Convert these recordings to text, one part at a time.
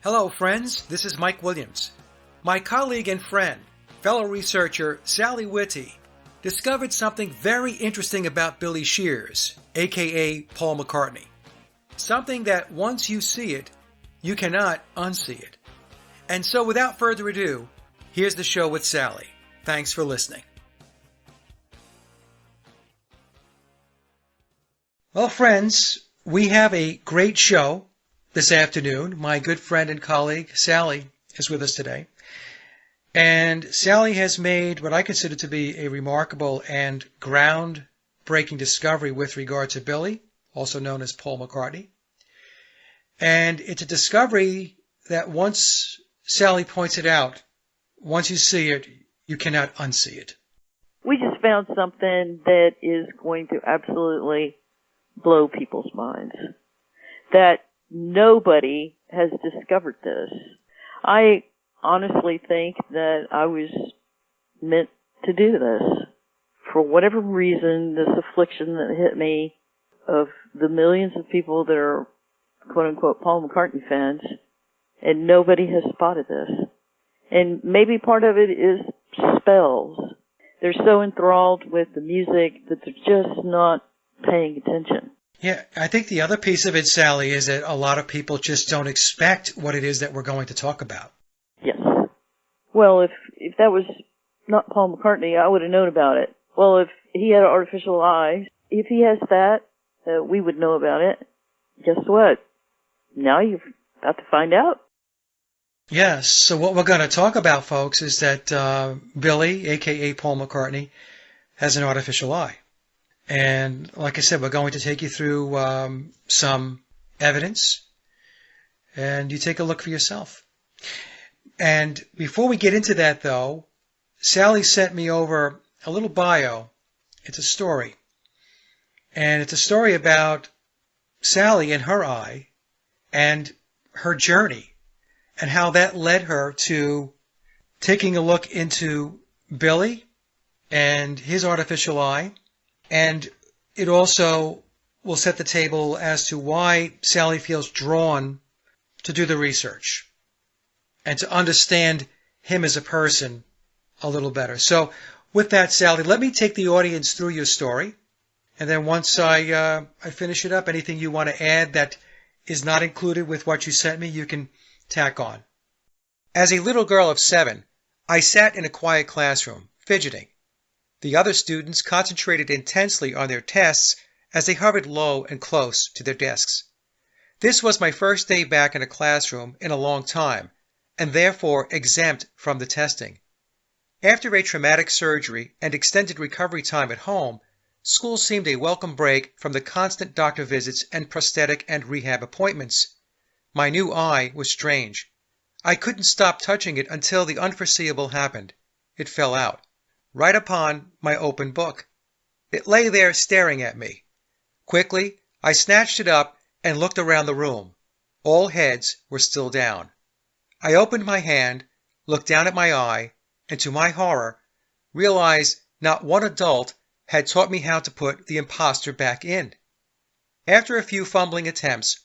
Hello, friends. This is Mike Williams. My colleague and friend, fellow researcher Sallie Witte, discovered something very interesting about Billy Shears, aka Paul McCartney. Something that once you see it, you cannot unsee it. And so without further ado, here's the show with Sallie. Thanks for listening. Well, friends, we have a great show this afternoon. My good friend and colleague, Sallie, is with us today. And Sallie has made what I consider to be a remarkable and groundbreaking discovery with regard to Billy, also known as Paul McCartney. And it's a discovery that once Sallie points it out, once you see it, you cannot unsee it. We just found something that is going to absolutely blow people's minds. That nobody has discovered this. I honestly think that I was meant to do this. For whatever reason, this affliction that hit me of the millions of people that are quote-unquote Paul McCartney fans, and nobody has spotted this. And maybe part of it is spells. They're so enthralled with the music that they're just not paying attention. Yeah, I think the other piece of it, Sallie, is that a lot of people just don't expect what it is that we're going to talk about. Yes. Well, if that was not Paul McCartney, I would have known about it. Well, if he had an artificial eye, if he has that, we would know about it. Guess what? Now you've got to find out. Yes, so what we're going to talk about, folks, is that Billy, a.k.a. Paul McCartney, has an artificial eye. And like I said, we're going to take you through some evidence, and you take a look for yourself. And before we get into that, though, Sallie sent me over a little bio. It's a story. And it's a story about Sallie and her eye and her journey and how that led her to taking a look into Billy and his artificial eye. And it also will set the table as to why Sallie feels drawn to do the research and to understand him as a person a little better. So with that, Sallie, let me take the audience through your story. And then once I finish it up, anything you want to add that is not included with what you sent me, you can tack on. As a little girl of 7, I sat in a quiet classroom, fidgeting. The other students concentrated intensely on their tests as they hovered low and close to their desks. This was my first day back in a classroom in a long time, and therefore exempt from the testing. After a traumatic surgery and extended recovery time at home, school seemed a welcome break from the constant doctor visits and prosthetic and rehab appointments. My new eye was strange. I couldn't stop touching it until the unforeseeable happened. It fell out, right upon my open book. It lay there staring at me. Quickly, I snatched it up and looked around the room. All heads were still down. I opened my hand, looked down at my eye, and to my horror, realized not one adult had taught me how to put the imposter back in. After a few fumbling attempts,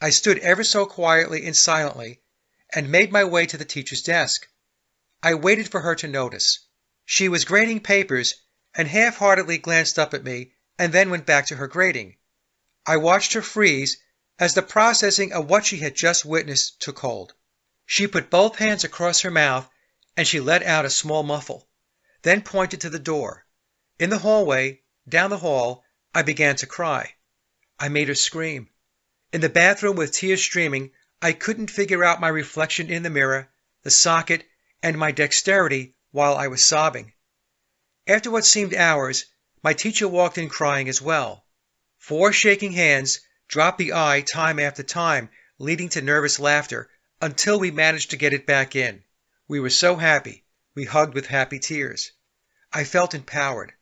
I stood ever so quietly and silently and made my way to the teacher's desk. I waited for her to notice. She was grading papers and half-heartedly glanced up at me and then went back to her grading. I watched her freeze as the processing of what she had just witnessed took hold. She put both hands across her mouth and she let out a small muffle, then pointed to the door. In the hallway, down the hall, I began to cry. I made her scream. In the bathroom with tears streaming, I couldn't figure out my reflection in the mirror, the socket, and my dexterity while I was sobbing. After what seemed hours, my teacher walked in crying as well. 4 shaking hands dropped the eye time after time, leading to nervous laughter, until we managed to get it back in. We were so happy, we hugged with happy tears. I felt empowered.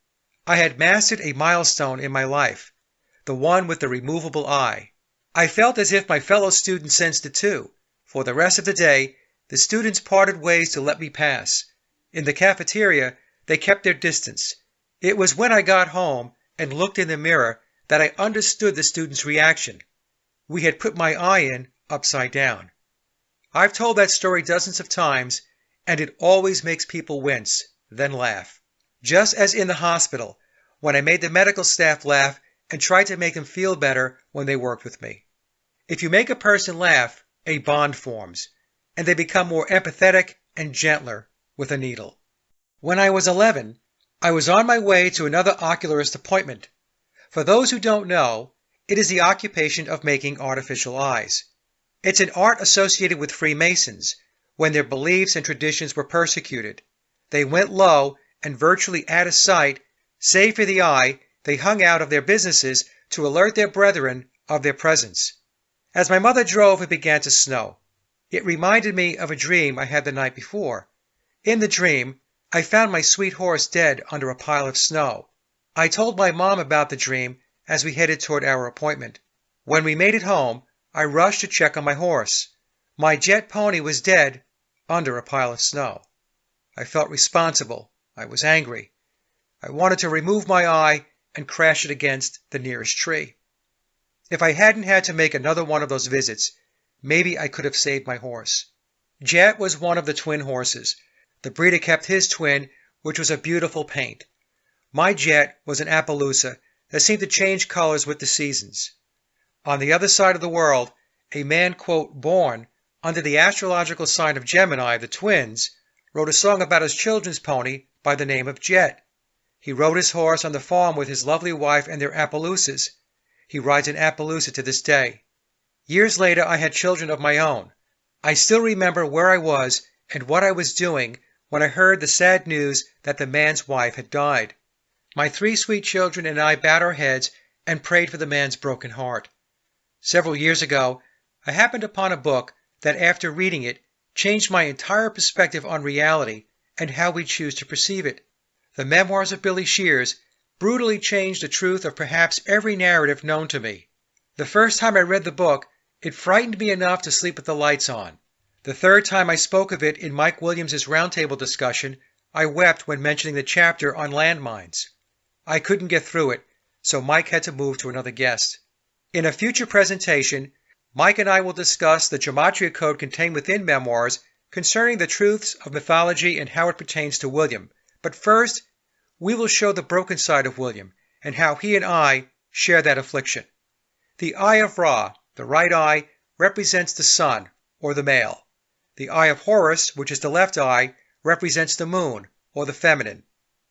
I had mastered a milestone in my life, the one with the removable eye. I felt as if my fellow students sensed it too. For the rest of the day, the students parted ways to let me pass. In the cafeteria, they kept their distance. It was when I got home and looked in the mirror that I understood the students' reaction. We had put my eye in upside down. I've told that story dozens of times, and it always makes people wince, then laugh. Just as in the hospital, when I made the medical staff laugh and tried to make them feel better when they worked with me. If you make a person laugh, a bond forms, and they become more empathetic and gentler with a needle. When I was 11, I was on my way to another ocularist appointment. For those who don't know, it is the occupation of making artificial eyes. It's an art associated with Freemasons, when their beliefs and traditions were persecuted. They went low and virtually out of sight, save for the eye they hung out of their businesses to alert their brethren of their presence. As my mother drove, it began to snow. It reminded me of a dream I had the night before. In the dream, I found my sweet horse dead under a pile of snow. I told my mom about the dream as we headed toward our appointment. When we made it home, I rushed to check on my horse. My jet pony was dead under a pile of snow. I felt responsible. I was angry. I wanted to remove my eye and crash it against the nearest tree. If I hadn't had to make another one of those visits, maybe I could have saved my horse. Jet was one of the twin horses. The breeder kept his twin, which was a beautiful paint. My Jet was an Appaloosa that seemed to change colors with the seasons. On the other side of the world, a man, quote, born under the astrological sign of Gemini, the twins, wrote a song about his children's pony by the name of Jet. He rode his horse on the farm with his lovely wife and their Appaloosas. He rides an Appaloosa to this day. Years later, I had children of my own. I still remember where I was and what I was doing when I heard the sad news that the man's wife had died. My 3 sweet children and I bowed our heads and prayed for the man's broken heart. Several years ago, I happened upon a book that, after reading it, changed my entire perspective on reality and how we choose to perceive it. The memoirs of Billy Shears brutally changed the truth of perhaps every narrative known to me. The first time I read the book, it frightened me enough to sleep with the lights on. The third time I spoke of it in Mike Williams' roundtable discussion, I wept when mentioning the chapter on landmines. I couldn't get through it, so Mike had to move to another guest. In a future presentation, Mike and I will discuss the gematria code contained within memoirs concerning the truths of mythology and how it pertains to William. But first, we will show the broken side of William and how he and I share that affliction. The eye of Ra, the right eye, represents the sun, or the male. The eye of Horus, which is the left eye, represents the moon, or the feminine.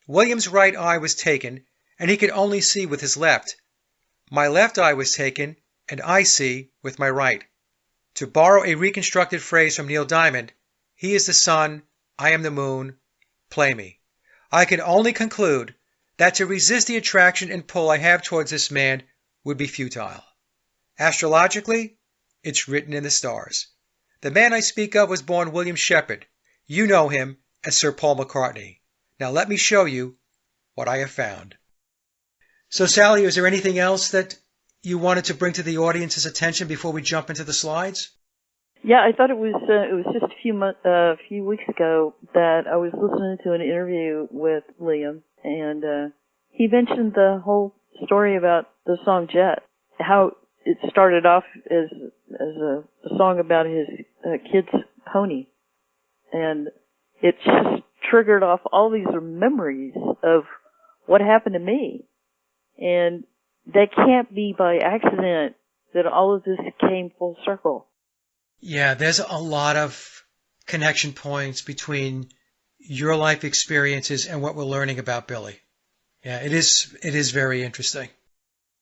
William's right eye was taken, and he could only see with his left. My left eye was taken, and I see with my right. To borrow a reconstructed phrase from Neil Diamond, he is the sun, I am the moon, play me. I can only conclude that to resist the attraction and pull I have towards this man would be futile. Astrologically, it's written in the stars. The man I speak of was born William Shepherd. You know him as Sir Paul McCartney. Now let me show you what I have found. So, Sallie, is there anything else that you wanted to bring to the audience's attention before we jump into the slides? Yeah, I thought it was just a few weeks ago that I was listening to an interview with Liam, and he mentioned the whole story about the song Jet, how it started off as a song about his kid's pony, and it just triggered off all these memories of what happened to me. And that can't be by accident that all of this came full circle. Yeah, there's a lot of connection points between your life experiences and what we're learning about Billy. Yeah, it is very interesting.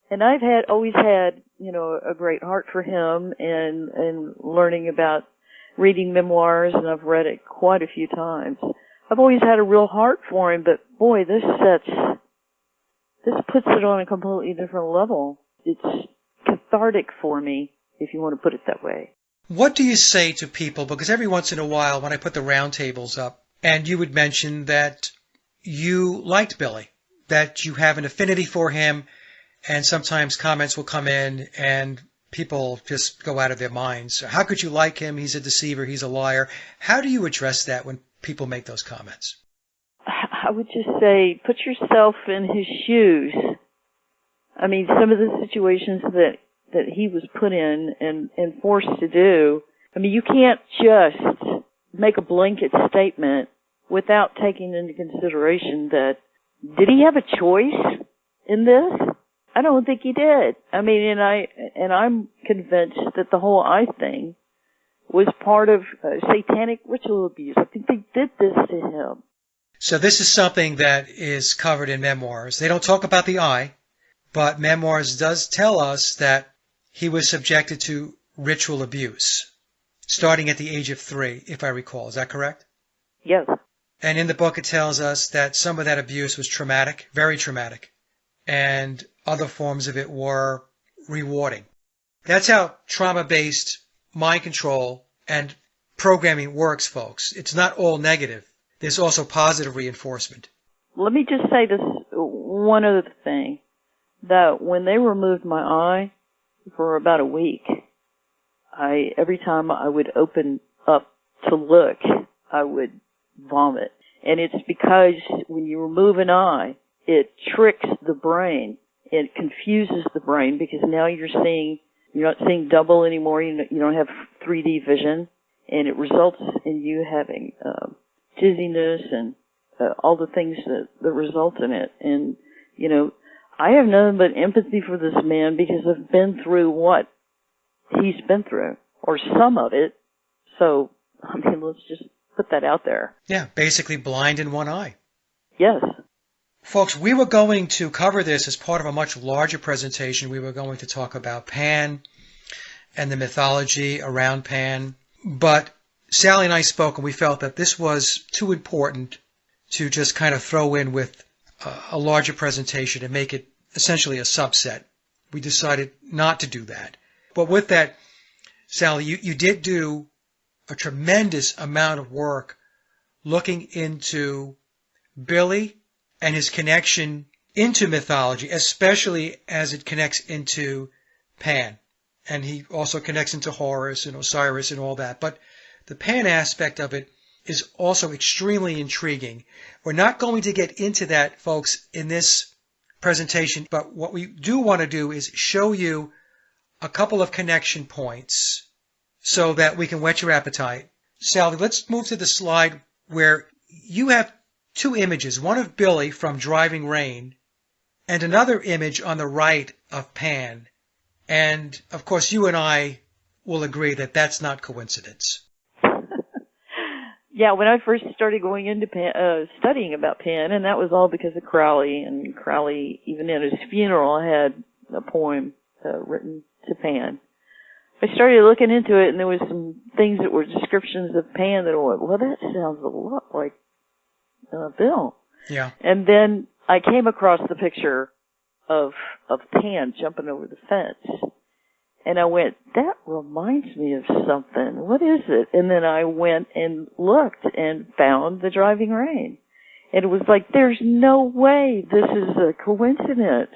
And I've always had, a great heart for him and learning about reading memoirs, and I've read it quite a few times. I've always had a real heart for him, but boy, this puts it on a completely different level. It's cathartic for me, if you want to put it that way. What do you say to people? Because every once in a while when I put the roundtables up, and you would mention that you liked Billy, that you have an affinity for him, and sometimes comments will come in and people just go out of their minds. How could you like him? He's a deceiver. He's a liar. How do you address that when people make those comments? I would just say, put yourself in his shoes. I mean, some of the situations that he was put in and forced to do, I mean, you can't just make a blanket statement without taking into consideration that, did he have a choice in this? I don't think he did. I mean, and I'm convinced that the whole eye thing was part of satanic ritual abuse. I think they did this to him. So this is something that is covered in memoirs. They don't talk about the eye, but memoirs does tell us that he was subjected to ritual abuse, starting at the age of 3, if I recall. Is that correct? Yes. And in the book it tells us that some of that abuse was traumatic, very traumatic, and other forms of it were rewarding. That's how trauma-based mind control and programming works, folks. It's not all negative. There's also positive reinforcement. Let me just say this one other thing, that when they removed my eye for about a week, every time I would open up to look, I would vomit. And it's because when you remove an eye, it tricks the brain. It confuses the brain because now you're not seeing double anymore. You don't have 3D vision, and it results in you having dizziness and all the things that result in it. And, I have nothing but empathy for this man because I've been through what he's been through, or some of it. So, I mean, let's just put that out there. Yeah, basically blind in one eye. Yes. Folks, we were going to cover this as part of a much larger presentation. We were going to talk about Pan and the mythology around Pan. But Sallie and I spoke, and we felt that this was too important to just kind of throw in with a larger presentation and make it essentially a subset. We decided not to do that. But with that, Sallie, you did do a tremendous amount of work looking into Billy and his connection into mythology, especially as it connects into Pan. And he also connects into Horus and Osiris and all that. But the Pan aspect of it is also extremely intriguing. We're not going to get into that, folks, in this presentation, but what we do want to do is show you a couple of connection points so that we can whet your appetite. Sallie, let's move to the slide where you have 2 images, one of Billy from Driving Rain and another image on the right of Pan. And, of course, you and I will agree that that's not coincidence. Yeah, when I first started going into studying about Pan, and that was all because of Crowley, and Crowley, even at his funeral, had a poem written to Pan. I started looking into it, and there was some things that were descriptions of Pan that I went, well, that sounds a lot like Bill. Yeah. And then I came across the picture of Pan jumping over the fence. And I went, that reminds me of something. What is it? And then I went and looked and found the Driving Rain. And it was like, there's no way this is a coincidence.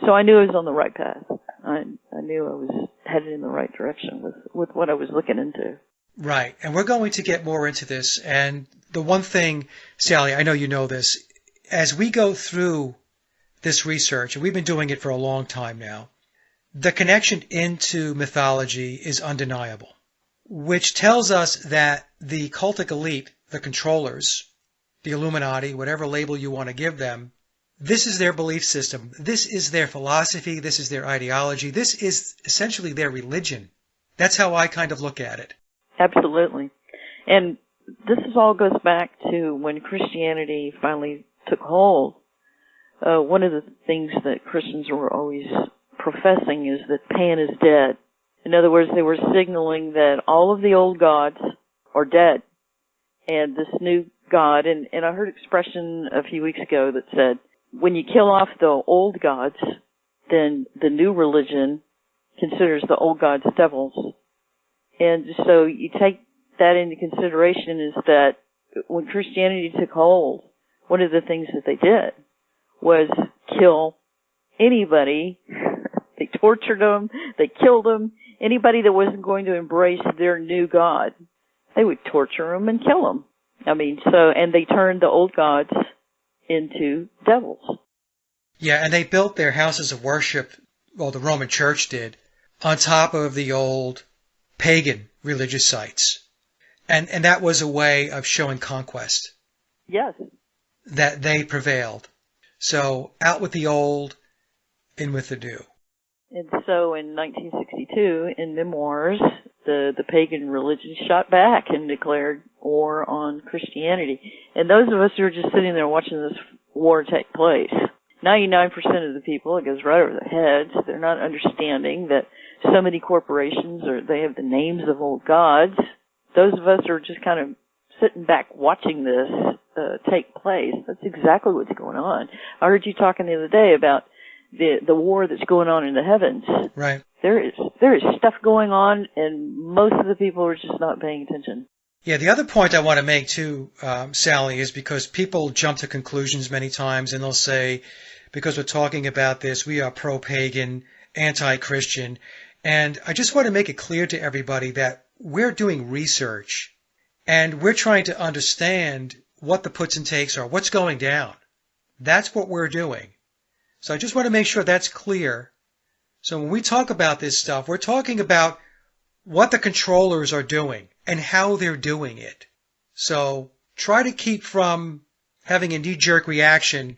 So I knew I was on the right path. I knew I was headed in the right direction with what I was looking into. Right. And we're going to get more into this. And the one thing, Sallie, I know you know this, as we go through this research, and we've been doing it for a long time now, the connection into mythology is undeniable, which tells us that the cultic elite, the controllers, the Illuminati, whatever label you want to give them, this is their belief system. This is their philosophy. This is their ideology. This is essentially their religion. That's how I kind of look at it. Absolutely. And this all goes back to when Christianity finally took hold. One of the things that Christians were always professing is that Pan is dead. In other words, they were signaling that all of the old gods are dead. And this new god, and I heard an expression a few weeks ago that said, when you kill off the old gods, then the new religion considers the old gods devils. And so you take that into consideration is that when Christianity took hold, one of the things that they did was kill anybody. They tortured them. They killed them. Anybody that wasn't going to embrace their new god, they would torture them and kill them. I mean, and they turned the old gods into devils. Yeah, and they built their houses of worship, well, the Roman Church did, on top of the old pagan religious sites. And that was a way of showing conquest, Yes. that they prevailed. So out with the old, in with the new. And so in 1962, in Memoirs, the pagan religion shot back and declared war on Christianity. And those of us who are just sitting there watching this war take place, 99% of the people, it goes right over their heads. They're not understanding that so many corporations, they have the names of old gods. Those of us are just kind of sitting back watching this take place. That's exactly what's going on. I heard you talking the other day about the war that's going on in the heavens. Right. There is stuff going on, and most of the people are just not paying attention. Yeah, the other point I want to make too, Sally, is because people jump to conclusions many times, and they'll say, because we're talking about this, we are pro-pagan, anti-Christian. And I just want to make it clear to everybody that we're doing research, and we're trying to understand what the puts and takes are, what's going down. That's what we're doing. So I just want to make sure that's clear. So when we talk about this stuff, we're talking about what the controllers are doing and how they're doing it. So try to keep from having a knee-jerk reaction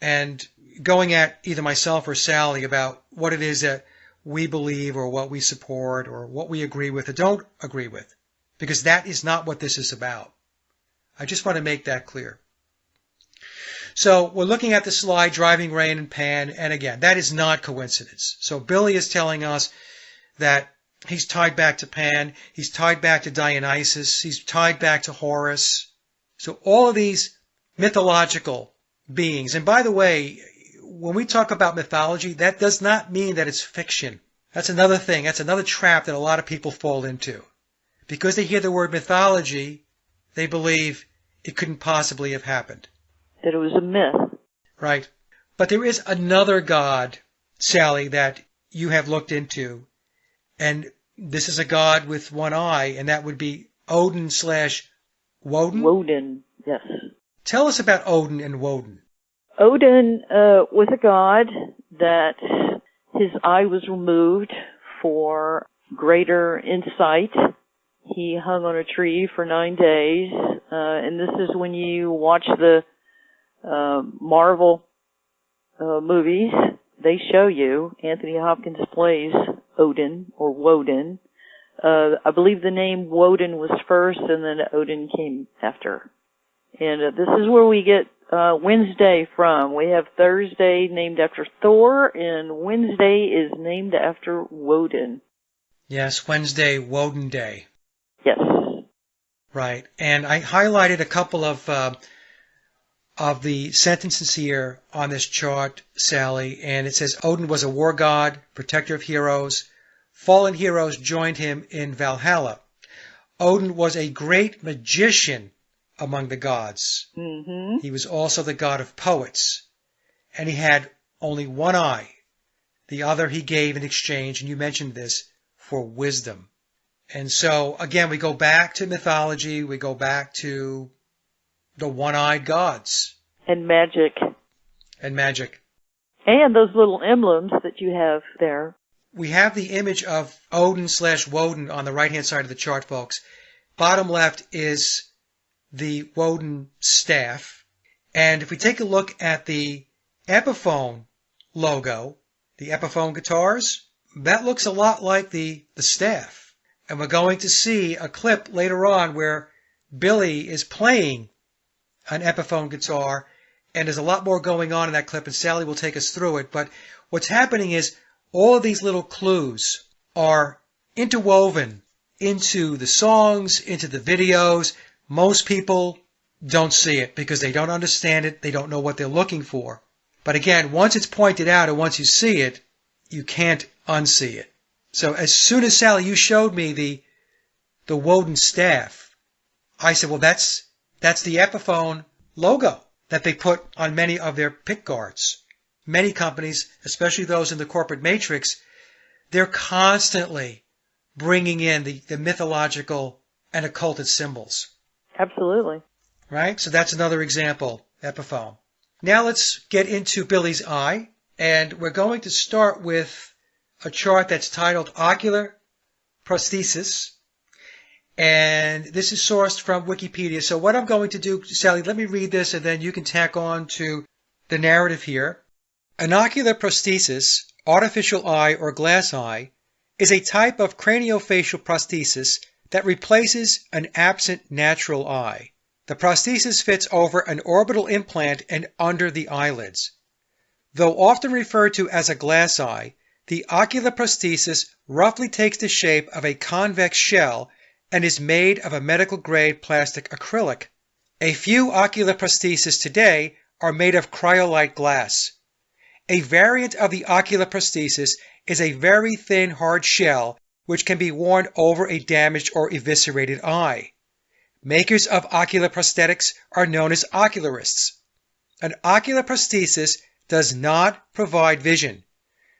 and going at either myself or Sally about what it is that we believe or what we support or what we agree with or don't agree with, because that is not what this is about. I just want to make that clear. So we're looking at the slide, driving rain and Pan, and again, that is not coincidence. So Billy is telling us that he's tied back to Pan, he's tied back to Dionysus, he's tied back to Horus. So all of these mythological beings, and by the way, when we talk about mythology, that does not mean that it's fiction. That's another thing, that's another trap that a lot of people fall into. Because they hear the word mythology, they believe it couldn't possibly have happened. That it was a myth. Right. But there is another god, Sally, that you have looked into. And this is a god with one eye, and that would be Odin/Woden? Woden, yes. Tell us about Odin and Woden. Odin was a god that his eye was removed for greater insight. He hung on a tree for 9 days, and this is when you watch the Marvel movies. They show you Anthony Hopkins plays Odin or Woden. I believe the name Woden was first, and then Odin came after. And this is where we get Wednesday from. We have Thursday named after Thor, and Wednesday is named after Woden. Yes, Wednesday, Woden Day. Yes. Right. And I highlighted a couple of the sentences here on this chart, Sally, and it says Odin was a war god, protector of heroes. Fallen heroes joined him in Valhalla. Odin was a great magician among the gods. Mm-hmm. He was also the god of poets, and he had only one eye. The other he gave in exchange, and you mentioned this, for wisdom. And so, again, we go back to mythology, we go back to the one-eyed gods. And magic. And magic. And those little emblems that you have there. We have the image of Odin/Woden on the right-hand side of the chart, folks. Bottom left is the Woden staff. And if we take a look at the Epiphone logo, the Epiphone guitars, that looks a lot like the staff. And we're going to see a clip later on where Billy is playing an Epiphone guitar, and there's a lot more going on in that clip, and Sally will take us through it. But what's happening is all of these little clues are interwoven into the songs, into the videos. Most people don't see it because they don't understand it. They don't know what they're looking for. But again, once it's pointed out and once you see it, you can't unsee it. So as soon as, Sally, you showed me the Woden staff, I said, well, that's the Epiphone logo that they put on many of their pick guards. Many companies, especially those in the corporate matrix, they're constantly bringing in the mythological and occulted symbols. Absolutely. Right? So that's another example, Epiphone. Now let's get into Billy's eye, and we're going to start with a chart that's titled Ocular prosthesis. And this is sourced from Wikipedia. So what I'm going to do, Sallie, let me read this and then you can tack on to the narrative here. An ocular prosthesis, artificial eye or glass eye, is a type of craniofacial prosthesis that replaces an absent natural eye. The prosthesis fits over an orbital implant and under the eyelids. Though often referred to as a glass eye, the ocular prosthesis roughly takes the shape of a convex shell and is made of a medical-grade plastic acrylic. A few ocular prostheses today are made of cryolite glass. A variant of the ocular prosthesis is a very thin, hard shell which can be worn over a damaged or eviscerated eye. Makers of ocular prosthetics are known as ocularists. An ocular prosthesis does not provide vision.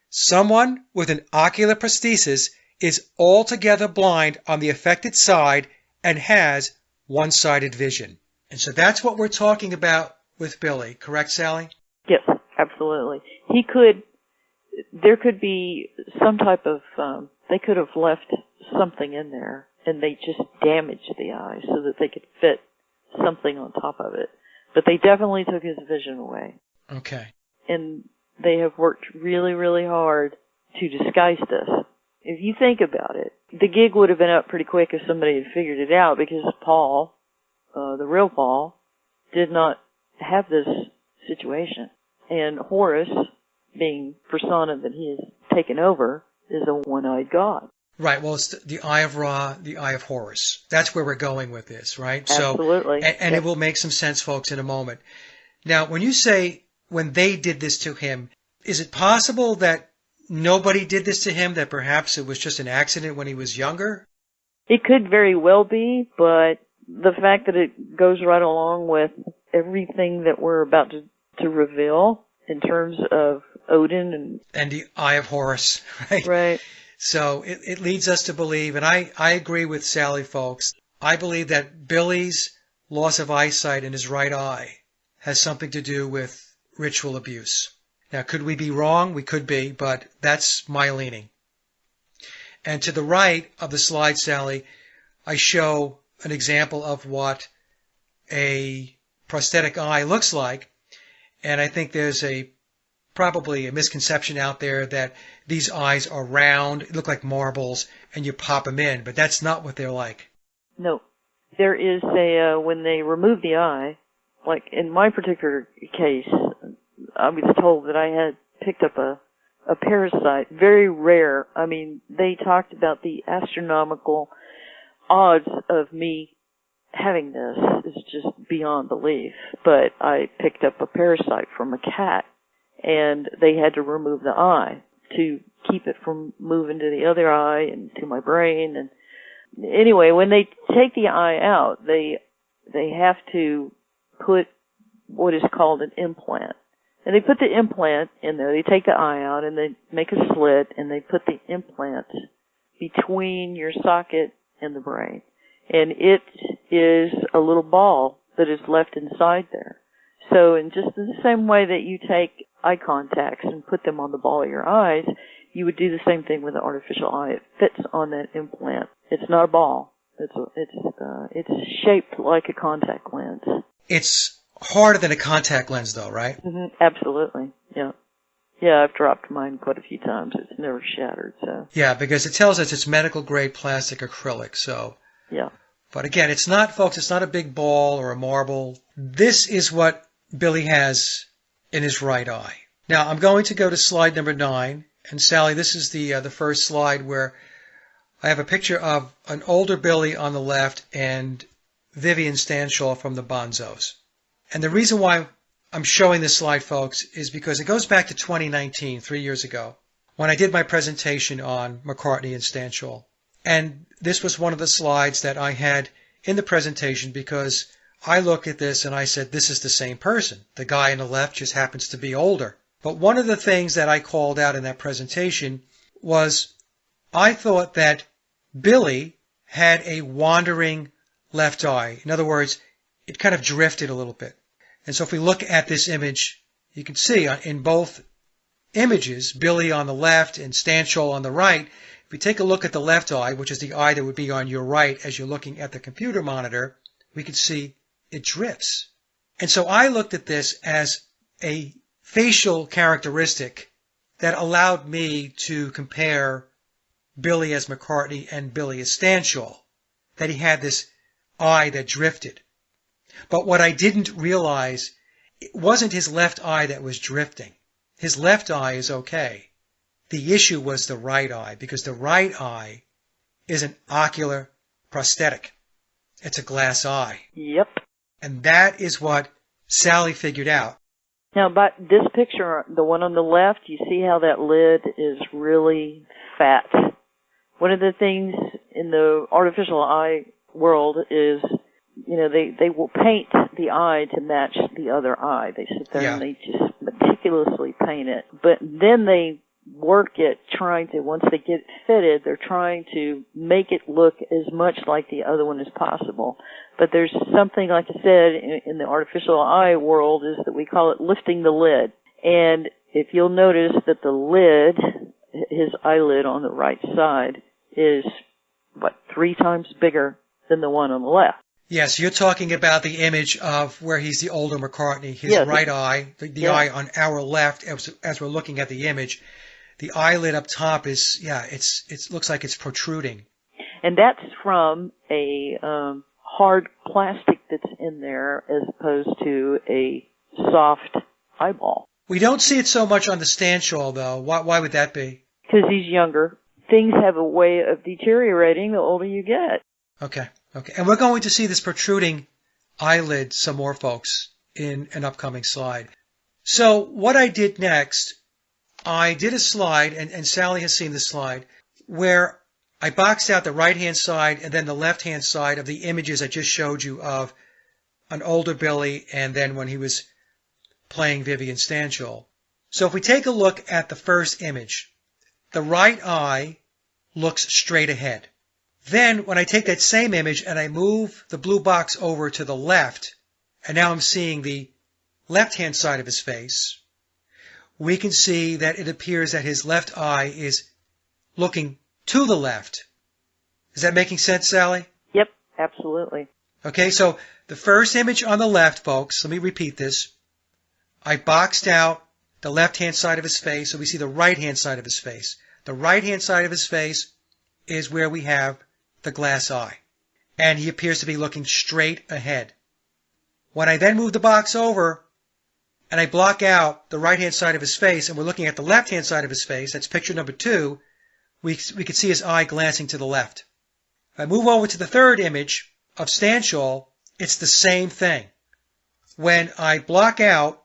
Someone with an ocular prosthesis is altogether blind on the affected side and has one-sided vision. And so that's what we're talking about with Billy, correct, Sallie? Yes, absolutely. There could be some type of, they could have left something in there and they just damaged the eye so that they could fit something on top of it. But they definitely took his vision away. Okay. And they have worked really, really hard to disguise this. If you think about it, the gig would have been up pretty quick if somebody had figured it out because Paul, the real Paul, did not have this situation. And Horus, being persona that he has taken over, is a one-eyed god. Right. Well, it's the Eye of Ra, the Eye of Horus. That's where we're going with this, right? Absolutely. So, and it will make some sense, folks, in a moment. Now, when you say when they did this to him, is it possible that nobody did this to him, that perhaps it was just an accident when he was younger? It could very well be, but the fact that it goes right along with everything that we're about to reveal in terms of Odin and the Eye of Horus, right? Right. So it leads us to believe, and I agree with Sallie, folks. I believe that Billy's loss of eyesight in his right eye has something to do with ritual abuse. Now, could we be wrong? We could be, but that's my leaning. And to the right of the slide, Sallie, I show an example of what a prosthetic eye looks like. And I think there's probably a misconception out there that these eyes are round, look like marbles, and you pop them in. But that's not what they're like. No. There is when they remove the eye, like in my particular case, I was told that I had picked up a parasite, very rare. I mean, they talked about the astronomical odds of me having this is just beyond belief. But I picked up a parasite from a cat, and they had to remove the eye to keep it from moving to the other eye and to my brain. And anyway, when they take the eye out, they have to put what is called an implant. And they put the implant in there. They take the eye out and they make a slit and they put the implant between your socket and the brain. And it is a little ball that is left inside there. So in just the same way that you take eye contacts and put them on the ball of your eyes, you would do the same thing with an artificial eye. It fits on that implant. It's not a ball. It's shaped like a contact lens. It's harder than a contact lens, though, right? Mm-hmm. Absolutely. Yeah. Yeah, I've dropped mine quite a few times. It's never shattered. So. Yeah, because it tells us it's medical grade plastic acrylic. So. Yeah. But again, it's not, folks. It's not a big ball or a marble. This is what Billy has in his right eye. Now, I'm going to go to slide number 9. And Sallie, this is the first slide where I have a picture of an older Billy on the left and Vivian Stanshaw from the Bonzos. And the reason why I'm showing this slide, folks, is because it goes back to 2019, 3 years ago, when I did my presentation on McCartney and Stanshaw. And this was one of the slides that I had in the presentation because I look at this and I said, this is the same person. The guy on the left just happens to be older. But one of the things that I called out in that presentation was I thought that Billy had a wandering left eye. In other words, it kind of drifted a little bit. And so if we look at this image, you can see in both images, Billy on the left and Stanshaw on the right, If we take a look at the left eye, which is the eye that would be on your right as you're looking at the computer monitor, we can see it drifts. And so I looked at this as a facial characteristic that allowed me to compare Billy as McCartney and Billy as Stanshall, that he had this eye that drifted. But what I didn't realize, it wasn't his left eye that was drifting. His left eye is okay. The issue was the right eye, because the right eye is an ocular prosthetic. It's a glass eye. Yep. And that is what Sallie figured out. Now, but this picture, the one on the left, you see how that lid is really fat. One of the things in the artificial eye world is, they will paint the eye to match the other eye. They sit there and they just meticulously paint it. But then they work at once they get it fitted, they're trying to make it look as much like the other one as possible. But there's something, like I said, in the artificial eye world, is that we call it lifting the lid. And if you'll notice that the lid, his eyelid on the right side, is, 3 times bigger than the one on the left. Yes, you're talking about the image of where he's the older McCartney, his right eye, the eye on our left as we're looking at the image. The eyelid up top is, it looks like it's protruding. And that's from a hard plastic that's in there as opposed to a soft eyeball. We don't see it so much on the Stanshall, though. Why would that be? Because he's younger. Things have a way of deteriorating the older you get. Okay. And we're going to see this protruding eyelid some more, folks, in an upcoming slide. So what I did next, I did a slide, and Sallie has seen the slide, where I boxed out the right-hand side and then the left-hand side of the images I just showed you of an older Billy and then when he was playing Vivian Stanshall. So if we take a look at the first image, the right eye looks straight ahead. Then when I take that same image and I move the blue box over to the left, and now I'm seeing the left-hand side of his face, we can see that it appears that his left eye is looking to the left. Is that making sense, Sallie? Yep, absolutely. Okay, so the first image on the left, folks, let me repeat this. I boxed out the left-hand side of his face, so we see the right-hand side of his face. The right-hand side of his face is where we have the glass eye, and he appears to be looking straight ahead. When I then move the box over and I block out the right-hand side of his face and we're looking at the left-hand side of his face, that's picture number 2, we can see his eye glancing to the left. If I move over to the third image of Stanshall, it's the same thing. When I block out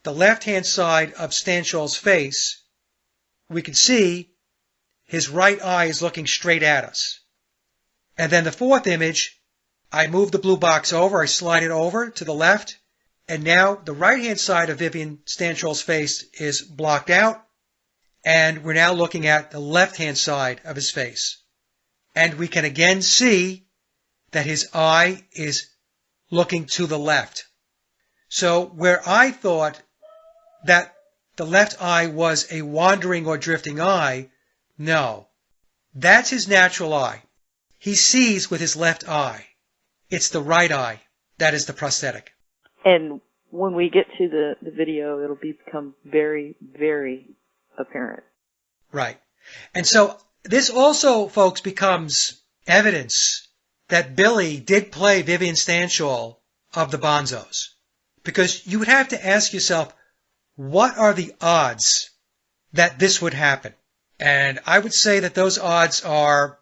the left-hand side of Stanshall's face, we can see his right eye is looking straight at us. And then the fourth image, I move the blue box over, I slide it over to the left, and now the right-hand side of Vivian Stanshall's face is blocked out, and we're now looking at the left-hand side of his face. And we can again see that his eye is looking to the left. So where I thought that the left eye was a wandering or drifting eye, no. That's his natural eye. He sees with his left eye. It's the right eye that is the prosthetic. And when we get to the video, it'll become very, very apparent. Right. And so this also, folks, becomes evidence that Billy did play Vivian Stanshall of the Bonzos. Because you would have to ask yourself, what are the odds that this would happen? And I would say that those odds are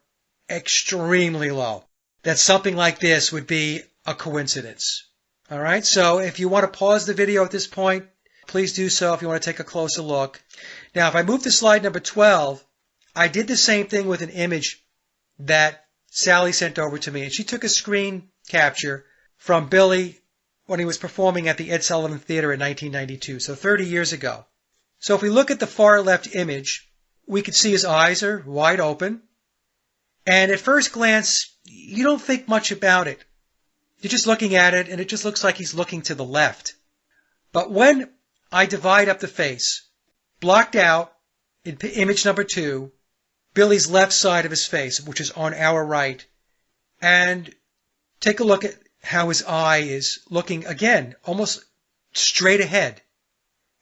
extremely low, that something like this would be a coincidence. All right, so if you want to pause the video at this point, please do so if you want to take a closer look. Now, if I move to slide number 12, I did the same thing with an image that Sallie sent over to me, and she took a screen capture from Billy when he was performing at the Ed Sullivan Theater in 1992, so 30 years ago. So if we look at the far left image, we can see his eyes are wide open, and at first glance, you don't think much about it. You're just looking at it, and it just looks like he's looking to the left. But when I divide up the face, blocked out in image number 2, Billy's left side of his face, which is on our right, and take a look at how his eye is looking again, almost straight ahead.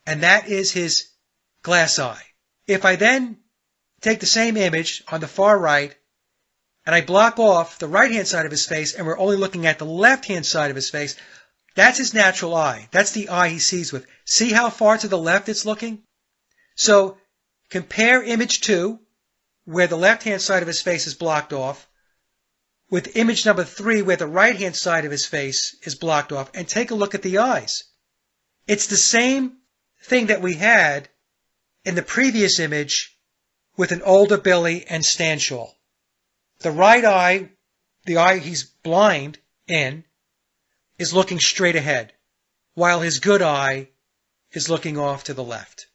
And that is his glass eye. If I then take the same image on the far right and I block off the right-hand side of his face and we're only looking at the left-hand side of his face, that's his natural eye. That's the eye he sees with. See how far to the left it's looking? So compare image 2, where the left-hand side of his face is blocked off, with image number 3, where the right-hand side of his face is blocked off, and take a look at the eyes. It's the same thing that we had in the previous image with an older Billy and Stanshall. The right eye, the eye he's blind in, is looking straight ahead, while his good eye is looking off to the left.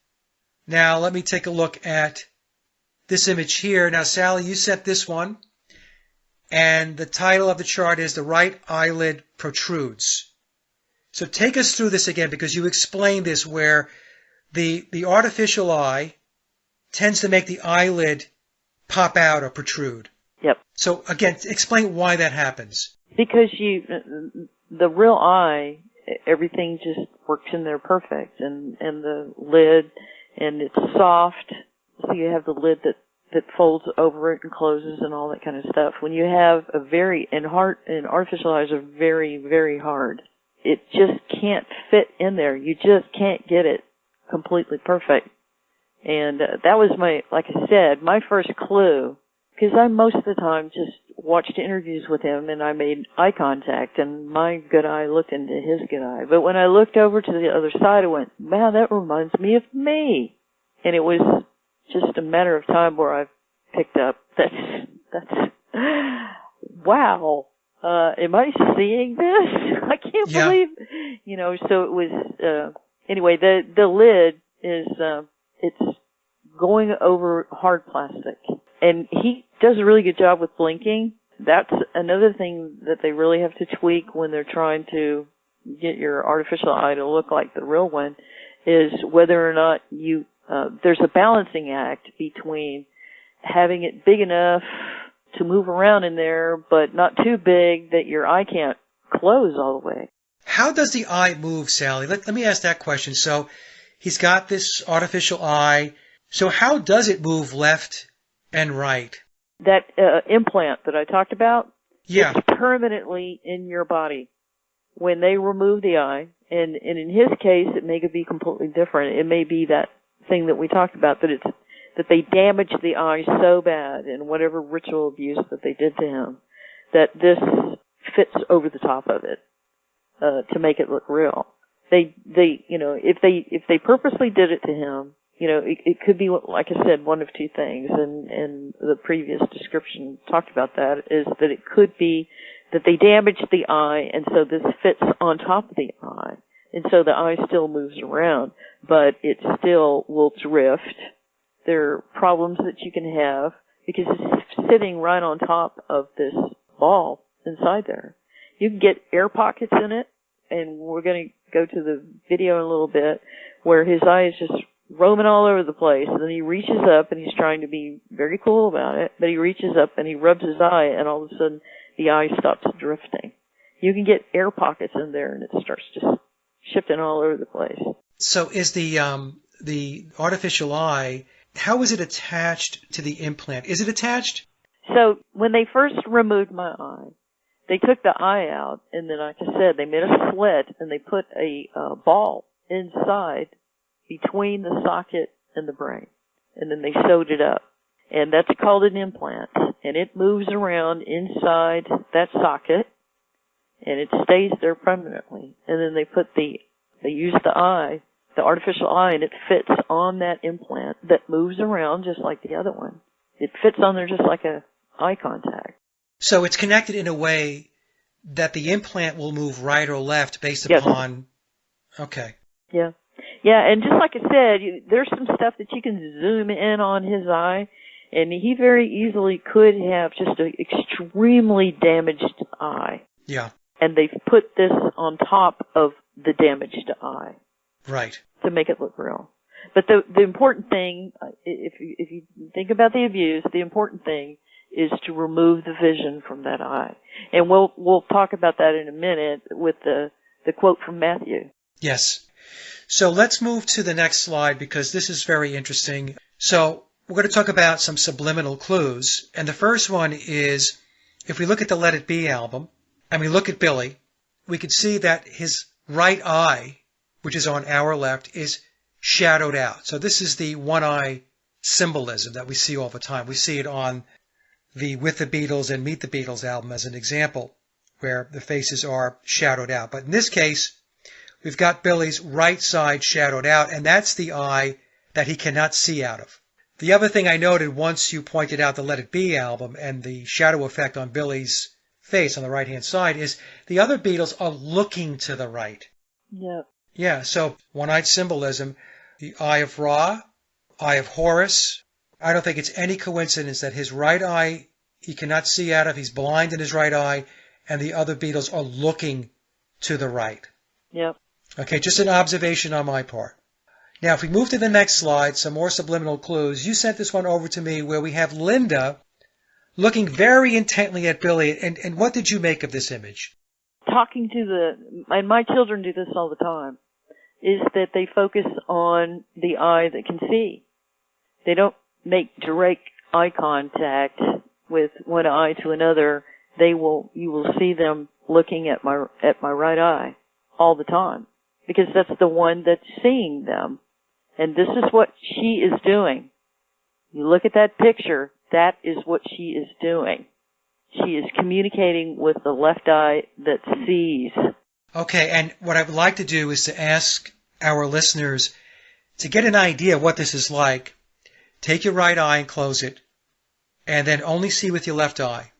Now let me take a look at this image here. Now Sally, you sent this one, and the title of the chart is "The Right Eyelid Protrudes." So take us through this again, because you explained this where the artificial eye tends to make the eyelid pop out or protrude. Yep. So again, explain why that happens. Because the real eye, everything just works in there perfect, and the lid, and it's soft, so you have the lid that folds over it and closes and all that kind of stuff. When you have and artificial eyes are very, very hard. It just can't fit in there. You just can't get it completely perfect. And that was like I said, my first clue, because I most of the time just watched interviews with him and I made eye contact and my good eye looked into his good eye. But when I looked over to the other side, I went, man, that reminds me of me. And it was just a matter of time where I picked up, that's, wow, am I seeing this? I can't believe, so it was, anyway, the lid is, it's going over hard plastic. And he does a really good job with blinking. That's another thing that they really have to tweak when they're trying to get your artificial eye to look like the real one, is whether or not there's a balancing act between having it big enough to move around in there, but not too big that your eye can't close all the way. How does the eye move, Sally? Let me ask that question. So he's got this artificial eye. So how does it move left and right? That implant that I talked about, yeah, it's permanently in your body. When they remove the eye, and in his case, it may be completely different. It may be that thing that we talked about, that they damaged the eye so bad in whatever ritual abuse that they did to him, that this fits over the top of it to make it look real. If they purposely did it to him, it could be, like I said, one of two things, and the previous description talked about that, is that it could be that they damaged the eye, and so this fits on top of the eye, and so the eye still moves around, but it still will drift. There are problems that you can have, because it's sitting right on top of this ball inside there. You can get air pockets in it, and we're going to go to the video in a little bit, where his eye is just roaming all over the place, and then he reaches up, and he's trying to be very cool about it, but he reaches up and he rubs his eye, and all of a sudden the eye stops drifting. You can get air pockets in there, and it starts just shifting all over the place. So is the artificial eye, how is it attached to the implant? Is it attached? So when they first removed my eye, they took the eye out, and then, like I said, they made a slit, and they put a ball inside between the socket and the brain, and then they sewed it up. And that's called an implant, and it moves around inside that socket, and it stays there permanently. And then they use the artificial eye, and it fits on that implant that moves around just like the other one. It fits on there just like a eye contact. So it's connected in a way that the implant will move right or left based Yes. upon... Okay. Yeah. Yeah, and just like I said, there's some stuff that you can zoom in on his eye, and he very easily could have just an extremely damaged eye. Yeah. And they've put this on top of the damaged eye. Right. To make it look real. But the important thing, if you think about the abuse, the important thing is to remove the vision from that eye. And we'll talk about that in a minute with the quote from Matthew. Yes. So let's move to the next slide because this is very interesting. So we're going to talk about some subliminal clues. And the first one is, if we look at the Let It Be album and we look at Billy, we can see that his right eye, which is on our left, is shadowed out. So this is the one eye symbolism that we see all the time. We see it on the With the Beatles and Meet the Beatles album as an example, where the faces are shadowed out. But in this case, we've got Billy's right side shadowed out, and that's the eye that he cannot see out of. The other thing I noted once you pointed out the Let It Be album and the shadow effect on Billy's face on the right-hand side is the other Beatles are looking to the right. Yeah. Yeah, so one-eyed symbolism, the eye of Ra, eye of Horus. I don't think it's any coincidence that his right eye he cannot see out of, he's blind in his right eye, and the other Beatles are looking to the right. Yep. Okay, just an observation on my part. Now, if we move to the next slide, some more subliminal clues. You sent this one over to me where we have Linda looking very intently at Billy. And what did you make of this image? Talking to and my children do this all the time, is that they focus on the eye that can see. They don't make direct eye contact with one eye to another. You will see them looking at my right eye all the time, because that's the one that's seeing them. And this is what she is doing. You look at that picture, that is what she is doing. She is communicating with the left eye that sees. Okay, and what I would like to do is to ask our listeners to get an idea of what this is like. Take your right eye and close it, and then only see with your left eye.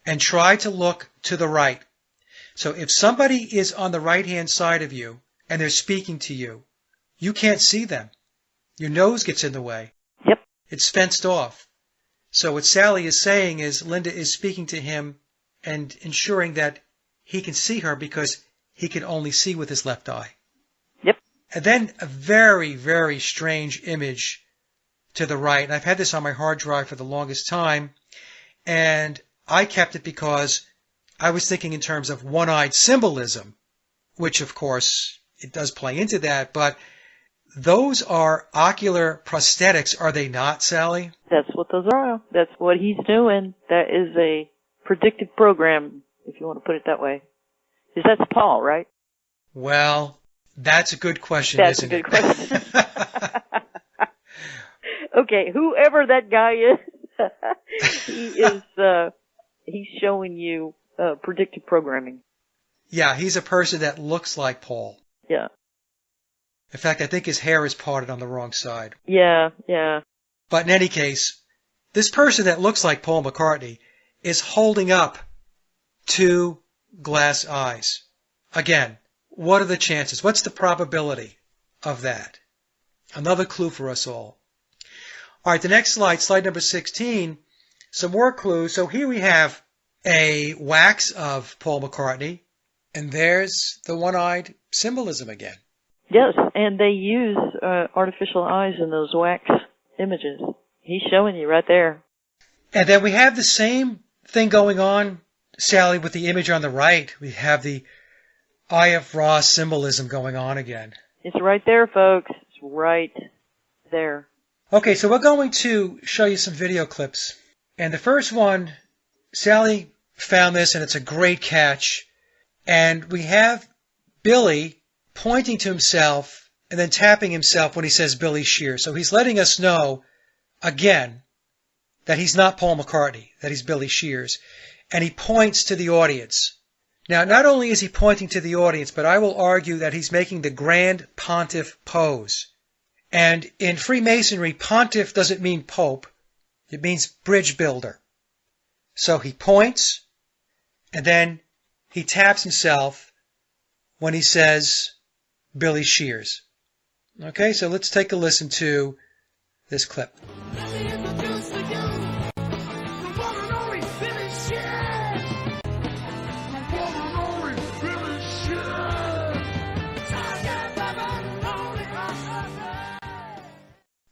And try to look to the right. So if somebody is on the right-hand side of you and they're speaking to you, you can't see them. Your nose gets in the way. Yep. It's fenced off. So what Sallie is saying is Linda is speaking to him and ensuring that he can see her because he can only see with his left eye. Yep. And then a very, very strange image to the right. And I've had this on my hard drive for the longest time. And I kept it because I was thinking in terms of one-eyed symbolism, which, of course, it does play into that. But those are ocular prosthetics, are they not, Sallie? That's what those are. That's what he's doing. That is a predictive program, if you want to put it that way. Because that's Paul, right? Well, that's a good question, isn't it? That's a good question. Okay, whoever that guy is, he's showing you predictive programming. Yeah, he's a person that looks like Paul. Yeah. In fact, I think his hair is parted on the wrong side. Yeah, yeah. But in any case, this person that looks like Paul McCartney is holding up two glass eyes. Again, what are the chances? What's the probability of that? Another clue for us all. All right, the next slide, slide number 16, some more clues. So here we have a wax of Paul McCartney, and there's the one-eyed symbolism again. Yes, and they use artificial eyes in those wax images. He's showing you right there. And then we have the same thing going on, Sallie, with the image on the right. We have the Eye of Ra symbolism going on again. It's right there, folks. It's right there. Okay, so we're going to show you some video clips. And the first one, Sallie found this, and it's a great catch. And we have Billy pointing to himself and then tapping himself when he says Billy Shears. So he's letting us know, again, that he's not Paul McCartney, that he's Billy Shears. And he points to the audience. Now, not only is he pointing to the audience, but I will argue that he's making the Grand Pontiff pose. And in Freemasonry, pontiff doesn't mean pope. It means bridge builder. So he points, and then he taps himself when he says Billy Shears. Okay, so let's take a listen to this clip.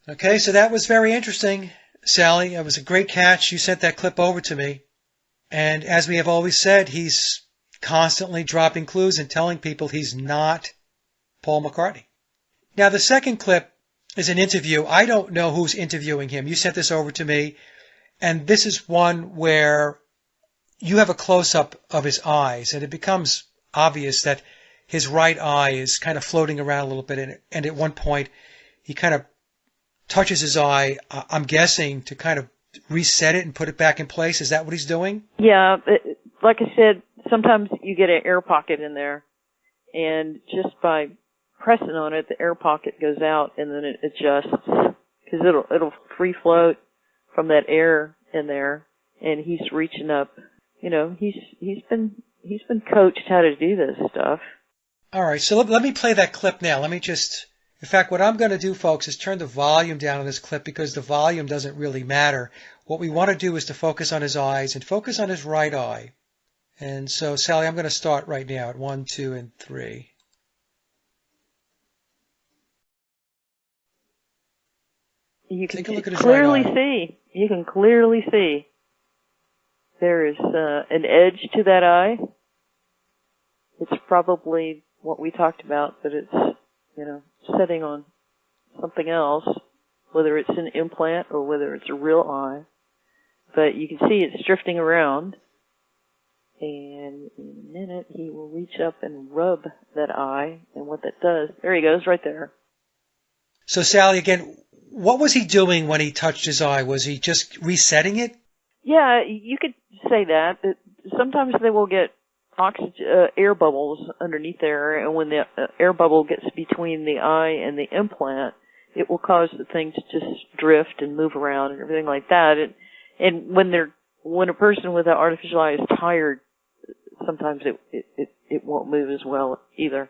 Okay, so that was very interesting, Sally. It was a great catch. You sent that clip over to me. And as we have always said, he's constantly dropping clues and telling people he's not Paul McCartney. Now, the second clip is an interview. I don't know who's interviewing him. You sent this over to me, and this is one where you have a close-up of his eyes, and it becomes obvious that his right eye is kind of floating around a little bit, and at one point he kind of touches his eye, I'm guessing, to kind of reset it and put it back in place. Is that what he's doing? Yeah, like I said, sometimes you get an air pocket in there, and just by pressing on it, the air pocket goes out, and then it adjusts, because it'll free float from that air in there, and he's reaching up. You know, he's been coached how to do this stuff. All right, so let me play that clip now. In fact, what I'm going to do, folks, is turn the volume down on this clip because the volume doesn't really matter. What we want to do is to focus on his eyes and focus on his right eye. And so, Sally, I'm going to start right now at 1, 2, and 3. You can Take a look at his clearly right eye. see. You can clearly see there is an edge to that eye. It's probably what we talked about, but it's, setting on something else, whether it's an implant or whether it's a real eye. But you can see it's drifting around, and in a minute he will reach up and rub that eye, and what that does, there he goes, right there. So, Sally, again, what was he doing when he touched his eye? Was he just resetting it? Yeah, you could say that. Sometimes they will get air bubbles underneath there, and when the air bubble gets between the eye and the implant, it will cause the thing to just drift and move around and everything like that. And when a person with an artificial eye is tired, sometimes it won't move as well either.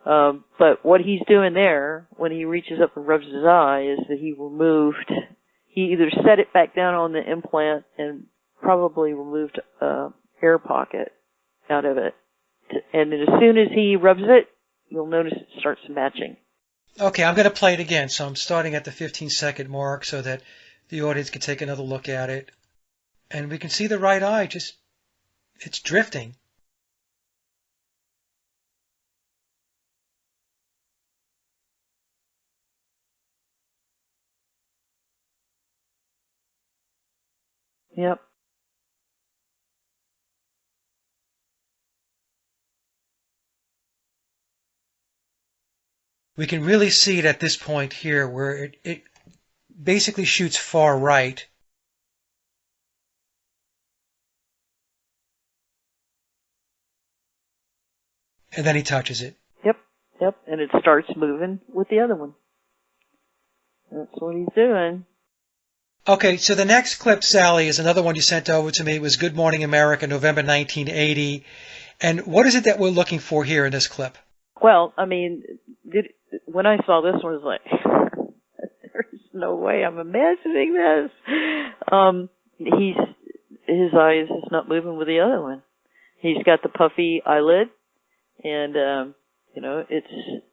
But what he's doing there, when he reaches up and rubs his eye, is that he either set it back down on the implant and probably removed air pocket out of it. And then as soon as he rubs it, you'll notice it starts matching. Okay, I'm going to play it again. So I'm starting at the 15-second mark so that the audience can take another look at it. And we can see the right eye it's drifting. Yep. We can really see it at this point here where it basically shoots far right. And then he touches it. Yep. And it starts moving with the other one. That's what he's doing. Okay, so the next clip, Sally, is another one you sent over to me. It was Good Morning America, November 1980. And what is it that we're looking for here in this clip? Well, I mean, when I saw this one, I was like, there's no way I'm imagining this. His eye is just not moving with the other one. He's got the puffy eyelid, and, it's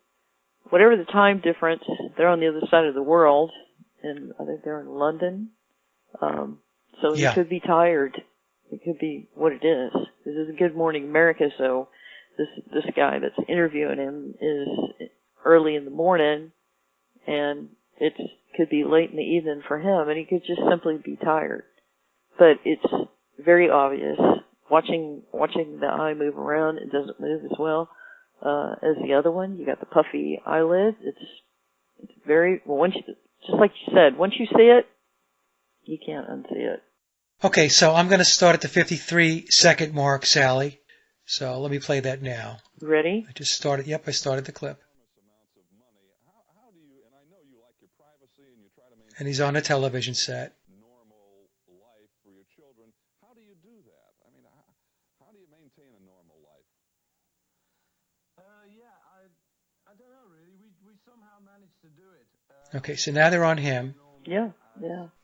whatever the time difference, they're on the other side of the world, and I think they're in London. So he could be tired. It could be what it is. This is Good Morning America, so this guy that's interviewing him is early in the morning, and it could be late in the evening for him, and he could just simply be tired. But it's very obvious. Watching the eye move around, it doesn't move as well as the other one. You got the puffy eyelid. It's very well. Just like you said, once you see it, you can't unsee it. Okay, so I'm going to start at the 53-second mark, Sally. So let me play that now. Ready? I just started. Yep, I started the clip. And he's on a television set. Normal life for your children. How do you do that? I mean, how do you maintain a normal life? I don't know really. We somehow managed to do it. Okay, so now they're on him. Yeah.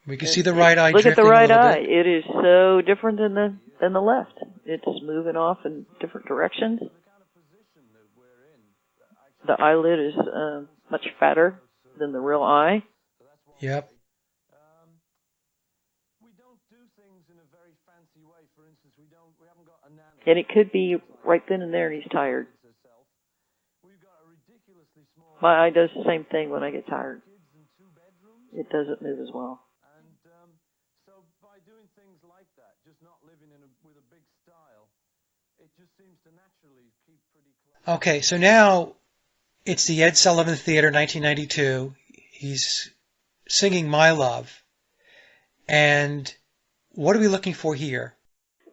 We can see the right eye Look drifting at the right a little eye. bit. It is so different than the left. It's moving off in different directions. The eyelid is much fatter than the real eye. Yep. We don't do things in a very fancy way. For instance, we haven't got a nana. And it could be right then and there he's tired. We've got a ridiculously small. My eye does the same thing when I get tired. Kids and 2 bedrooms. It doesn't move as well. And so by doing things like that, just not living with a big style, it just seems to naturally keep pretty close. Okay, so now it's the Ed Sullivan Theater, 1992. He's singing My Love. And what are we looking for here?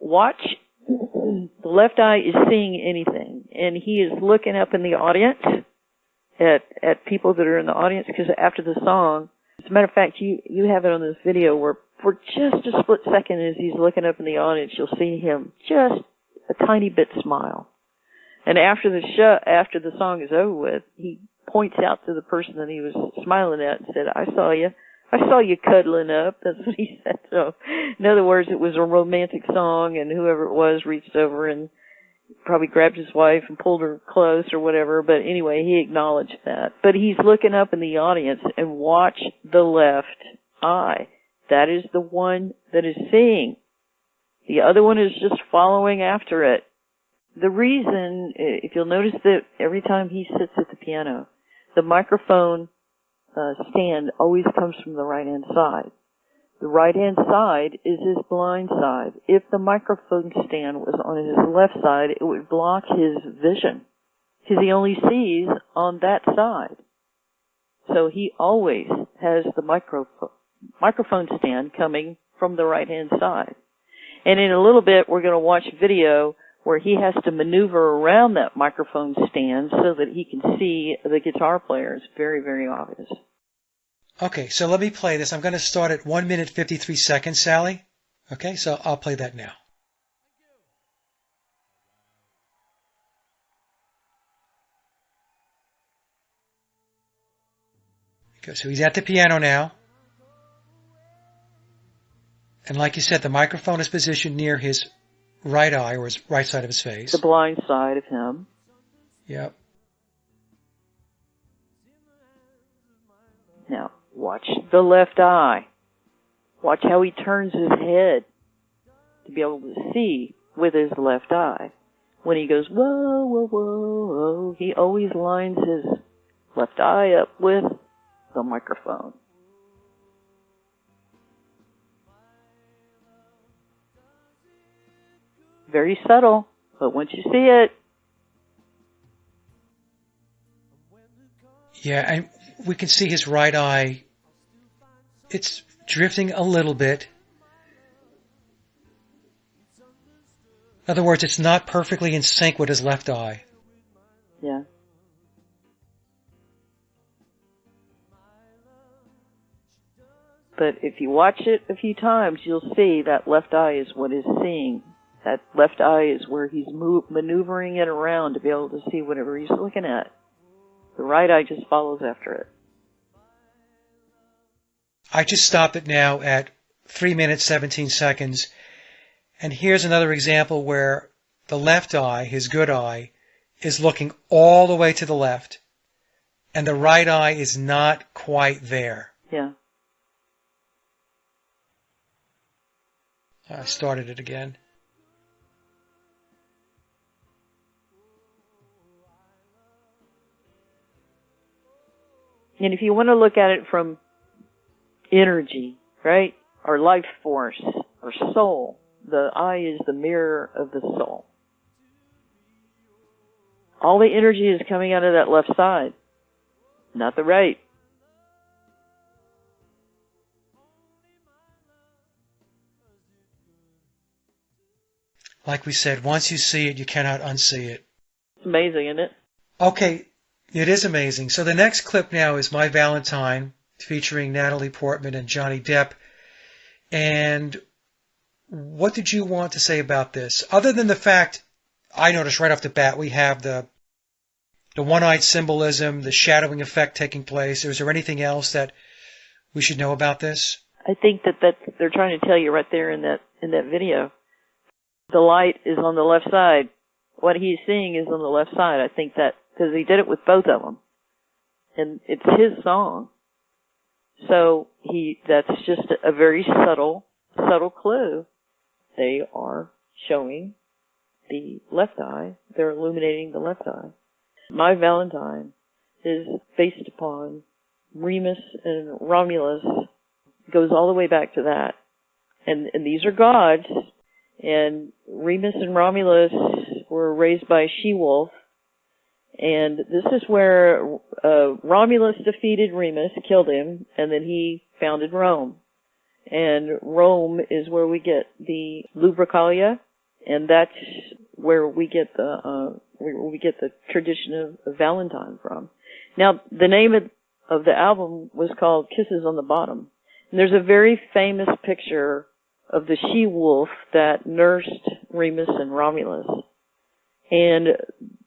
Watch. The left eye is seeing anything, and he is looking up in the audience at people that are in the audience, because after the song, as a matter of fact, you have it on this video where for just a split second as he's looking up in the audience, you'll see him just a tiny bit smile. And after the song is over with, he points out to the person that he was smiling at and said, I saw you cuddling up. That's what he said. So, in other words, it was a romantic song, and whoever it was reached over and probably grabbed his wife and pulled her close or whatever. But anyway, he acknowledged that. But he's looking up in the audience, and watch the left eye. That is the one that is seeing. The other one is just following after it. The reason, if you'll notice that every time he sits at the piano, the microphone stand always comes from the right-hand side. The right-hand side is his blind side. If the microphone stand was on his left side, it would block his vision, because he only sees on that side. So he always has the microphone stand coming from the right-hand side. And in a little bit, we're going to watch a video where he has to maneuver around that microphone stand so that he can see the guitar player. It's very, very obvious. Okay, so let me play this. I'm going to start at 1 minute 53 seconds, Sally. Okay, so I'll play that now. Okay, so he's at the piano now. And like you said, the microphone is positioned near his right eye, or his right side of his face. The blind side of him. Yep. Now, watch the left eye. Watch how he turns his head to be able to see with his left eye. When he goes, whoa, whoa, whoa, whoa, he always lines his left eye up with the microphone. Very subtle, but once you see it. Yeah, and we can see his right eye. It's drifting a little bit. In other words, it's not perfectly in sync with his left eye. Yeah. But if you watch it a few times, you'll see that left eye is what is seeing. That left eye is where he's maneuvering it around to be able to see whatever he's looking at. The right eye just follows after it. I just stopped it now at 3 minutes 17 seconds. And here's another example where the left eye, his good eye, is looking all the way to the left. And the right eye is not quite there. Yeah. I started it again. And if you want to look at it from energy, right, or life force, or soul, the eye is the mirror of the soul. All the energy is coming out of that left side, not the right. Like we said, once you see it, you cannot unsee it. It's amazing, isn't it? Okay, it is amazing. So the next clip now is My Valentine, featuring Natalie Portman and Johnny Depp. And what did you want to say about this? Other than the fact, I noticed right off the bat, we have the one-eyed symbolism, the shadowing effect taking place. Is there anything else that we should know about this? I think that they're trying to tell you right there in that video. The light is on the left side. What he's seeing is on the left side. I think that because he did it with both of them, and it's his song. So that's just a very subtle clue. They are showing the left eye. They're illuminating the left eye. My Valentine is based upon Remus and Romulus. Goes all the way back to that. And these are gods. And Remus and Romulus were raised by a she-wolf. And this is where Romulus defeated Remus, killed him, and then he founded Rome. And Rome is where we get the Lupercalia, and that's where we get the tradition of Valentine from. Now, the name of the album was called Kisses on the Bottom. And there's a very famous picture of the she-wolf that nursed Remus and Romulus. And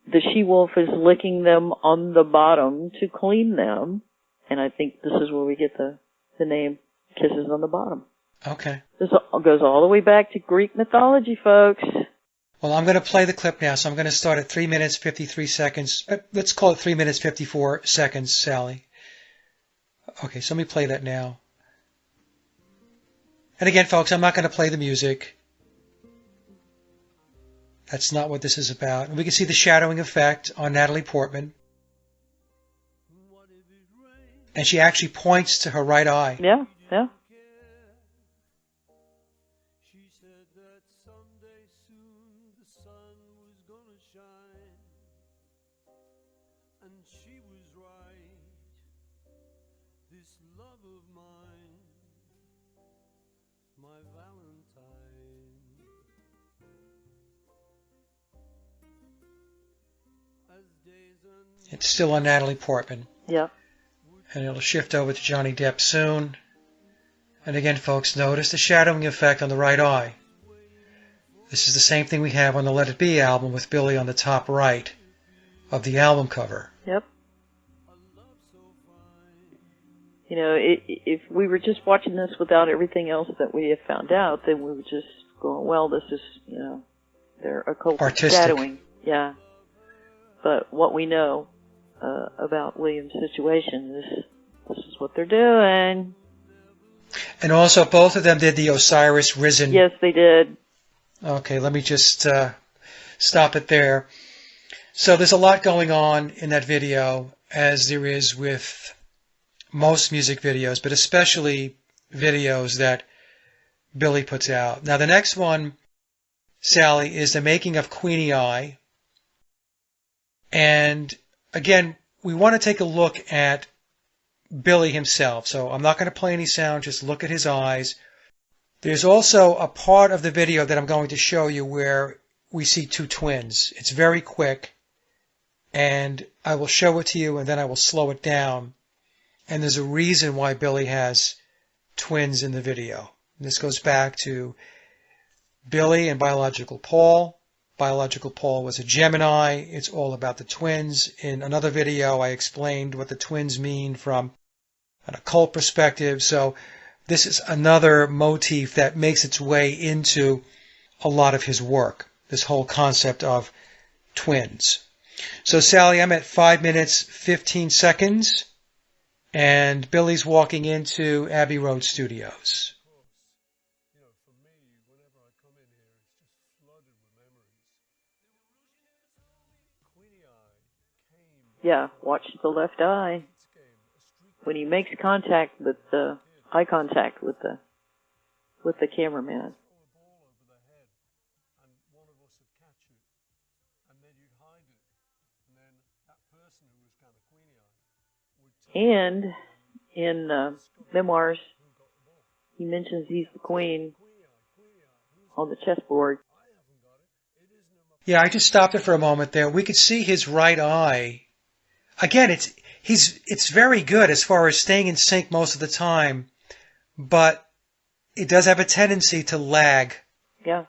the she-wolf is licking them on the bottom to clean them. And I think this is where we get the name Kisses on the Bottom. Okay. This goes all the way back to Greek mythology, folks. Well, I'm going to play the clip now, so I'm going to start at 3 minutes, 53 seconds. Let's call it 3 minutes, 54 seconds, Sally. Okay, so let me play that now. And again, folks, I'm not going to play the music. That's not what this is about. And we can see the shadowing effect on Natalie Portman. And she actually points to her right eye. Yeah, yeah. It's still on Natalie Portman. Yeah. And it'll shift over to Johnny Depp soon. And again, folks, notice the shadowing effect on the right eye. This is the same thing we have on the Let It Be album with Billy on the top right of the album cover. Yep. You know, if we were just watching this without everything else that we have found out, then we would just go, well, this is, you know, they're occult shadowing. Yeah. But what we know about William's situation is this is what they're doing. And also, both of them did the Osiris Risen. Yes, they did. Okay, let me just stop it there. So there's a lot going on in that video, as there is with most music videos, but especially videos that Billy puts out. Now, the next one, Sally, is the making of Queenie. And again, we want to take a look at Billy himself. So I'm not going to play any sound, just look at his eyes. There's also a part of the video that I'm going to show you where we see two twins. It's very quick, and I will show it to you, and then I will slow it down. And there's a reason why Billy has twins in the video. And this goes back to Billy and biological Paul. Biological Paul was a Gemini. It's all about the twins. In another video, I explained what the twins mean from an occult perspective. So this is another motif that makes its way into a lot of his work, this whole concept of twins. So, Sally, I'm at 5 minutes, 15 seconds, and Billy's walking into Abbey Road Studios. Yeah, watch the left eye. When he makes contact with eye contact with the cameraman. And in memoirs, he mentions he's the queen on the chessboard. Yeah, I just stopped it for a moment there. We could see his right eye. Again, it's very good as far as staying in sync most of the time, but it does have a tendency to lag. Yeah.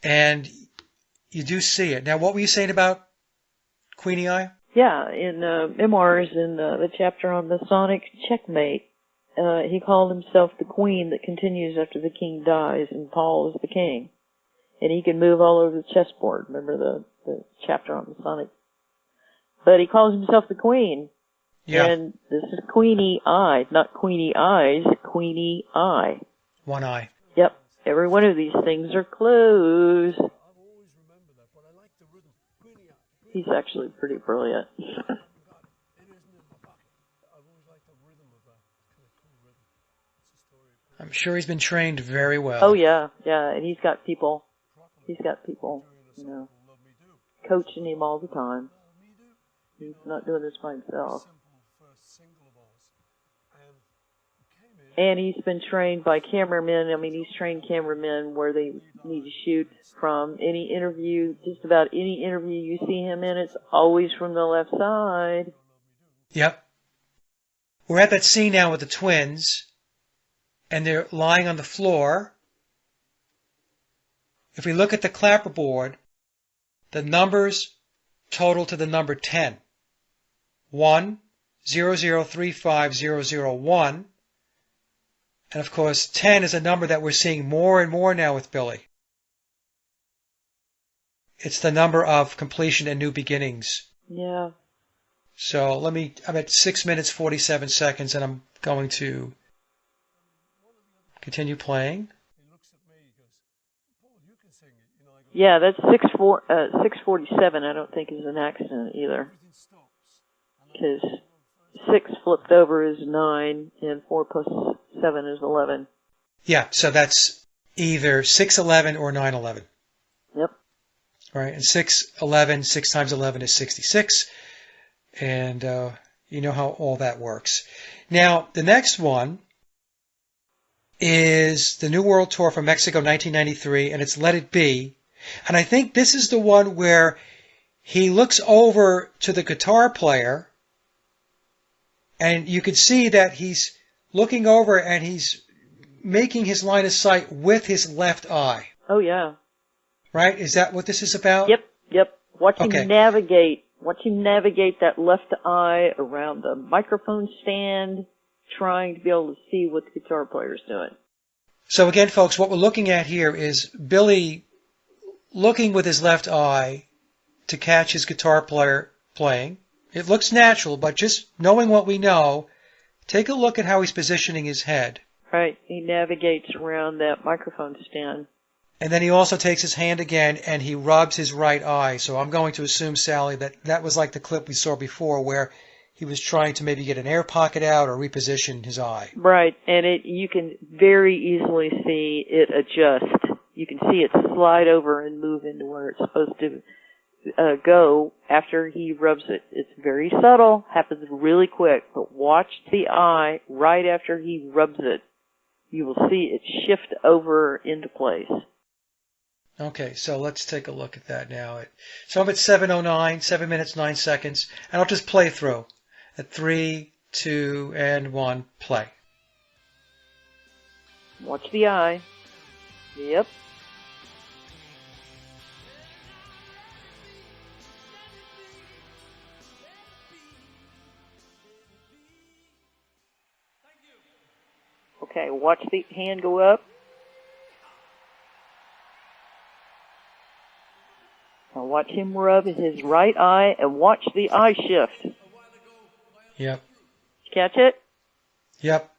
And you do see it. Now, what were you saying about Queenie? Yeah, in memoirs, in the chapter on the Sonic checkmate, he called himself the queen that continues after the king dies, and Paul is the king. And he can move all over the chessboard. Remember the chapter on the Sonic? But he calls himself the queen. Yeah. And this is Queenie Eye, not Queenie Eyes, Queenie Eye. One eye. Yep. Every one of these things are clues. He's actually pretty brilliant. I'm sure he's been trained very well. Oh yeah, yeah, and he's got people, you know, coaching him all the time. He's not doing this by himself. And he's been trained by cameramen. I mean, he's trained cameramen where they need to shoot from any interview, just about any interview you see him in, it's always from the left side. Yep. We're at that scene now with the twins, and they're lying on the floor. If we look at the clapperboard, the numbers total to the number 10. 1, 0, 0, 3, 5, 0, 0, 1. And of course, 10 is a number that we're seeing more and more now with Billy. It's the number of completion and new beginnings. Yeah. So I'm at 6 minutes, 47 seconds, and I'm going to continue playing. Yeah, that's 647. I don't think is an accident either. Because 6 flipped over is 9, and 4 plus 7 is 11. Yeah, so that's either 611 or 911. Yep. Right, and 611, 6 times 11 is 66. And you know how all that works. Now, the next one is the New World Tour from Mexico 1993, and it's Let It Be. And I think this is the one where he looks over to the guitar player, and you can see that he's looking over and he's making his line of sight with his left eye. Oh, yeah. Right? Is that what this is about? Yep. Watch him Okay. navigate that left eye around the microphone stand, trying to be able to see what the guitar player's doing. So again, folks, what we're looking at here is Billy looking with his left eye to catch his guitar player playing. It looks natural, but just knowing what we know, take a look at how he's positioning his head. Right. He navigates around that microphone stand. And then he also takes his hand again and he rubs his right eye. So I'm going to assume, Sally, that was like the clip we saw before where he was trying to maybe get an air pocket out or reposition his eye. Right. And you can very easily see it adjust. You can see it slide over and move into where it's supposed to go after he rubs it. It's very subtle, happens really quick, but watch the eye right after he rubs it. You will see it shift over into place. Okay, so let's take a look at that now. So I'm at 7:09, 7 minutes, 9 seconds, and I'll just play through. At 3, 2, and 1, play. Watch the eye. Yep. Okay, watch the hand go up. Now watch him rub his right eye and watch the eye shift. Yep. Catch it? Yep.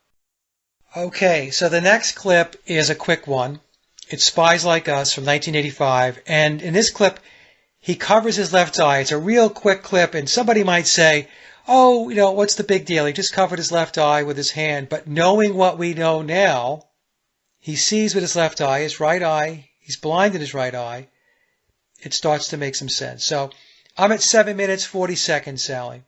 Okay, so the next clip is a quick one. It's Spies Like Us from 1985, and in this clip, he covers his left eye. It's a real quick clip, and somebody might say, oh, what's the big deal? He just covered his left eye with his hand. But knowing what we know now, he sees with his left eye, his right eye, he's blind in his right eye. It starts to make some sense. So I'm at 7 minutes, 40 seconds, Sally.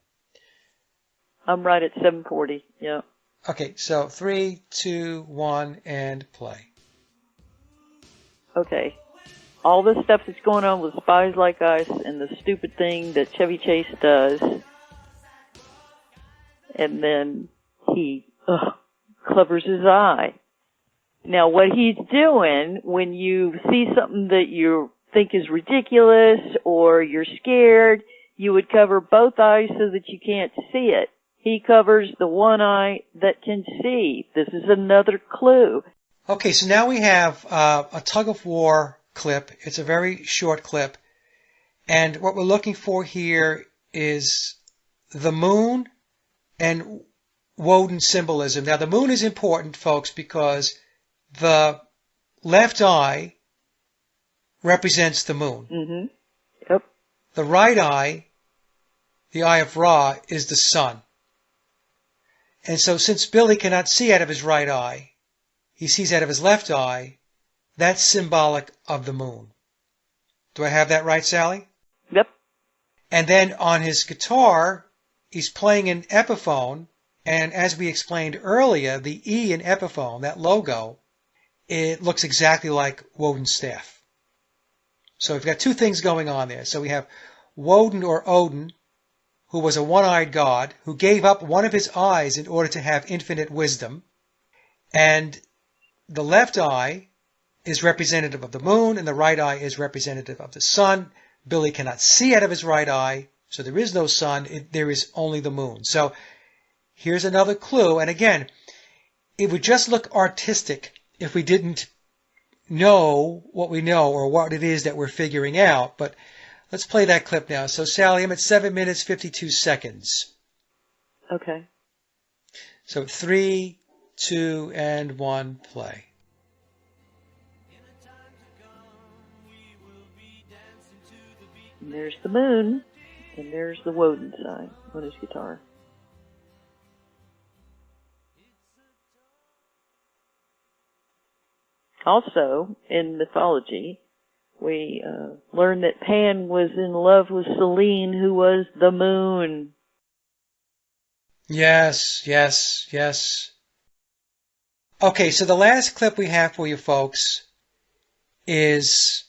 I'm right at 7:40, yeah. Okay, so 3, 2, 1, and play. Okay. All this stuff that's going on with Spies Like Us and the stupid thing that Chevy Chase does. And then he covers his eye. Now, what he's doing when you see something that you think is ridiculous or you're scared, you would cover both eyes so that you can't see it. He covers the one eye that can see. This is another clue. Okay, so now we have a tug-of-war clip. It's a very short clip. And what we're looking for here is the moon and Woden symbolism. Now, the moon is important, folks, because the left eye represents the moon. Mm-hmm. Yep. The right eye, the eye of Ra, is the sun. And so since Billy cannot see out of his right eye, he sees out of his left eye, that's symbolic of the moon. Do I have that right, Sallie? Yep. And then on his guitar, he's playing an Epiphone, and as we explained earlier, the E in Epiphone, that logo, it looks exactly like Woden's staff. So we've got two things going on there. So we have Woden or Odin, who was a one-eyed god, who gave up one of his eyes in order to have infinite wisdom. And the left eye is representative of the moon, and the right eye is representative of the sun. Billy cannot see out of his right eye, so there is no sun. There is only the moon. So here's another clue. And again, it would just look artistic if we didn't know what we know or what it is that we're figuring out. But let's play that clip now. So, Sallie, I'm at 7 minutes, 52 seconds. Okay. So 3, 2, and 1, play. And there's the moon, and there's the Woden sign on his guitar. Also, in mythology, we learn that Pan was in love with Selene, who was the moon. Yes, yes, yes. Okay, so the last clip we have for you folks is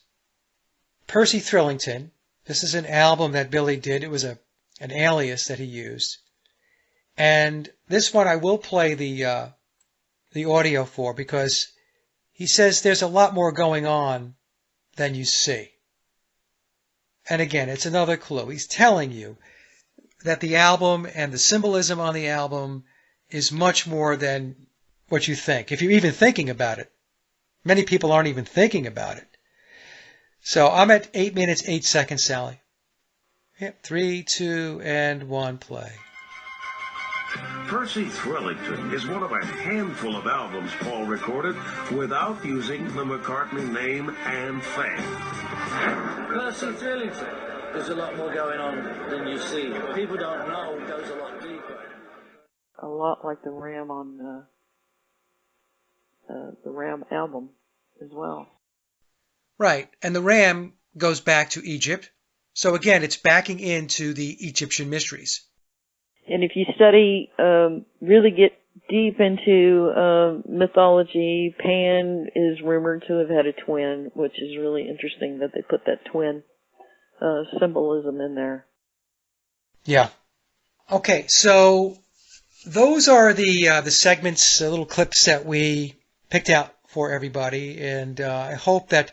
Percy Thrillington. This is an album that Billy did. It was an alias that he used. And this one I will play the audio for, because he says there's a lot more going on than you see. And again, it's another clue. He's telling you that the album and the symbolism on the album is much more than what you think, if you're even thinking about it. Many people aren't even thinking about it. So I'm at 8 minutes, 8 seconds, Sallie. Yep, 3, 2, and 1, play. Percy Thrillington is one of a handful of albums Paul recorded without using the McCartney name and fame. Percy Thrillington. There's a lot more going on than you see. People don't know it goes a lot deeper. A lot like the Ram on the Ram album as well. Right, and the Ram goes back to Egypt. So again, it's backing into the Egyptian mysteries. And if you study, really get deep into mythology, Pan is rumored to have had a twin, which is really interesting that they put that twin symbolism in there. Yeah. Okay, so those are the segments, little clips that we picked out for everybody, and I hope that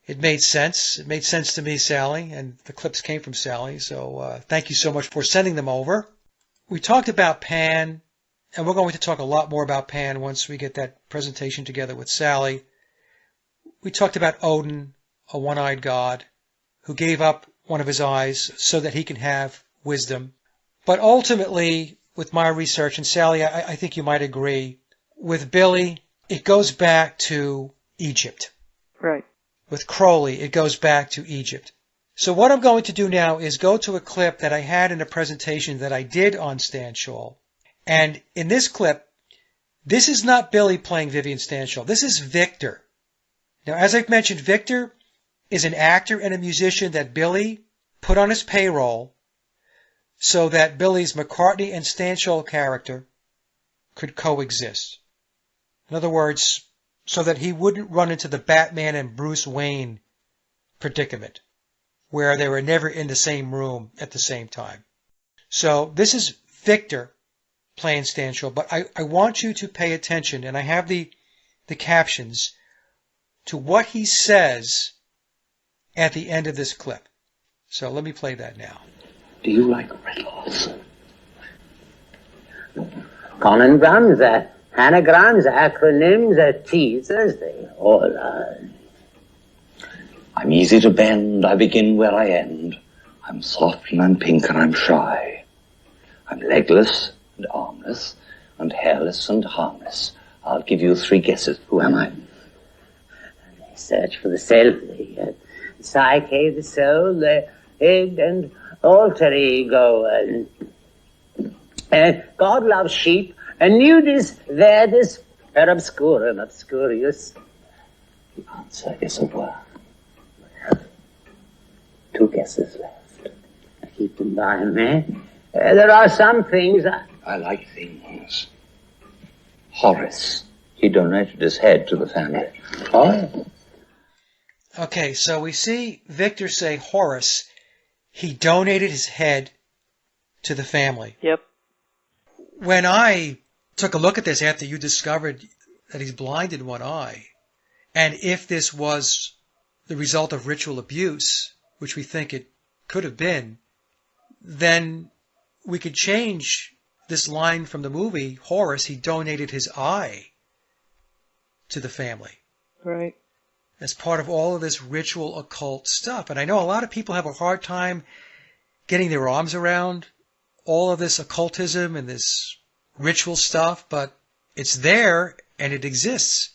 it made sense. It made sense to me, Sallie, and the clips came from Sallie, so thank you so much for sending them over. We talked about Pan, and we're going to talk a lot more about Pan once we get that presentation together with Sallie. We talked about Odin, a one-eyed god, who gave up one of his eyes so that he can have wisdom. But ultimately, with my research, and Sallie, I think you might agree, with Billy, it goes back to Egypt. Right. With Crowley, it goes back to Egypt. So what I'm going to do now is go to a clip that I had in a presentation that I did on Stanshall. And in this clip, this is not Billy playing Vivian Stanshall. This is Victor. Now, as I've mentioned, Victor is an actor and a musician that Billy put on his payroll so that Billy's McCartney and Stanshall character could coexist. In other words, so that he wouldn't run into the Batman and Bruce Wayne predicament, where they were never in the same room at the same time. So this is Victor playing Stanshall, but I want you to pay attention, and I have the captions, to what he says at the end of this clip. So let me play that now. Do you like riddles? Conograms, anagrams, acronyms, teasers, they all are. I'm easy to bend, I begin where I end. I'm soft and I'm pink and I'm shy. I'm legless and armless and hairless and harmless. I'll give you 3 guesses. Who am I? They search for the self, the psyche, the soul, the head and alter ego. And God loves sheep, and nudis, verdis, per obscurum, obscurius. The answer is a word. I have 2 guesses left. Keep them by me. There are some things I like things. Horace. He donated his head to the family. Horace. Okay, so we see Victor say Horace. He donated his head to the family. Yep. When I took a look at this after you discovered that he's blind in one eye, and if this was the result of ritual abuse, which we think it could have been, then we could change this line from the movie, Horace, he donated his eye to the family. Right. As part of all of this ritual occult stuff. And I know a lot of people have a hard time getting their arms around all of this occultism and this ritual stuff, but it's there and it exists.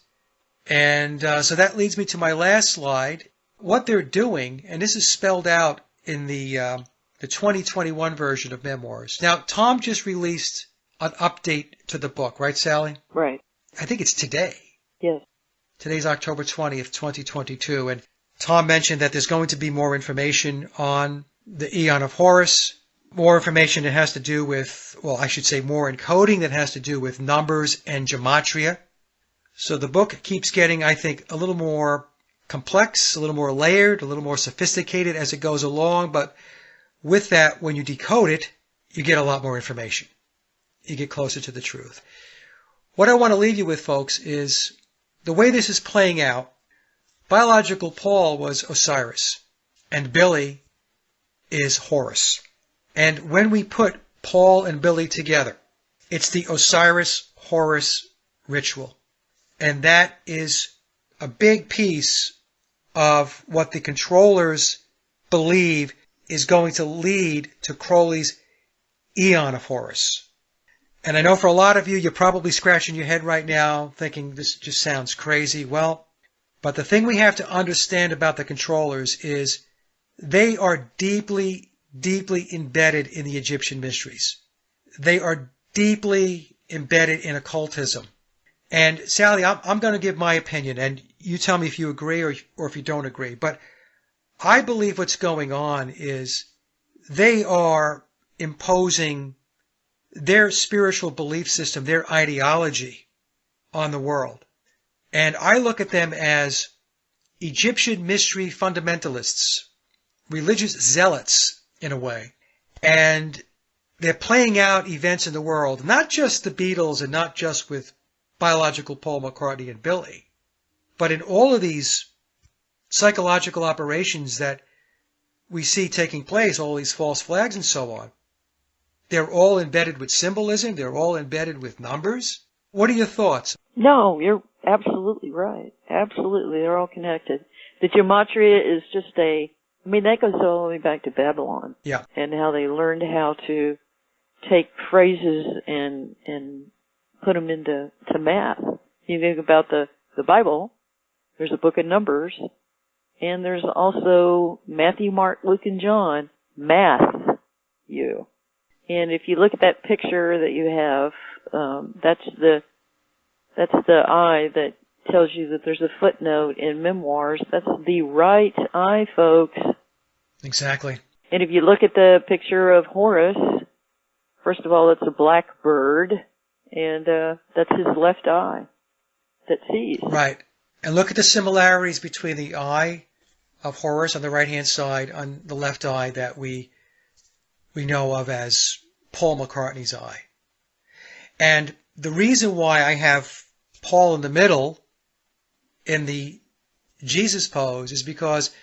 And so that leads me to my last slide. What they're doing, and this is spelled out in the 2021 version of Memoirs. Now, Tom just released an update to the book, right, Sally? Right. I think it's today. Yes. Today's October 20th, 2022, and Tom mentioned that there's going to be more information on the Eon of Horus, more information that has to do with, well, I should say more encoding that has to do with numbers and gematria. So the book keeps getting, I think, a little more complex, a little more layered, a little more sophisticated as it goes along, but with that, when you decode it, you get a lot more information. You get closer to the truth. What I want to leave you with, folks, is the way this is playing out. Biological Paul was Osiris, and Billy is Horus. And when we put Paul and Billy together, it's the Osiris-Horus ritual. And that is a big piece of what the controllers believe is going to lead to Crowley's Eon of Horus. And I know for a lot of you, you're probably scratching your head right now thinking this just sounds crazy. Well, but the thing we have to understand about the controllers is they are deeply, deeply embedded in the Egyptian mysteries. They are deeply embedded in occultism. And Sally, I'm going to give my opinion, and you tell me if you agree or if you don't agree. But I believe what's going on is they are imposing their spiritual belief system, their ideology on the world. And I look at them as Egyptian mystery fundamentalists, religious zealots in a way. And they're playing out events in the world, not just the Beatles and not just with biological Paul McCartney and Billy, but in all of these psychological operations that we see taking place, all these false flags and so on. They're all embedded with symbolism. They're all embedded with numbers. What are your thoughts? No, you're absolutely right. Absolutely. They're all connected. The gematria is just that goes all the way back to Babylon. Yeah. And how they learned how to take phrases and put them into math. You think about the Bible, there's a book of Numbers, and there's also Matthew, Mark, Luke, and John, math you. And if you look at that picture that you have, that's the eye that tells you that there's a footnote in Memoirs. That's the right eye, folks. Exactly. And if you look at the picture of Horus, first of all, it's a black bird, and that's his left eye that sees. Right. And look at the similarities between the eye of Horus on the right-hand side and the left eye that we know of as Paul McCartney's eye. And the reason why I have Paul in the middle in the Jesus pose is because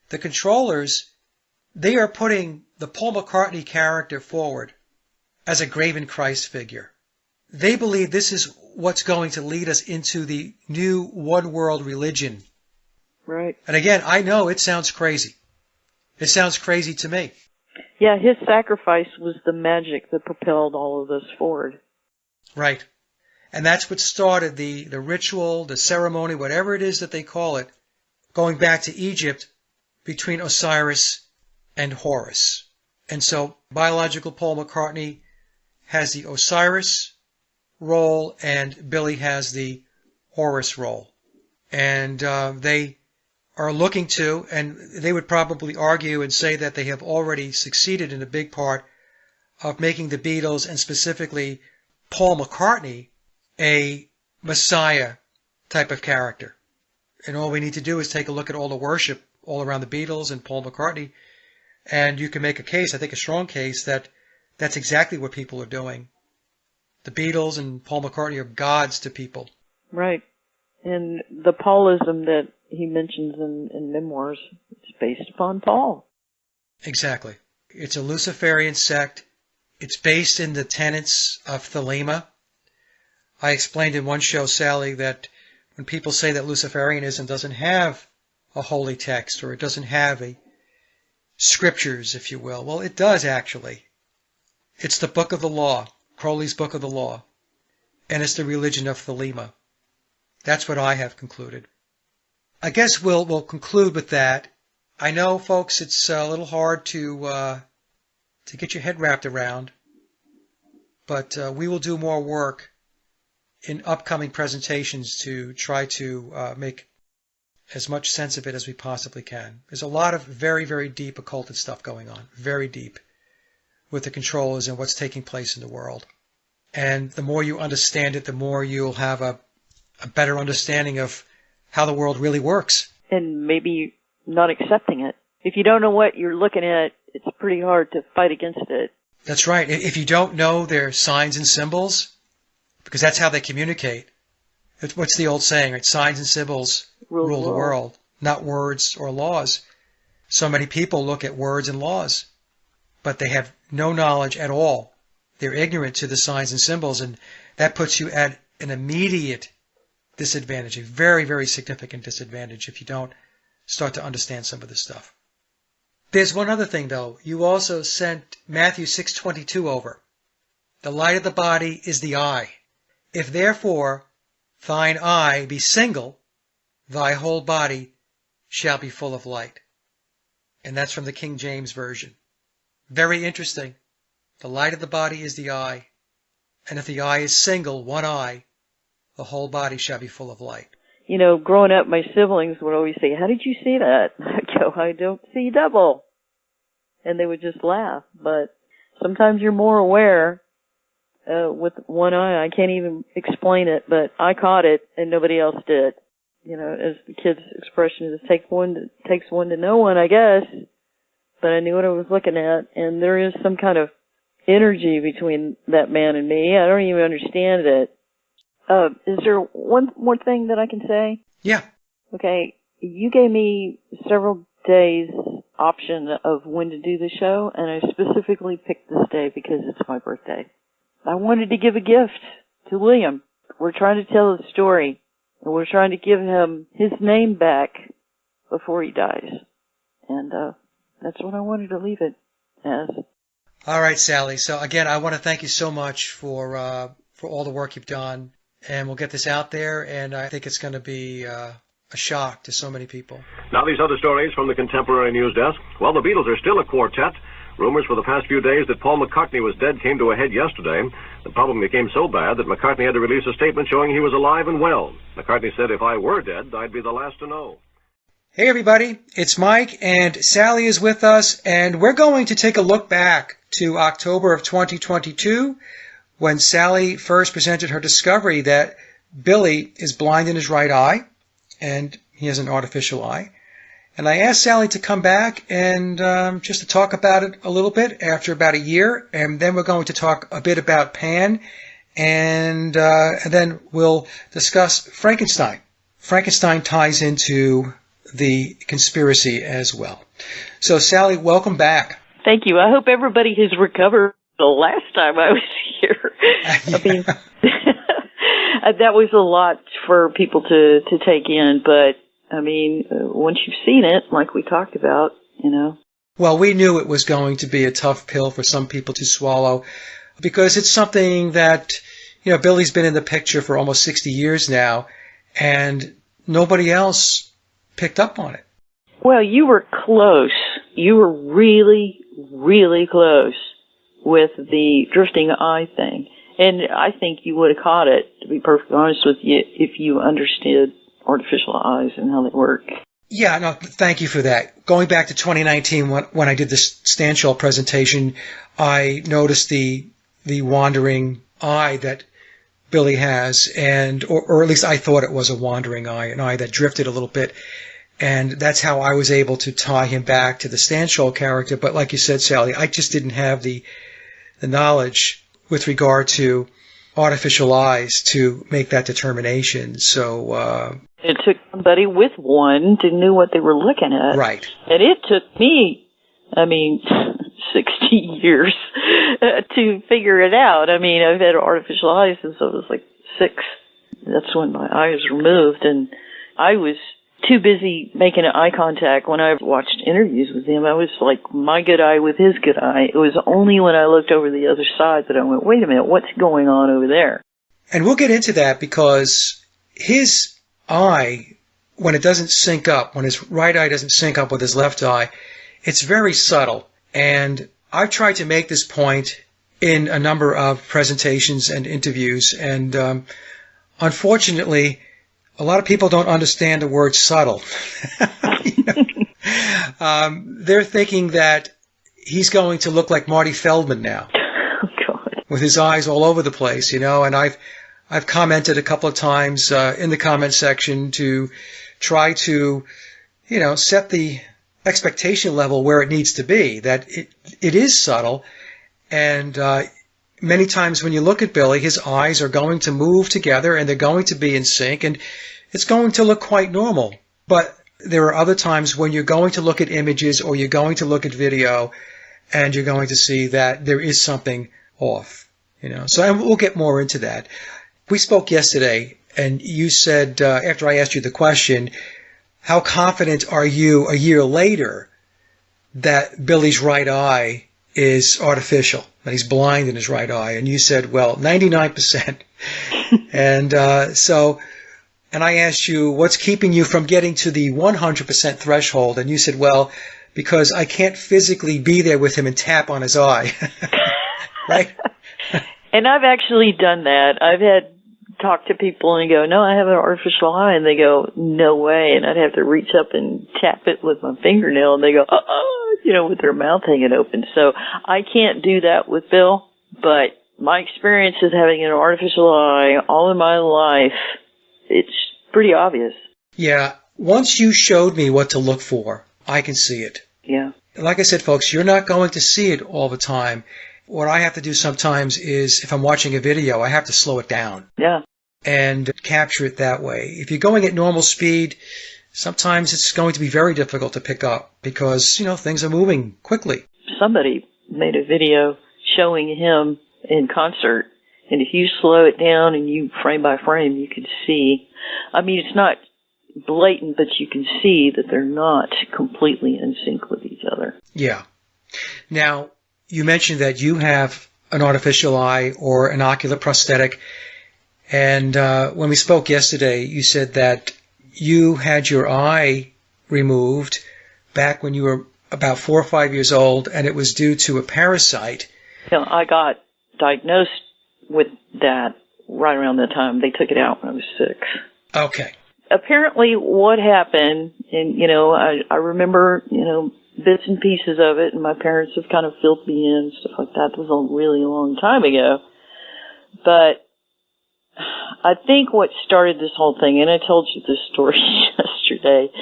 the controllers, they are putting the Paul McCartney character forward as a graven Christ figure. They believe this is what's going to lead us into the new one-world religion. Right. And again, I know it sounds crazy. It sounds crazy to me. Yeah, his sacrifice was the magic that propelled all of this forward. Right. And that's what started the ritual, the ceremony, whatever it is that they call it, going back to Egypt between Osiris and Horus. And so biological Paul McCartney has the Osiris role and Billy has the Horus role. And they are looking to, and they would probably argue and say that they have already succeeded in a big part of making the Beatles, and specifically Paul McCartney, a Messiah type of character. And all we need to do is take a look at all the worship all around the Beatles and Paul McCartney, and you can make a case, I think a strong case, that that's exactly what people are doing. The Beatles and Paul McCartney are gods to people. Right. And the Paulism that he mentions in Memoirs, it's based upon Paul. Exactly. It's a Luciferian sect. It's based in the tenets of Thelema. I explained in one show, Sally, that when people say that Luciferianism doesn't have a holy text, or it doesn't have a scriptures, if you will, well, it does actually. It's the book of the law, Crowley's book of the law, and it's the religion of Thelema. That's what I have concluded. I guess we'll conclude with that. I know, folks, it's a little hard to get your head wrapped around, but we will do more work in upcoming presentations to try to make as much sense of it as we possibly can. There's a lot of very, very deep occulted stuff going on, very deep, with the controllers and what's taking place in the world. And the more you understand it, the more you'll have a better understanding of how the world really works. And maybe not accepting it. If you don't know what you're looking at, it's pretty hard to fight against it. That's right. If you don't know their signs and symbols, because that's how they communicate. What's the old saying, right? Signs and symbols rule the world, not words or laws. So many people look at words and laws, but they have no knowledge at all. They're ignorant to the signs and symbols, and that puts you at an immediate disadvantage, a very, very significant disadvantage if you don't start to understand some of this stuff. There's one other thing, though. You also sent Matthew 6:22 over. The light of the body is the eye. If therefore thine eye be single, thy whole body shall be full of light. And that's from the King James Version. Very interesting. The light of the body is the eye. And if the eye is single, one eye, the whole body shall be full of light. You know, growing up, my siblings would always say, "How did you see that?" I'd go, "I don't see double." And they would just laugh. But sometimes you're more aware with one eye. I can't even explain it, but I caught it and nobody else did. You know, as the kid's expression is, takes one to know one, I guess. But I knew what I was looking at, and there is some kind of energy between that man and me. I don't even understand it. Is there one more thing that I can say? Yeah. Okay, you gave me several days option of when to do the show, and I specifically picked this day because it's my birthday. I wanted to give a gift to William. We're trying to tell a story, and we're trying to give him his name back before he dies. And that's what I wanted to leave it as. All right, Sally. So again, I want to thank you so much for all the work you've done, and we'll get this out there, and I think it's going to be a shock to so many people. Now these other stories from the Contemporary News Desk. Well, the Beatles are still a quartet. Rumors for the past few days that Paul McCartney was dead came to a head yesterday. The problem became so bad that McCartney had to release a statement showing he was alive and well. McCartney said, "If I were dead, I'd be the last to know." Hey everybody, it's Mike, and Sally is with us, and we're going to take a look back to October of 2022 when Sally first presented her discovery that Billy is blind in his right eye, and he has an artificial eye. And I asked Sally to come back and just to talk about it a little bit after about a year, and then we're going to talk a bit about Pan, and then we'll discuss Frankenstein. Frankenstein ties into the conspiracy as well. So, Sally, welcome back. Thank you. I hope everybody has recovered the last time I was here. I mean, that was a lot for people to take in, but I mean, once you've seen it, like we talked about, you know. Well, we knew it was going to be a tough pill for some people to swallow because it's something that, Billy's been in the picture for almost 60 years now, and nobody else picked up on it. Well, you were close. You were really, really close with the drifting eye thing. And I think you would have caught it, to be perfectly honest with you, if you understood artificial eyes and how they work. Yeah, no, thank you for that. Going back to 2019, when I did this Stanshall presentation, I noticed the wandering eye that Billy has, or at least I thought it was a wandering eye, an eye that drifted a little bit. And that's how I was able to tie him back to the Stanshall character. But like you said, Sallie, I just didn't have the knowledge with regard to artificial eyes to make that determination. So it took somebody with one to know what they were looking at. Right. And it took me, 60 years to figure it out. I've had artificial eyes since I was like 6. That's when my eye was removed, and I was too busy making eye contact when I watched interviews with him. I was like my good eye with his good eye. It was only when I looked over the other side that I went, wait a minute, what's going on over there? And we'll get into that because his eye, when it doesn't sync up, when his right eye doesn't sync up with his left eye, it's very subtle. And I've tried to make this point in a number of presentations and interviews, and unfortunately, a lot of people don't understand the word subtle. They're thinking that he's going to look like Marty Feldman now, God, with his eyes all over the place, and I've commented a couple of times in the comment section to try to, set the expectation level where it needs to be, that it is subtle, and many times when you look at Billy, his eyes are going to move together and they're going to be in sync, and it's going to look quite normal. But there are other times when you're going to look at images or you're going to look at video and you're going to see that there is something off. So and we'll get more into that. We spoke yesterday, and you said, after I asked you the question, how confident are you a year later that Billy's right eye is artificial, that he's blind in his right eye? And you said, well, 99%. And I asked you, what's keeping you from getting to the 100% threshold? And you said, well, because I can't physically be there with him and tap on his eye. Right? And I've actually done that. I've had talk to people and go, no, I have an artificial eye. And they go, no way. And I'd have to reach up and tap it with my fingernail. And they go, with their mouth hanging open. So I can't do that with Bill. But my experience is having an artificial eye all in my life, it's pretty obvious. Yeah. Once you showed me what to look for, I can see it. Yeah. Like I said, folks, you're not going to see it all the time. What I have to do sometimes is, if I'm watching a video, I have to slow it down. Yeah. And capture it that way. If you're going at normal speed, sometimes it's going to be very difficult to pick up because, things are moving quickly. Somebody made a video showing him in concert, and if you slow it down and you frame by frame, you can see. It's not blatant, but you can see that they're not completely in sync with each other. Yeah. Now, you mentioned that you have an artificial eye or an ocular prosthetic. And when we spoke yesterday, you said that you had your eye removed back when you were about 4 or 5 years old, and it was due to a parasite. I got diagnosed with that right around the time they took it out when I was 6. Okay. Apparently what happened, and, I remember, bits and pieces of it, and my parents have kind of filled me in and stuff like that. It was a really long time ago. But I think what started this whole thing, and I told you this story yesterday,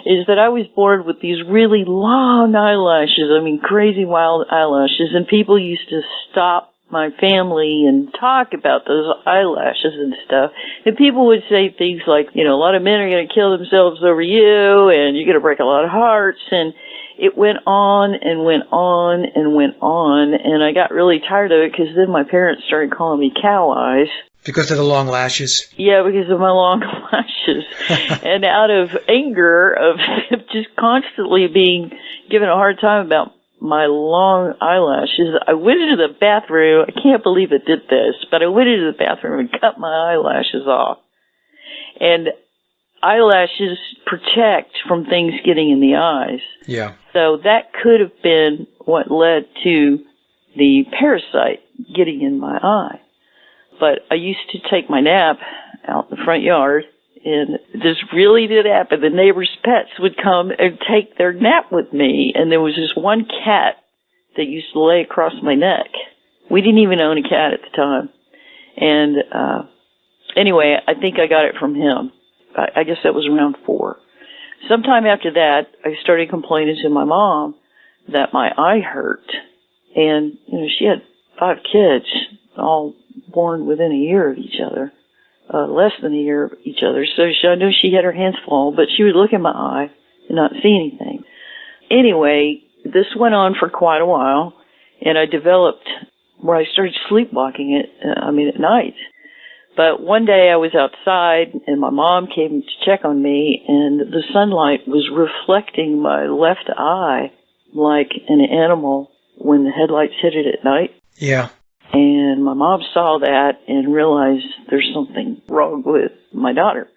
is that I was born with these really long eyelashes, crazy wild eyelashes, and people used to stop my family and talk about those eyelashes and stuff, and people would say things like, a lot of men are going to kill themselves over you, and you're going to break a lot of hearts, and it went on and went on and went on, and I got really tired of it because then my parents started calling me cow eyes. Because of the long lashes? Yeah, because of my long lashes. And out of anger of just constantly being given a hard time about my long eyelashes, I went into the bathroom. I can't believe I did this, but I went into the bathroom and cut my eyelashes off. And eyelashes protect from things getting in the eyes. Yeah. So that could have been what led to the parasite getting in my eye. But I used to take my nap out in the front yard, and this really did happen. The neighbors' pets would come and take their nap with me, and there was this one cat that used to lay across my neck. We didn't even own a cat at the time. And anyway, I think I got it from him. I guess that was around 4. Sometime after that, I started complaining to my mom that my eye hurt. And, she had 5 kids, all born within a year of each other, less than a year of each other. So I knew she had her hands full, but she would look in my eye and not see anything. Anyway, this went on for quite a while, and I developed where I started sleepwalking at night. But one day I was outside, and my mom came to check on me, and the sunlight was reflecting my left eye like an animal when the headlights hit it at night. Yeah. And my mom saw that and realized there's something wrong with my daughter.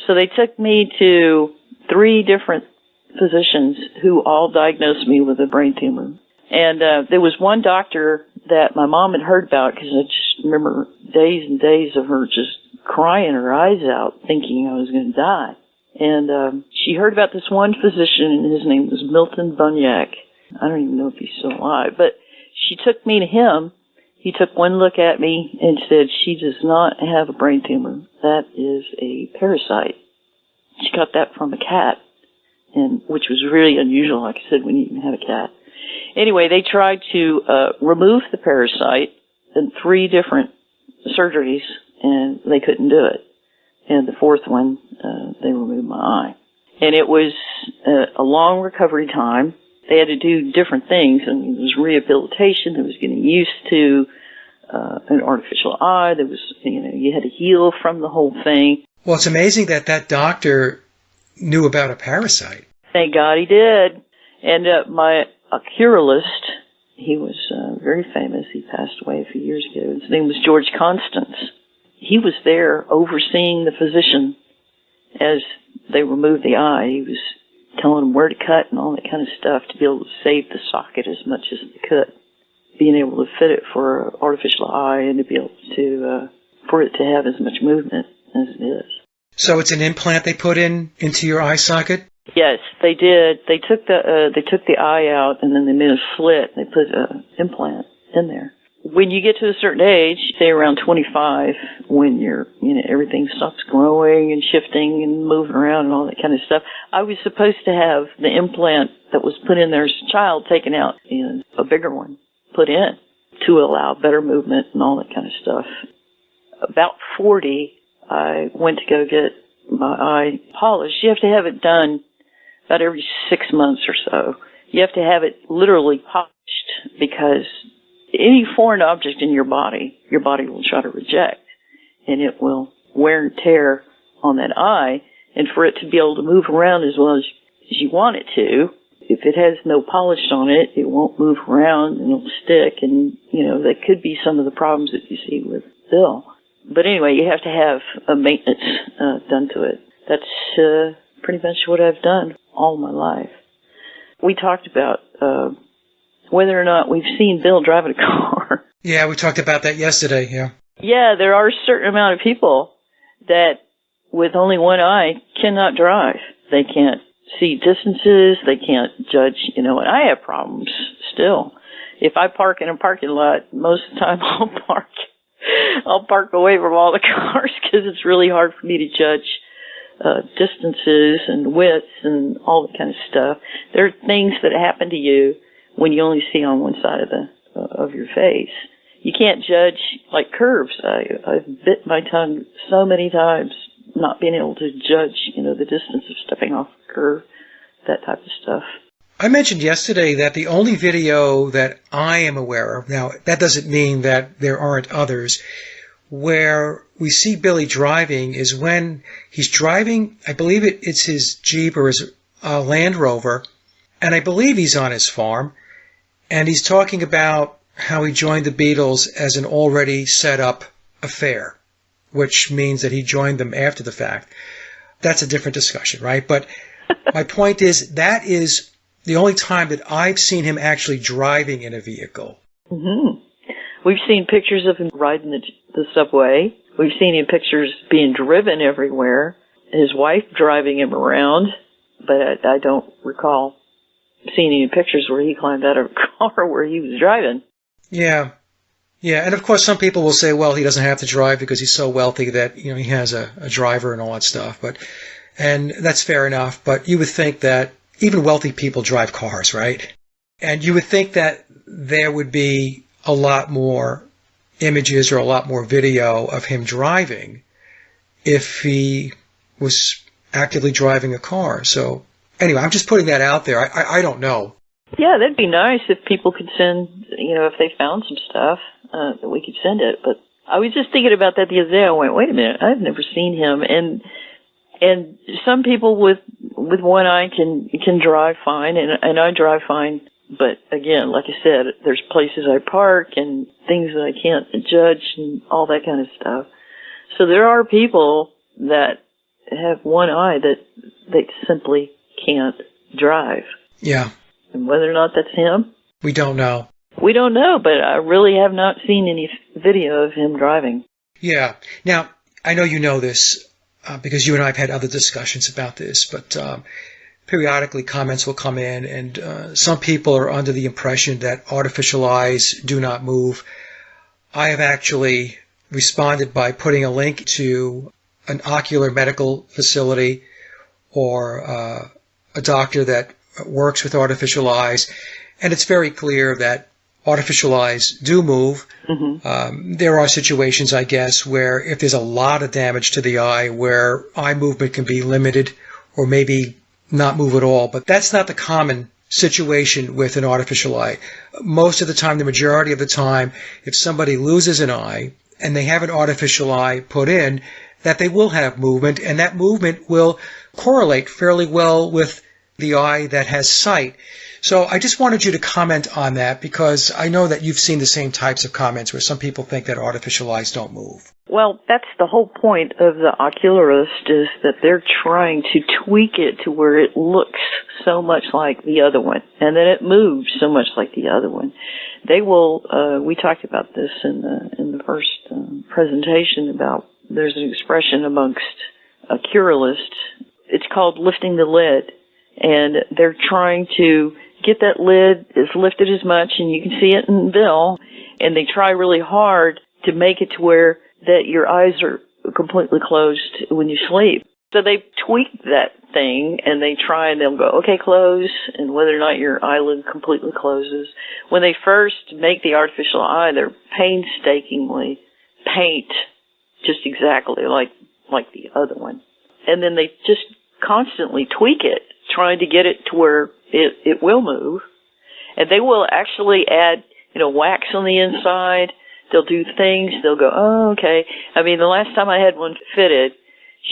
So they took me to 3 different physicians who all diagnosed me with a brain tumor. And there was one doctor that my mom had heard about, because I just remember days and days of her just crying her eyes out, thinking I was going to die. And she heard about this one physician, and his name was Milton Bunyak. I don't even know if he's still alive, but she took me to him. He took one look at me and said, "She does not have a brain tumor. That is a parasite." She got that from a cat, and which was really unusual, like I said, when you even have a cat. Anyway, they tried to remove the parasite in 3 different surgeries, and they couldn't do it. And the 4th one, they removed my eye. And it was a long recovery time. They had to do different things. I mean, there was rehabilitation. There was getting used to an artificial eye. There was, you had to heal from the whole thing. Well, it's amazing that doctor knew about a parasite. Thank God he did. And my oculist, he was very famous. He passed away a few years ago. His name was George Constance. He was there overseeing the physician as they removed the eye. He was telling them where to cut and all that kind of stuff to be able to save the socket as much as they could. Being able to fit it for an artificial eye and to be able to, for it to have as much movement as it is. So it's an implant they put into your eye socket? Yes, they did. They took the eye out, and then they made a slit. They put an implant in there. When you get to a certain age, say around 25, when everything stops growing and shifting and moving around and all that kind of stuff, I was supposed to have the implant that was put in there as a child taken out and a bigger one put in to allow better movement and all that kind of stuff. About 40, I went to go get my eye polished. You have to have it done about every 6 months or so. You have to have it literally polished, because any foreign object in your body will try to reject, and it will wear and tear on that eye. And for it to be able to move around as well as you want it to, if it has no polish on it, it won't move around and it'll stick. And, that could be some of the problems that you see with Bill. But anyway, you have to have a maintenance done to it. That's pretty much what I've done all my life. We talked about whether or not we've seen Bill driving a car. Yeah, we talked about that yesterday, yeah. Yeah, there are a certain amount of people that with only one eye cannot drive. They can't see distances. They can't judge, and I have problems still. If I park in a parking lot, most of the time I'll park away from all the cars, because it's really hard for me to judge distances and widths and all that kind of stuff. There are things that happen to you when you only see on one side of your face. you can't judge like curves. I've bit my tongue so many times not being able to judge, the distance of stepping off a curve, that type of stuff. I mentioned yesterday that the only video that I am aware of, now that doesn't mean that there aren't others, where we see Billy driving is when he's driving, I believe it's his Jeep or his Land Rover, and I believe he's on his farm, and he's talking about how he joined the Beatles as an already set up affair, which means that he joined them after the fact. That's a different discussion, right? But my point is that is the only time that I've seen him actually driving in a vehicle. Mm-hmm. We've seen pictures of him riding the subway. We've seen him pictures being driven everywhere. His wife driving him around, but I don't recall seeing any pictures where he climbed out of a car where he was driving. Yeah. Yeah, and of course some people will say, well, he doesn't have to drive because he's so wealthy that, he has a driver and all that stuff. And that's fair enough, but you would think that even wealthy people drive cars, right? And you would think that there would be a lot more images or a lot more video of him driving if he was actively driving a car. So anyway, I'm just putting that out there. I don't know. Yeah, that'd be nice if people could send, if they found some stuff, that we could send it. But I was just thinking about that the other day. I went, wait a minute, I've never seen him. And some people with one eye can drive fine, and I drive fine. But again, like I said, there's places I park and things that I can't judge and all that kind of stuff. So there are people that have one eye that they simply can't drive. Yeah. And whether or not that's him, we don't know. We don't know, but I really have not seen any video of him driving. Yeah. Now, I know you know this because you and I have had other discussions about this, but periodically comments will come in, and some people are under the impression that artificial eyes do not move. I have actually responded by putting a link to an ocular medical facility or a doctor that works with artificial eyes, and it's very clear that artificial eyes do move. Mm-hmm. There are situations, I guess, where if there's a lot of damage to the eye, where eye movement can be limited or maybe not move at all. But that's not the common situation with an artificial eye. Most of the time, the majority of the time, if somebody loses an eye and they have an artificial eye put in, that they will have movement, and that movement will correlate fairly well with the eye that has sight. So I just wanted you to comment on that, because I know that you've seen the same types of comments where some people think that artificial eyes don't move. Well, that's the whole point of the ocularist, is that they're trying to tweak it to where it looks so much like the other one, and then it moves so much like the other one. They will, we talked about this in the first presentation about, there's an expression amongst ocularists, it's called lifting the lid, and they're trying to get that lid as lifted as much, and you can see it in Bill, and they try really hard to make it to where that your eyes are completely closed when you sleep. So they tweak that thing, and they try, and they'll go, okay, close, and whether or not your eyelid completely closes. When they first make the artificial eye, they're painstakingly paint just exactly like the other one. And then they just constantly tweak it, trying to get it to where it will move. And they will actually add, wax on the inside. They'll do things. They'll go, oh, okay. I mean, the last time I had one fitted,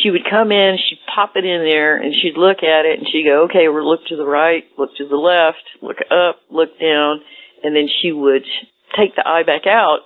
she would come in, she'd pop it in there, and she'd look at it, and she'd go, okay, we'll look to the right, look to the left, look up, look down, and then she would take the eye back out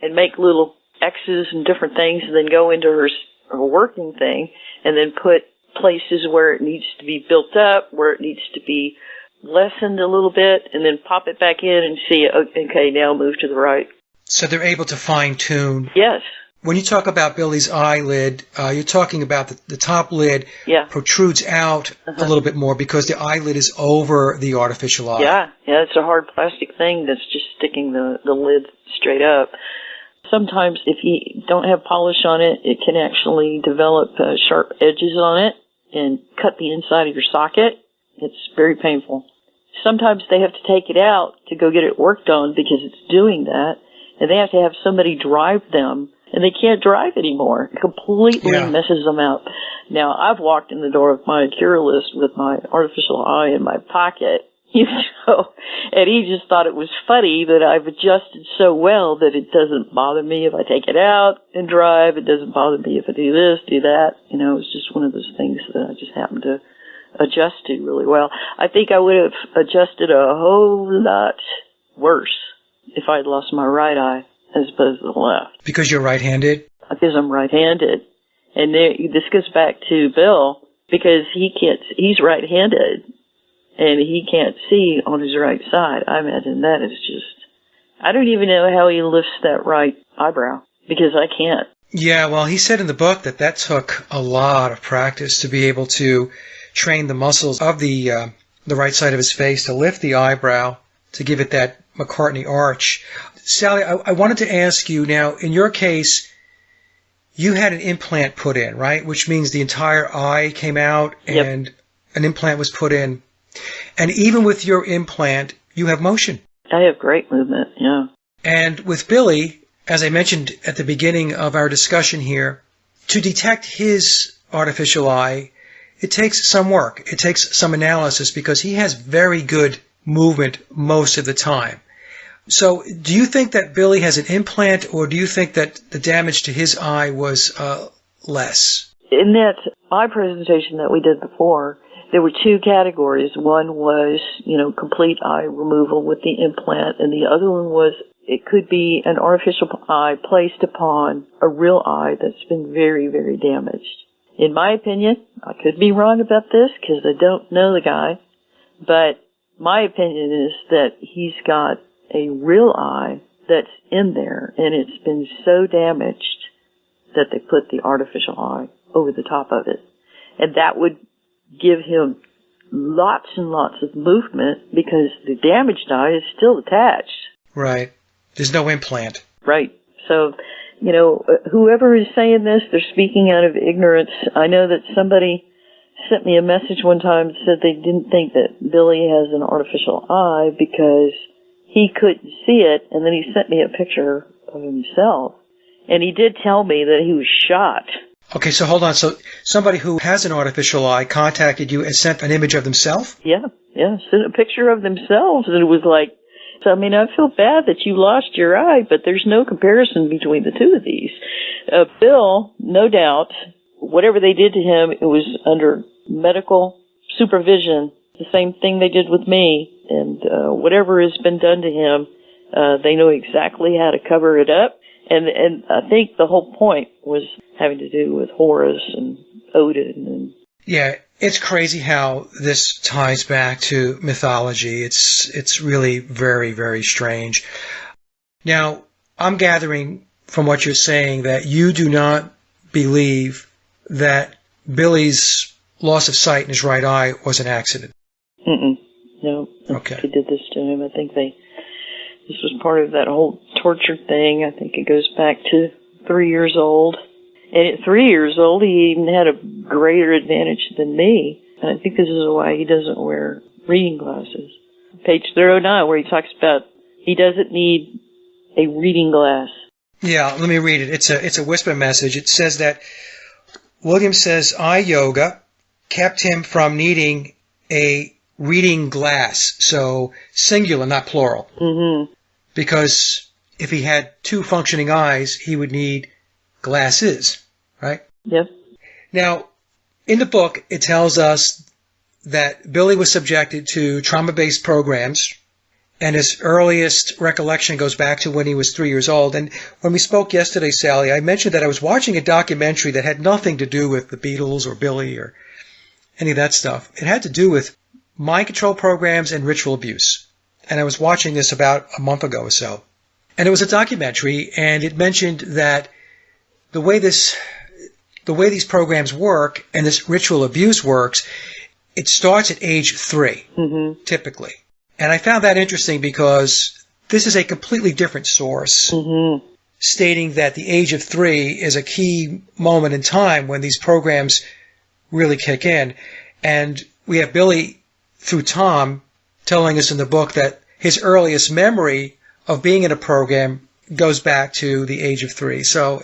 and make little X's and different things, and then go into her working thing, and then put places where it needs to be built up, where it needs to be lessened a little bit, and then pop it back in and see, okay, now move to the right. So they're able to fine-tune. Yes. When you talk about Billy's eyelid, you're talking about the top lid protrudes out a little bit more because the eyelid is over the artificial eye. Yeah, it's a hard plastic thing that's just sticking the lid straight up. Sometimes if you don't have polish on it, it can actually develop sharp edges on it and cut the inside of your socket. It's very painful. Sometimes they have to take it out to go get it worked on because it's doing that. and they have to have somebody drive them, and they can't drive anymore. It completely messes them up. Now, I've walked in the door of my oculist with my artificial eye in my pocket, and he just thought it was funny that I've adjusted so well that it doesn't bother me if I take it out and drive. It doesn't bother me if I do this, do that. It's just one of those things that I just happen to adjust to really well. I think I would have adjusted a whole lot worse if I'd lost my right eye as opposed to the left. Because you're right-handed? Because I'm right-handed. And this goes back to Bill, because he's right-handed, and he can't see on his right side. I imagine that is just, I don't even know how he lifts that right eyebrow, because I can't. Yeah, well, he said in the book that took a lot of practice to be able to train the muscles of the right side of his face to lift the eyebrow, to give it that McCartney arch. Sallie, I wanted to ask you now, in your case, you had an implant put in, right? Which means the entire eye came out and an implant was put in. And even with your implant, you have motion. I have great movement, yeah. And with Billy, as I mentioned at the beginning of our discussion here, to detect his artificial eye, it takes some work. It takes some analysis because he has very good movement most of the time. So do you think that Billy has an implant, or do you think that the damage to his eye was less? In that eye presentation that we did before, there were two categories. One was, complete eye removal with the implant, and the other one was it could be an artificial eye placed upon a real eye that's been very, very damaged. In my opinion, I could be wrong about this because I don't know the guy, but my opinion is that he's got a real eye that's in there, and it's been so damaged that they put the artificial eye over the top of it. And that would give him lots and lots of movement because the damaged eye is still attached. Right. There's no implant. Right. So, whoever is saying this, they're speaking out of ignorance. I know that somebody sent me a message one time that said they didn't think that Billy has an artificial eye because he couldn't see it, and then he sent me a picture of himself. And he did tell me that he was shot. Okay, so hold on. So somebody who has an artificial eye contacted you and sent an image of themselves? Yeah, sent a picture of themselves, and it was like, I feel bad that you lost your eye, but there's no comparison between the two of these. Bill, no doubt, whatever they did to him, it was under medical supervision, the same thing they did with me, and whatever has been done to him, they know exactly how to cover it up. And I think the whole point was having to do with Horus and Odin. Yeah, it's crazy how this ties back to mythology. It's really very, very strange. Now, I'm gathering from what you're saying that you do not believe that Billy's loss of sight in his right eye was an accident. No. Okay. They did this to him. I think this was part of that whole torture thing. I think it goes back to 3 years old. And at 3 years old, he even had a greater advantage than me. And I think this is why he doesn't wear reading glasses. Page 309, where he talks about he doesn't need a reading glass. Yeah, let me read it. It's a whisper message. It says that William says eye yoga kept him from needing a reading glass. So singular, not plural. Mm-hmm. Because if he had two functioning eyes, he would need glasses, right? Yep. Now, in the book, it tells us that Billy was subjected to trauma-based programs, and his earliest recollection goes back to when he was 3 years old. And when we spoke yesterday, Sallie, I mentioned that I was watching a documentary that had nothing to do with the Beatles or Billy or any of that stuff. It had to do with mind control programs and ritual abuse. And I was watching this about a month ago or so. And it was a documentary, and it mentioned that the way these programs work and this ritual abuse works, it starts at age 3, typically. And I found that interesting because this is a completely different source, stating that the age of 3 is a key moment in time when these programs really kick in. And we have Billy, through Tom, telling us in the book that his earliest memory of being in a program goes back to the age of 3. So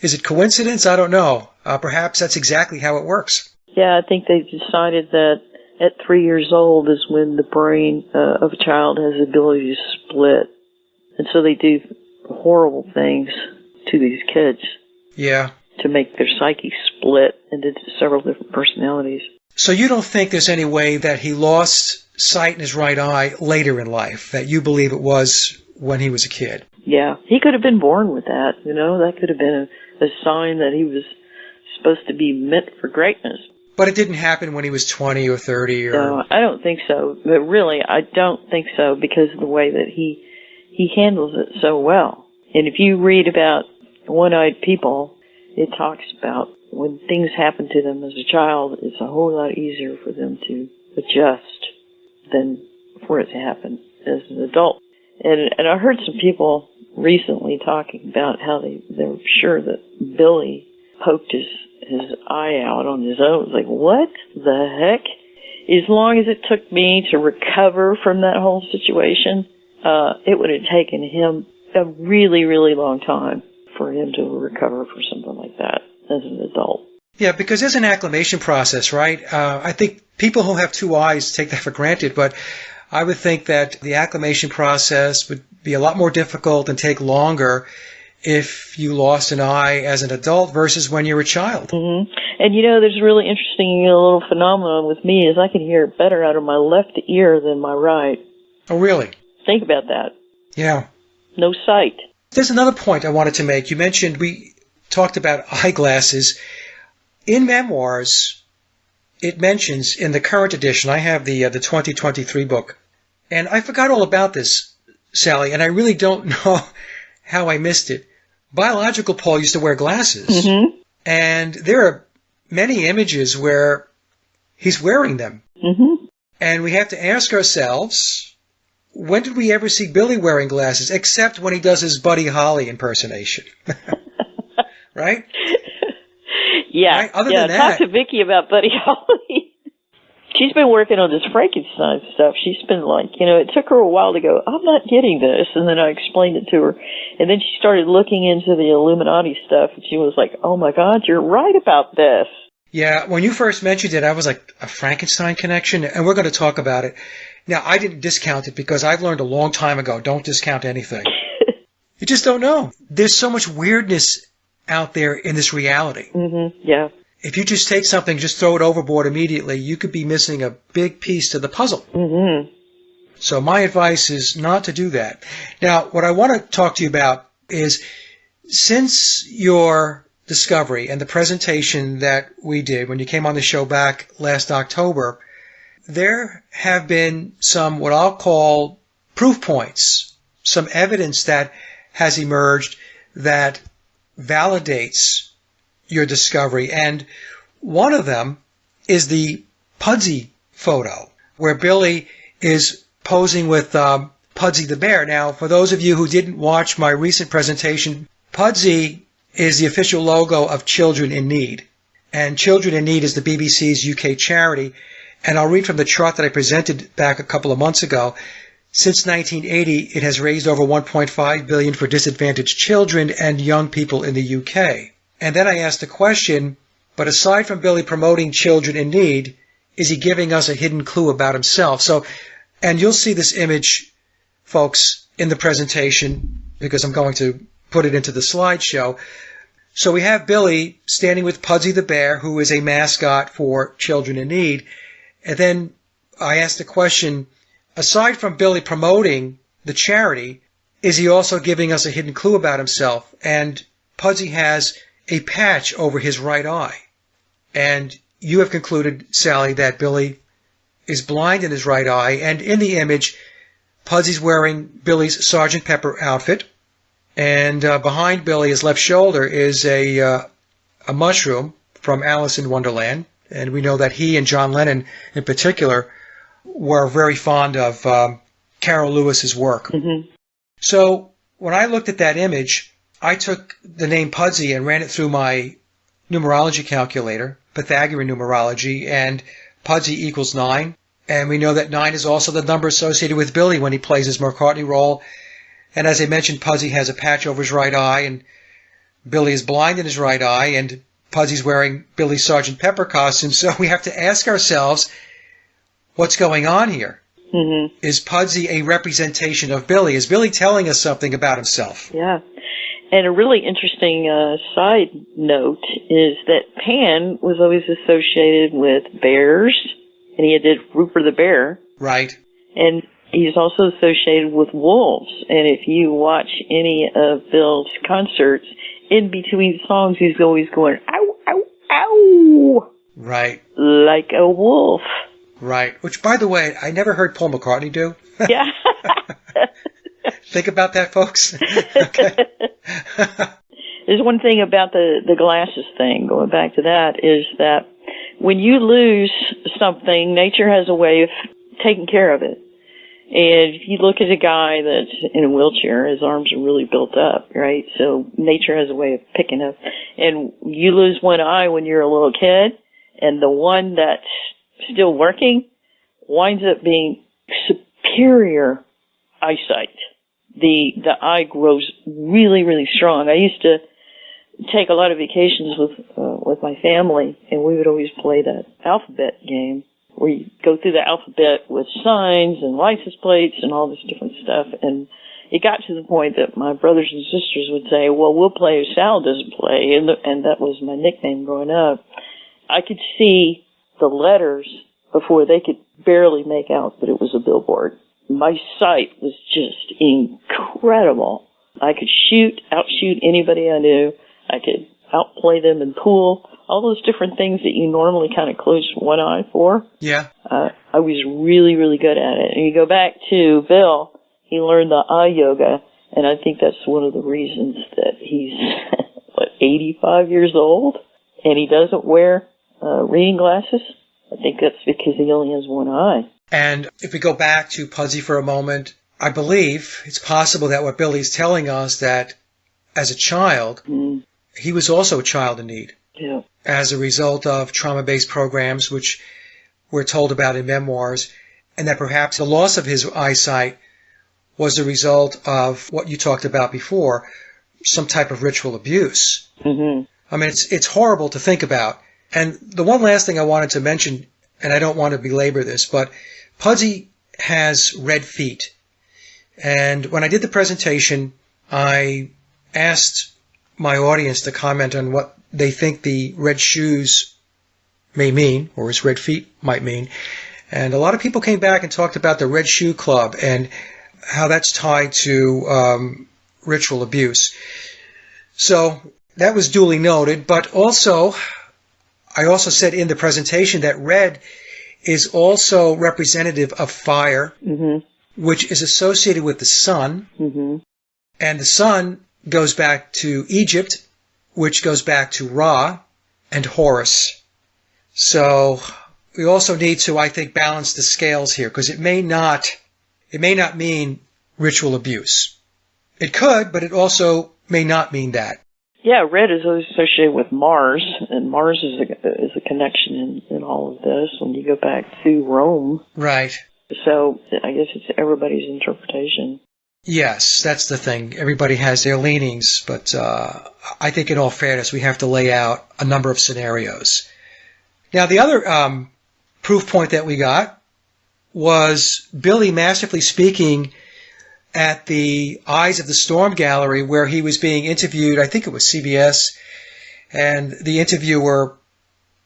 is it coincidence? I don't know. Perhaps that's exactly how it works. Yeah, I think they've decided that at 3 years old is when the brain of a child has the ability to split. And so they do horrible things to these kids. Yeah. To make their psyche split into several different personalities. So you don't think there's any way that he lost sight in his right eye later in life, that you believe it was when he was a kid? Yeah, he could have been born with that, that could have been a sign that he was supposed to be meant for greatness. But it didn't happen when he was 20 or 30 or... No, I don't think so. But really, I don't think so because of the way that he handles it so well. And if you read about one-eyed people, it talks about when things happen to them as a child, it's a whole lot easier for them to adjust than for it to happen as an adult. And I heard some people recently talking about how they were sure that Billy poked his eye out on his own. It was like, what the heck? As long as it took me to recover from that whole situation, it would have taken him a really, really long time for him to recover from something like that as an adult. Yeah, because there's an acclimation process, right? I think people who have 2 eyes take that for granted, but I would think that the acclimation process would be a lot more difficult and take longer if you lost an eye as an adult versus when you're a child. Mm-hmm. And there's a really interesting little phenomenon with me is I can hear better out of my left ear than my right. Oh, really? Think about that. Yeah. No sight. There's another point I wanted to make. You mentioned we talked about eyeglasses. In memoirs, it mentions in the current edition, I have the 2023 book, and I forgot all about this, Sallie, and I really don't know how I missed it. Biological Paul used to wear glasses, mm-hmm. and there are many images where he's wearing them. Mm-hmm. And we have to ask ourselves, when did we ever see Billy wearing glasses, except when he does his Buddy Holly impersonation? Right? Yeah. Right? Other than that, talk to Vicky about Buddy Holly. She's been working on this Frankenstein stuff. She's been like, it took her a while to go, I'm not getting this. And then I explained it to her. And then she started looking into the Illuminati stuff. And she was like, oh, my God, you're right about this. Yeah, when you first mentioned it, I was like, a Frankenstein connection? And we're going to talk about it. Now, I didn't discount it because I've learned a long time ago, don't discount anything. You just don't know. There's so much weirdness out there in this reality. Mm-hmm. Yeah. If you just take something, just throw it overboard immediately, you could be missing a big piece to the puzzle. Mm-hmm. So my advice is not to do that. Now, what I want to talk to you about is, since your discovery and the presentation that we did when you came on the show back last October, there have been some what I'll call proof points, some evidence that has emerged that validates your discovery. And one of them is the Pudsey photo, where Billy is posing with Pudsey the bear. Now, for those of you who didn't watch my recent presentation, Pudsey is the official logo of Children in Need. And Children in Need is the BBC's UK charity. And I'll read from the chart that I presented back a couple of months ago. Since 1980, it has raised over $1.5 billion for disadvantaged children and young people in the UK. And then I asked the question, but aside from Billy promoting Children in Need, is he giving us a hidden clue about himself? So, and you'll see this image, folks, in the presentation, because I'm going to put it into the slideshow. So we have Billy standing with Pudsey the bear, who is a mascot for Children in Need. And then I asked the question, aside from Billy promoting the charity, is he also giving us a hidden clue about himself? And Pudsey has a patch over his right eye. And you have concluded, Sallie, that Billy is blind in his right eye. And in the image, Pudsey's wearing Billy's Sgt. Pepper outfit. And behind Billy, his left shoulder, is a mushroom from Alice in Wonderland. And we know that he and John Lennon, in particular, were very fond of Carol Lewis's work. Mm-hmm. So when I looked at that image, I took the name Pudsey and ran it through my numerology calculator, Pythagorean numerology, and Pudsey equals 9. And we know that 9 is also the number associated with Billy when he plays his McCartney role. And as I mentioned, Puzzy has a patch over his right eye, and Billy is blind in his right eye, and Puzzy's wearing Billy's Sergeant Pepper costume. So we have to ask ourselves, what's going on here? Mm-hmm. Is Puzzy a representation of Billy? Is Billy telling us something about himself? Yeah. And a really interesting side note is that Pan was always associated with bears, and he did Rooper the Bear. Right. And he's also associated with wolves. And if you watch any of Bill's concerts, in between songs, he's always going, ow, ow, ow. Right. Like a wolf. Right. Which, by the way, I never heard Paul McCartney do. Yeah. Think about that, folks. Okay. There's one thing about the glasses thing, going back to that, is that when you lose something, nature has a way of taking care of it. And if you look at a guy that's in a wheelchair, his arms are really built up, right? So nature has a way of picking up. And you lose one eye when you're a little kid, and the one that's still working winds up being superior eyesight. The eye grows really, really strong. I used to take a lot of vacations with my family, and we would always play that alphabet game where you go through the alphabet with signs and license plates and all this different stuff. And it got to the point that my brothers and sisters would say, well, we'll play if Sal doesn't play. And that was my nickname growing up. I could see the letters before they could barely make out that it was a billboard. My sight was just incredible. I could outshoot anybody I knew. I could outplay them in pool. All those different things that you normally kind of close one eye for. Yeah. I was really, really good at it. And you go back to Bill, he learned the eye yoga, and I think that's one of the reasons that he's, 85 years old, and he doesn't wear reading glasses. I think that's because he only has one eye. And if we go back to Puzzy for a moment, I believe it's possible that what Billy's telling us that as a child, he was also a child in need. Yeah. As a result of trauma-based programs, which we're told about in memoirs, and that perhaps the loss of his eyesight was a result of what you talked about before, some type of ritual abuse. Mm-hmm. I mean, it's horrible to think about. And the one last thing I wanted to mention, and I don't want to belabor this, but Puzzy has red feet. And when I did the presentation, I asked my audience to comment on what they think the red shoes may mean, or his red feet might mean. And a lot of people came back and talked about the Red Shoe Club and how that's tied to ritual abuse. So that was duly noted, but also, I also said in the presentation that red is also representative of fire, which is associated with the sun, and the sun goes back to Egypt, which goes back to Ra and Horus. So we also need to, I think, balance the scales here, because it may not mean ritual abuse. It could, but it also may not mean that. Yeah, red is always associated with Mars, and Mars is a connection in all of this when you go back to Rome. Right. So I guess it's everybody's interpretation. Yes, that's the thing. Everybody has their leanings, but I think in all fairness, we have to lay out a number of scenarios. Now, the other proof point that we got was Billy masterfully speaking at the Eyes of the Storm Gallery, where he was being interviewed. I think it was CBS, and the interviewer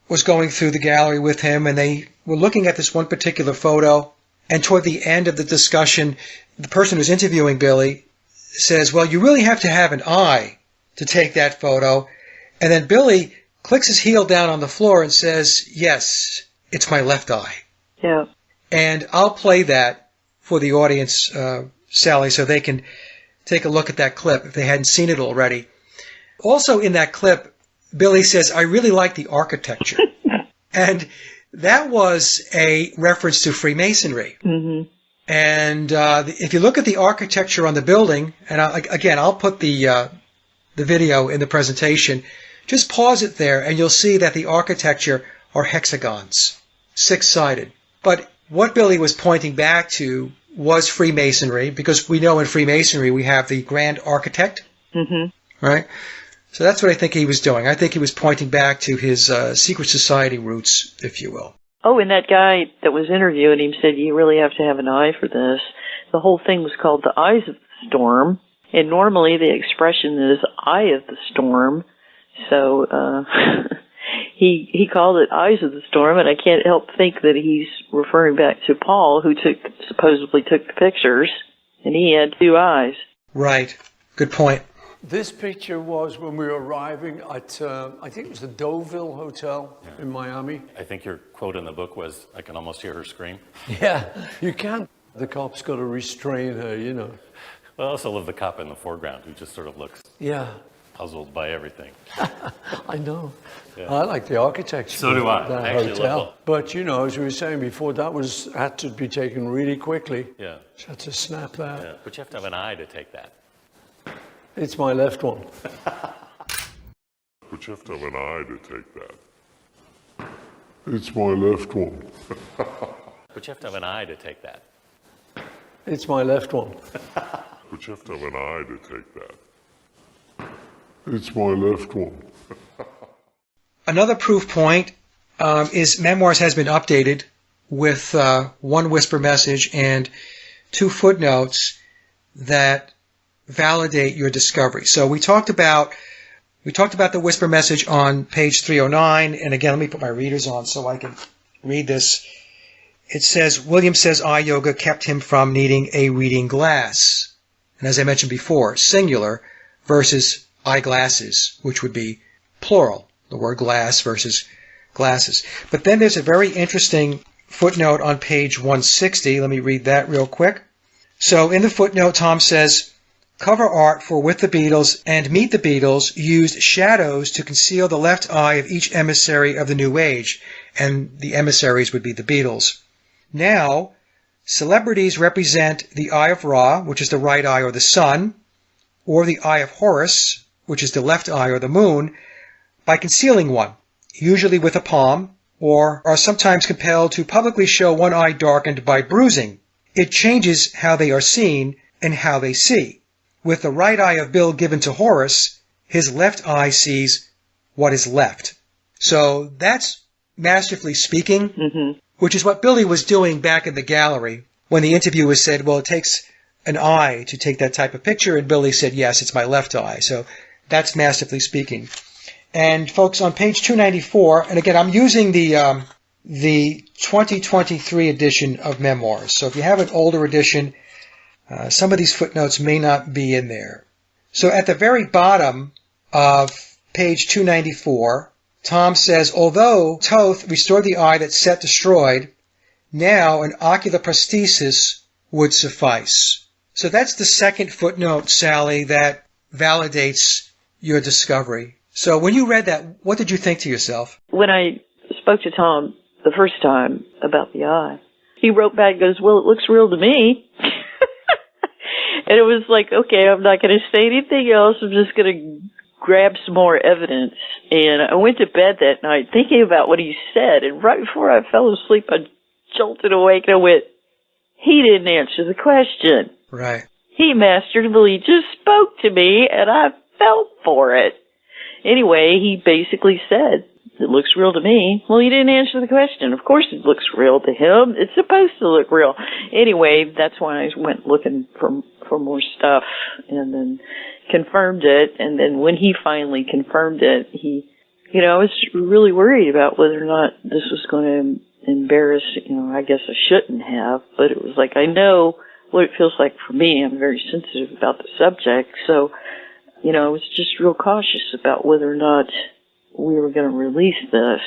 was going through the gallery with him, and they were looking at this one particular photo. And toward the end of the discussion, the person who's interviewing Billy says, well, you really have to have an eye to take that photo. And then Billy clicks his heel down on the floor and says, yes, it's my left eye. Yeah. And I'll play that for the audience, Sally, so they can take a look at that clip if they hadn't seen it already. Also in that clip, Billy says, I really like the architecture. And that was a reference to Freemasonry. And if you look at the architecture on the building, and I'll put the video in the presentation, just pause it there and you'll see that the architecture are hexagons, 6-sided. But what Billy was pointing back to was Freemasonry, because we know in Freemasonry we have the Grand Architect, right? So that's what I think he was doing. I think he was pointing back to his secret society roots, if you will. Oh, and that guy that was interviewing him said you really have to have an eye for this. The whole thing was called the Eyes of the Storm, and normally the expression is Eye of the Storm. So he called it Eyes of the Storm, and I can't help think that he's referring back to Paul, who supposedly took the pictures, and he had two eyes. Right. Good point. This picture was when we were arriving at, I think it was the Deauville Hotel in Miami. I think your quote in the book was, I can almost hear her scream. Yeah, you can. The cop's got to restrain her, you know. Well, I also love the cop in the foreground who just sort of looks puzzled by everything. I know. Yeah. I like the architecture. So do I. That I actually hotel. love it. But, you know, as we were saying before, that had to be taken really quickly. Yeah. She had to snap that. Yeah. But you have to have an eye to take that. It's my left one. But you have to have an eye to take that. It's my left one. But you have to have an eye to take that. It's my left one. But you have to have an eye to take that. It's my left one. Another proof point is Memoirs has been updated with one whisper message and two footnotes that validate your discovery. So we talked about the whisper message on page 309, and again, let me put my readers on so I can read this. It says, William says eye yoga kept him from needing a reading glass. And as I mentioned before, singular versus eyeglasses, which would be plural, the word glass versus glasses. But then there's a very interesting footnote on page 160. Let me read that real quick. So in the footnote, Tom says, cover art for With the Beatles and Meet the Beatles used shadows to conceal the left eye of each emissary of the New Age, and the emissaries would be the Beatles. Now, celebrities represent the eye of Ra, which is the right eye or the sun, or the eye of Horus, which is the left eye or the moon, by concealing one, usually with a palm, or are sometimes compelled to publicly show one eye darkened by bruising. It changes how they are seen and how they see. With the right eye of Bill given to Horus, his left eye sees what is left. So that's masterfully speaking, which is what Billy was doing back in the gallery when the interviewer said, well, it takes an eye to take that type of picture, and Billy said, yes, it's my left eye. So that's masterfully speaking. And folks, on page 294, and again, I'm using the 2023 edition of Memoirs. So if you have an older edition, some of these footnotes may not be in there. So at the very bottom of page 294, Tom says, although Toth restored the eye that Set destroyed, now an ocular prosthesis would suffice. So that's the second footnote, Sally, that validates your discovery. So when you read that, what did you think to yourself? When I spoke to Tom the first time about the eye, he wrote back and goes, well, it looks real to me. And it was like, okay, I'm not going to say anything else. I'm just going to grab some more evidence. And I went to bed that night thinking about what he said. And right before I fell asleep, I jolted awake and I went, he didn't answer the question. Right. He masterfully just spoke to me and I fell for it. Anyway, he basically said, it looks real to me. Well, he didn't answer the question. Of course it looks real to him. It's supposed to look real. Anyway, that's when I went looking for more stuff and then confirmed it. And then when he finally confirmed it, I was really worried about whether or not this was going to embarrass, I guess I shouldn't have. But it was like, I know what it feels like for me. I'm very sensitive about the subject. So, I was just real cautious about whether or not we were going to release this.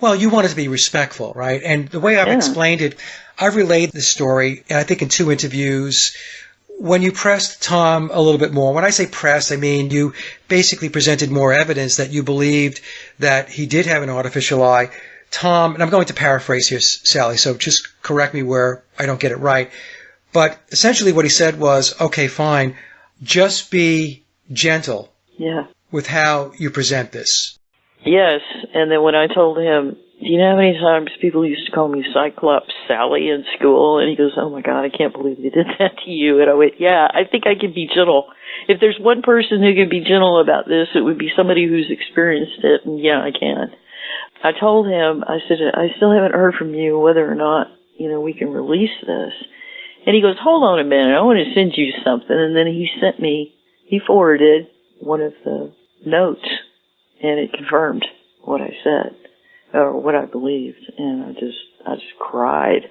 Well, you wanted to be respectful, right? And the way I've explained it, I've relayed the story, I think in 2 interviews, when you pressed Tom a little bit more. When I say pressed, I mean you basically presented more evidence that you believed that he did have an artificial eye. Tom, and I'm going to paraphrase here, Sally, so just correct me where I don't get it right. But essentially what he said was, okay, fine, just be gentle with how you present this. Yes, and then when I told him, do you know how many times people used to call me Cyclops Sally in school? And he goes, oh my God, I can't believe they did that to you. And I went, yeah, I think I can be gentle. If there's one person who can be gentle about this, it would be somebody who's experienced it. And yeah, I can. I told him, I said, I still haven't heard from you whether or not, we can release this. And he goes, hold on a minute, I want to send you something. And then he forwarded one of the notes, and it confirmed what I said, or what I believed. And I just cried.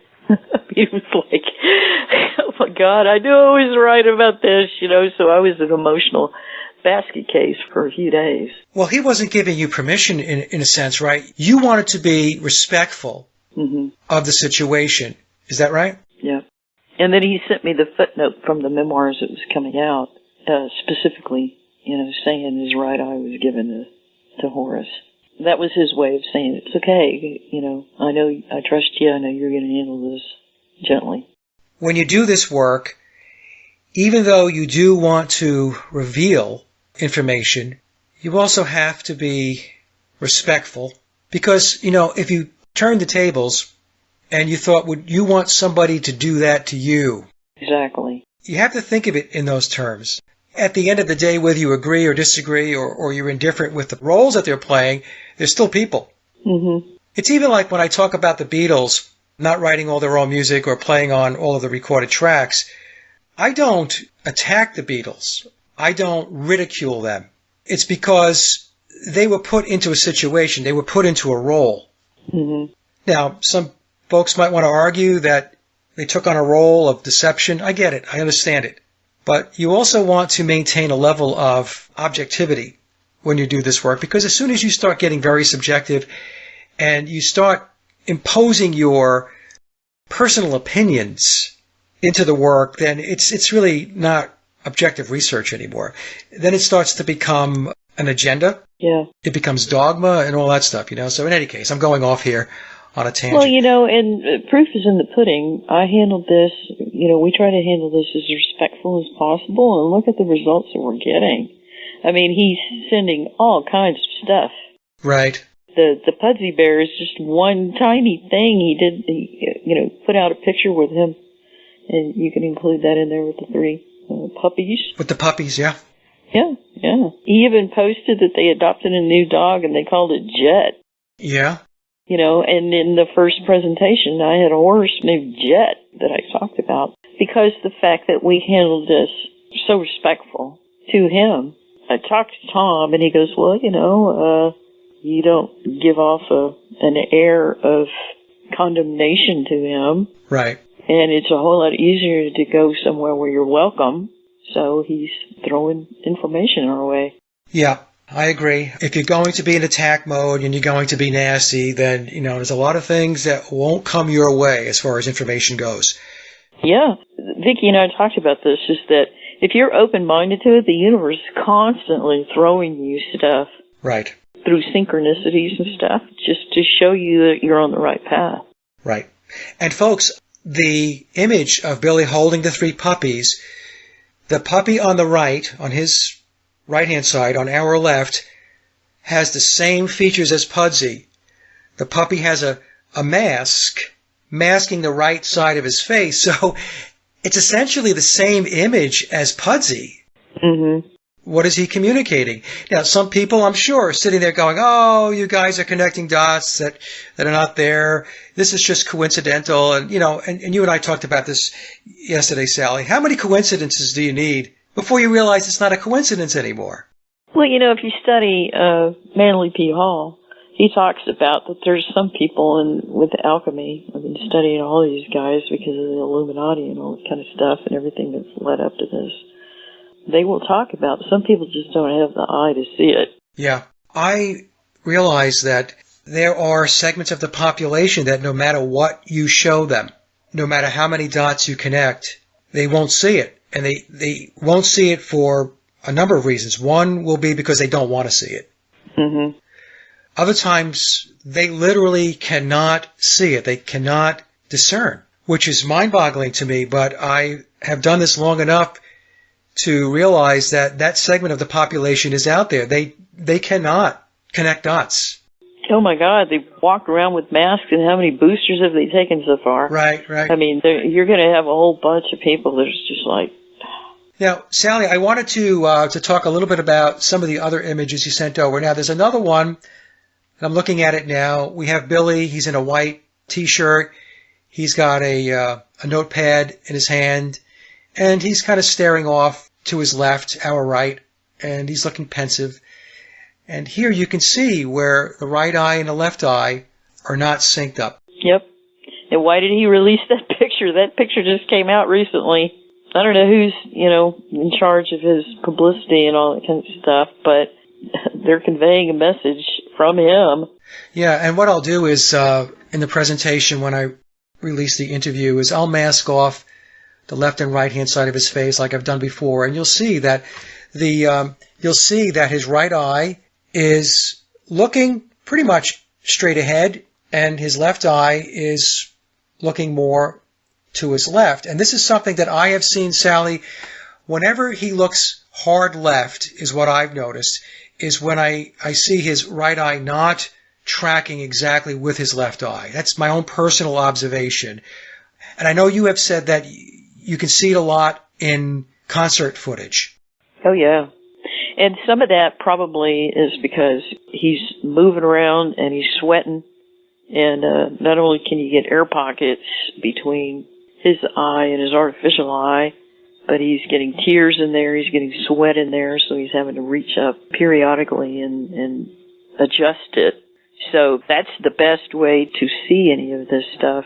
He was like, oh my God, I knew I was right about this, so I was an emotional basket case for a few days. Well, he wasn't giving you permission in a sense, right? You wanted to be respectful of the situation. Is that right? Yeah. And then he sent me the footnote from the memoirs that was coming out, specifically, saying his right eye was given to Horace. That was his way of saying, it's okay, I know, I trust you, I know you're going to handle this gently. When you do this work, even though you do want to reveal information, you also have to be respectful. Because, if you turn the tables and you thought, would you want somebody to do that to you? Exactly. You have to think of it in those terms. At the end of the day, whether you agree or disagree or you're indifferent with the roles that they're playing, they're still people. Mm-hmm. It's even like when I talk about the Beatles not writing all their own music or playing on all of the recorded tracks, I don't attack the Beatles. I don't ridicule them. It's because they were put into a situation. They were put into a role. Mm-hmm. Now, some folks might want to argue that they took on a role of deception. I get it. I understand it. But you also want to maintain a level of objectivity when you do this work, because as soon as you start getting very subjective and you start imposing your personal opinions into the work, then it's really not objective research anymore. Then it starts to become an agenda. Yeah. It becomes dogma and all that stuff, So in any case, I'm going off here on a tangent. Well, and proof is in the pudding. I handled this, we try to handle this as respectful as possible, and look at the results that we're getting. I mean, he's sending all kinds of stuff. Right. The Pudsey Bear is just one tiny thing he did. He, put out a picture with him, and you can include that in there with the 3 puppies. With the puppies, yeah. Yeah. He even posted that they adopted a new dog, and they called it Jet. Yeah. And in the first presentation, I had a horse named Jet that I talked about, because the fact that we handled this so respectful to him. I talked to Tom, and he goes, well, you don't give off an air of condemnation to him. Right. And it's a whole lot easier to go somewhere where you're welcome. So he's throwing information our way. Yeah, I agree. If you're going to be in attack mode and you're going to be nasty, then, there's a lot of things that won't come your way as far as information goes. Yeah. Vicki and I talked about this, is that if you're open-minded to it, the universe is constantly throwing you stuff. Right. Through synchronicities and stuff, just to show you that you're on the right path. Right. And folks, the image of Billy holding the 3 puppies, the puppy on the right, on his right-hand side, on our left, has the same features as Pudsey. The puppy has a mask masking the right side of his face, so it's essentially the same image as Pudsey. Mm-hmm. What is he communicating? Now, some people, I'm sure, are sitting there going, oh, you guys are connecting dots that are not there. This is just coincidental. And, and you and I talked about this yesterday, Sally. How many coincidences do you need before you realize it's not a coincidence anymore? Well, if you study Manly P. Hall, he talks about that there's some people with alchemy. I've been studying all these guys because of the Illuminati and all that kind of stuff and everything that's led up to this. They will talk about, some people just don't have the eye to see it. Yeah. I realize that there are segments of the population that no matter what you show them, no matter how many dots you connect, they won't see it. And they won't see it for a number of reasons. One will be because they don't want to see it. Mm-hmm. Other times, they literally cannot see it. They cannot discern, which is mind-boggling to me, but I have done this long enough to realize that segment of the population is out there. They cannot connect dots. Oh my God, they walked around with masks, and how many boosters have they taken so far? Right, right. I mean, you're going to have a whole bunch of people that's just like... Now, Sallie, I wanted to talk a little bit about some of the other images you sent over. Now, there's another one, and I'm looking at it now. We have Billy. He's in a white T-shirt. He's got a notepad in his hand, and he's kind of staring off to his left, our right, and he's looking pensive. And here you can see where the right eye and the left eye are not synced up. Yep. And why did he release that picture? That picture just came out recently. I don't know who's, in charge of his publicity and all that kind of stuff, but they're conveying a message from him. Yeah, and what I'll do is, in the presentation when I release the interview, is I'll mask off the left and right hand side of his face like I've done before, and you'll see that his right eye is looking pretty much straight ahead, and his left eye is looking more to his left. And this is something that I have seen, Sallie, whenever he looks hard left, is what I've noticed, is when I see his right eye not tracking exactly with his left eye. That's my own personal observation. And I know you have said that you can see it a lot in concert footage. Oh, yeah. And some of that probably is because he's moving around and he's sweating. And not only can you get air pockets between his eye and his artificial eye, but he's getting tears in there, he's getting sweat in there, so he's having to reach up periodically and adjust it. So that's the best way to see any of this stuff,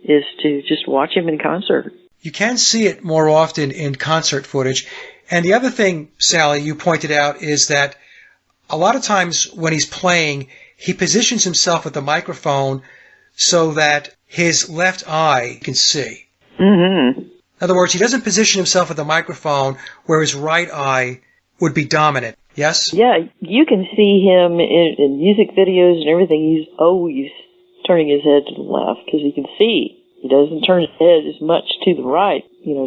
is to just watch him in concert. You can see it more often in concert footage. And the other thing, Sallie, you pointed out is that a lot of times when he's playing, he positions himself with the microphone so that his left eye can see. Mm-hmm. In other words, he doesn't position himself with the microphone where his right eye would be dominant. Yes? Yeah, you can see him in music videos and everything. He's always turning his head to the left because he can see. He doesn't turn his head as much to the right,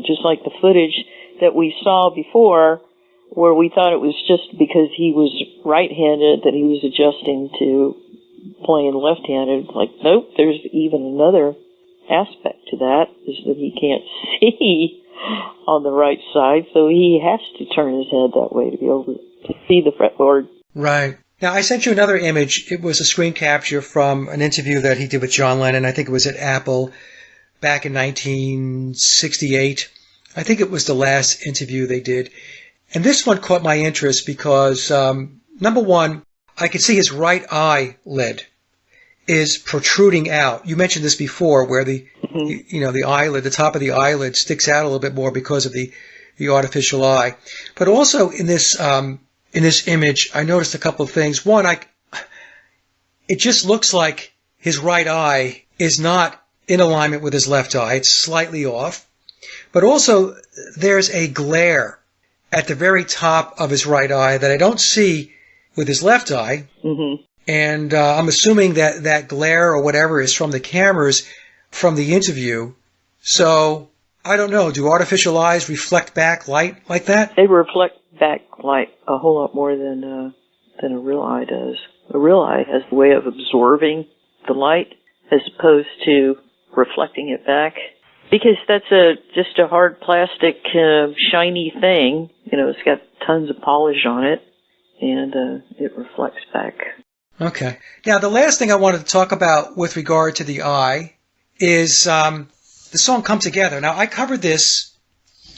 just like the footage that we saw before, where we thought it was just because he was right-handed that he was adjusting to playing left-handed. Like, nope, there's even another aspect to that, is that he can't see on the right side, so he has to turn his head that way to be able to see the fretboard. Right. Now, I sent you another image. It was a screen capture from an interview that he did with John Lennon. I think it was at Apple back in 1968. I think it was the last interview they did. And this one caught my interest because, number one, I could see his right eyelid is protruding out. You mentioned this before, where the eyelid, the top of the eyelid sticks out a little bit more because of the artificial eye. But also in this image, I noticed a couple of things. One, it just looks like his right eye is not in alignment with his left eye. It's slightly off. But also, there's a glare at the very top of his right eye that I don't see with his left eye. Mm-hmm. And I'm assuming that glare or whatever is from the cameras from the interview. So, I don't know. Do artificial eyes reflect back light like that? They reflect back light a whole lot more than a real eye does. A real eye has the way of absorbing the light as opposed to reflecting it back. Because that's just a hard plastic, shiny thing. It's got tons of polish on it, and it reflects back. Okay. Now, the last thing I wanted to talk about with regard to the eye is the song Come Together. Now, I covered this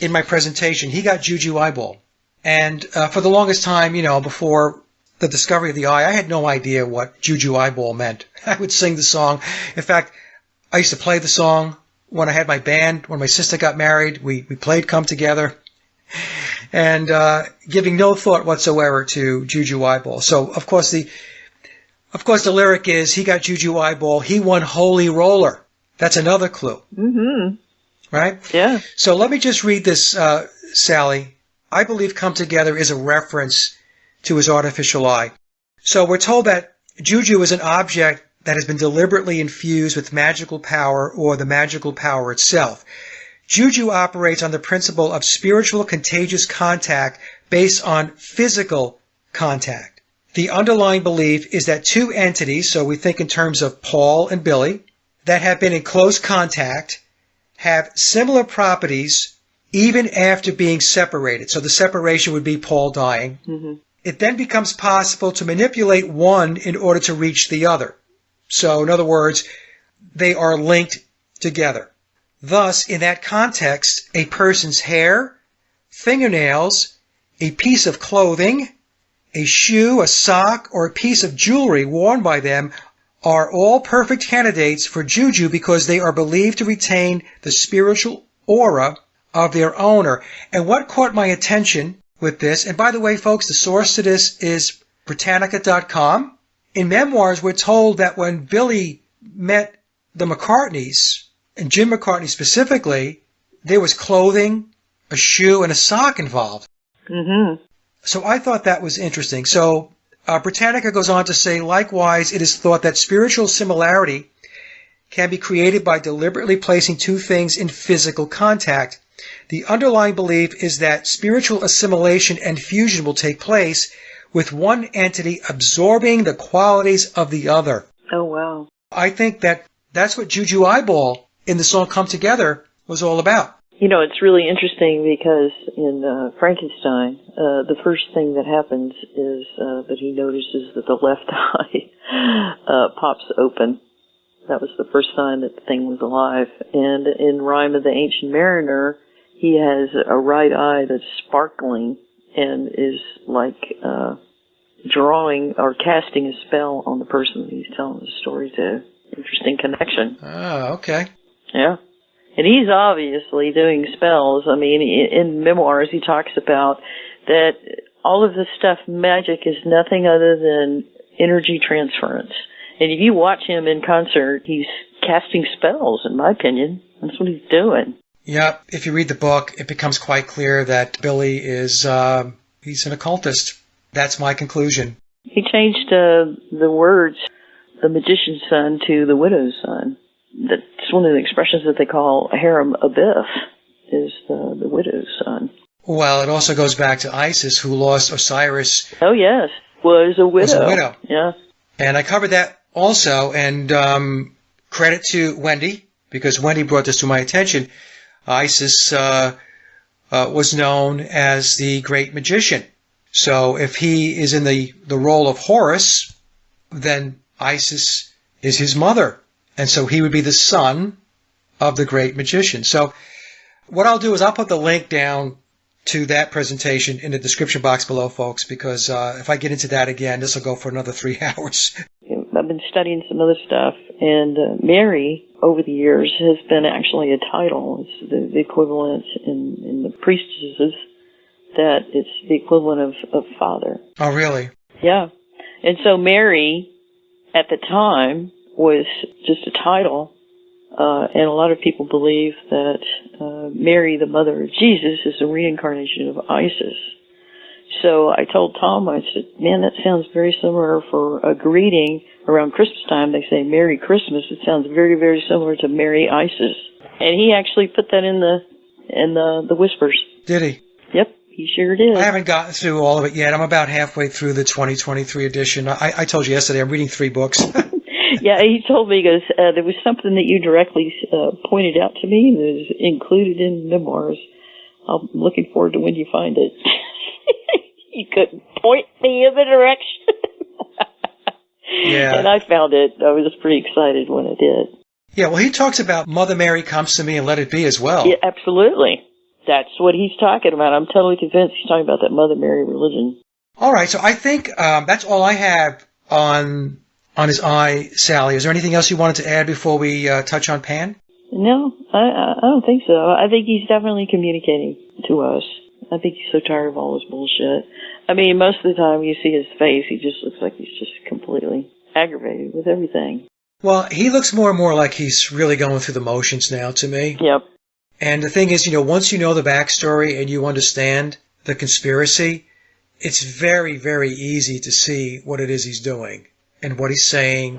in my presentation. He got Juju eyeball. And for the longest time, before the discovery of the eye, I had no idea what Juju eyeball meant. I would sing the song. In fact, I used to play the song when I had my band. When my sister got married, we played Come Together, and giving no thought whatsoever to Juju eyeball. So of course the lyric is, he got Juju eyeball, he won holy roller. That's another clue. Mm-hmm. Right? Yeah. So let me just read this, Sallie. I believe Come Together is a reference to his artificial eye. So we're told that Juju is an object that has been deliberately infused with magical power or the magical power itself. Juju operates on the principle of spiritual contagious contact based on physical contact. the underlying belief is that two entities, so we think in terms of Paul and Billy, that have been in close contact have similar properties even after being separated. So the separation would be Paul dying. Mm-hmm. It then becomes possible to manipulate one in order to reach the other. So in other words, they are linked together. Thus, in that context, a person's hair, fingernails, a piece of clothing, a shoe, a sock, or a piece of jewelry worn by them are all perfect candidates for juju because they are believed to retain the spiritual aura of their owner. And what caught my attention with this, and by the way, folks, the source to this is Britannica.com. In memoirs, we're told that when Billy met the McCartneys, and Jim McCartney specifically, there was clothing, a shoe, and a sock involved. Mm-hmm. So I thought that was interesting. So Britannica goes on to say, likewise, it is thought that spiritual similarity can be created by deliberately placing two things in physical contact. The underlying belief is that spiritual assimilation and fusion will take place with one entity absorbing the qualities of the other. Oh, wow. I think that that's what Juju Eyeball in the song Come Together was all about. You know, it's really interesting because in Frankenstein, the first thing that happens is that he notices that the left eye pops open. That was the first sign that the thing was alive. And in Rime of the Ancient Mariner, he has a right eye that's sparkling and is like drawing or casting a spell on the person that he's telling the story to. Interesting connection. Oh, okay. Yeah. And he's obviously doing spells. I mean, in memoirs, he talks about that all of this stuff, magic, is nothing other than energy transference. And if you watch him in concert, he's casting spells, in my opinion. That's what he's doing. Yeah, if you read the book, it becomes quite clear that Billy is, he's an occultist. That's my conclusion. He changed the words, the magician's son, to the widow's son. That's one of the expressions that they call harem abith, is the widow's son. Well, it also goes back to Isis, who lost Osiris. Oh, yes, was a widow. Was a widow. Yeah. And I covered that also, and credit to Wendy, because Wendy brought this to my attention. Isis was known as the great magician. So if he is in the role of Horus, then Isis is his mother. And so he would be the son of the great magician. So what I'll do is I'll put the link down to that presentation in the description box below, folks, because if I get into that again, this will go for another 3 hours. I've been studying some other stuff, and Mary, over the years, has been actually a title. It's the equivalent in the priestesses, that it's the equivalent of father. Oh, really? Yeah. And so Mary, at the time, was just a title, and a lot of people believe that Mary, the mother of Jesus, is a reincarnation of Isis. So I told Tom, I said, man, that sounds very similar for a greeting around Christmas time. They say Merry Christmas. It sounds very, very similar to Merry Isis. And he actually put that in the whispers. Did he? Yep, he sure did. I haven't gotten through all of it yet. I'm about halfway through the 2023 edition. I told you yesterday I'm reading 3 books. Yeah, he told me, he goes, there was something that you directly pointed out to me that is included in memoirs. I'm looking forward to when you find it. You couldn't point me in the direction. Yeah. And I found it. I was pretty excited when I did. Yeah, well, he talks about Mother Mary comes to me and let it be as well. Yeah, absolutely. That's what he's talking about. I'm totally convinced he's talking about that Mother Mary religion. All right, so I think that's all I have on his eye, Sally. Is there anything else you wanted to add before we touch on Pan? No, I don't think so. I think he's definitely communicating to us. I think he's so tired of all this bullshit. I mean, most of the time you see his face, he just looks like he's just completely aggravated with everything. Well, he looks more and more like he's really going through the motions now to me. Yep. And the thing is, once you know the backstory and you understand the conspiracy, it's very, very easy to see what it is he's doing and what he's saying,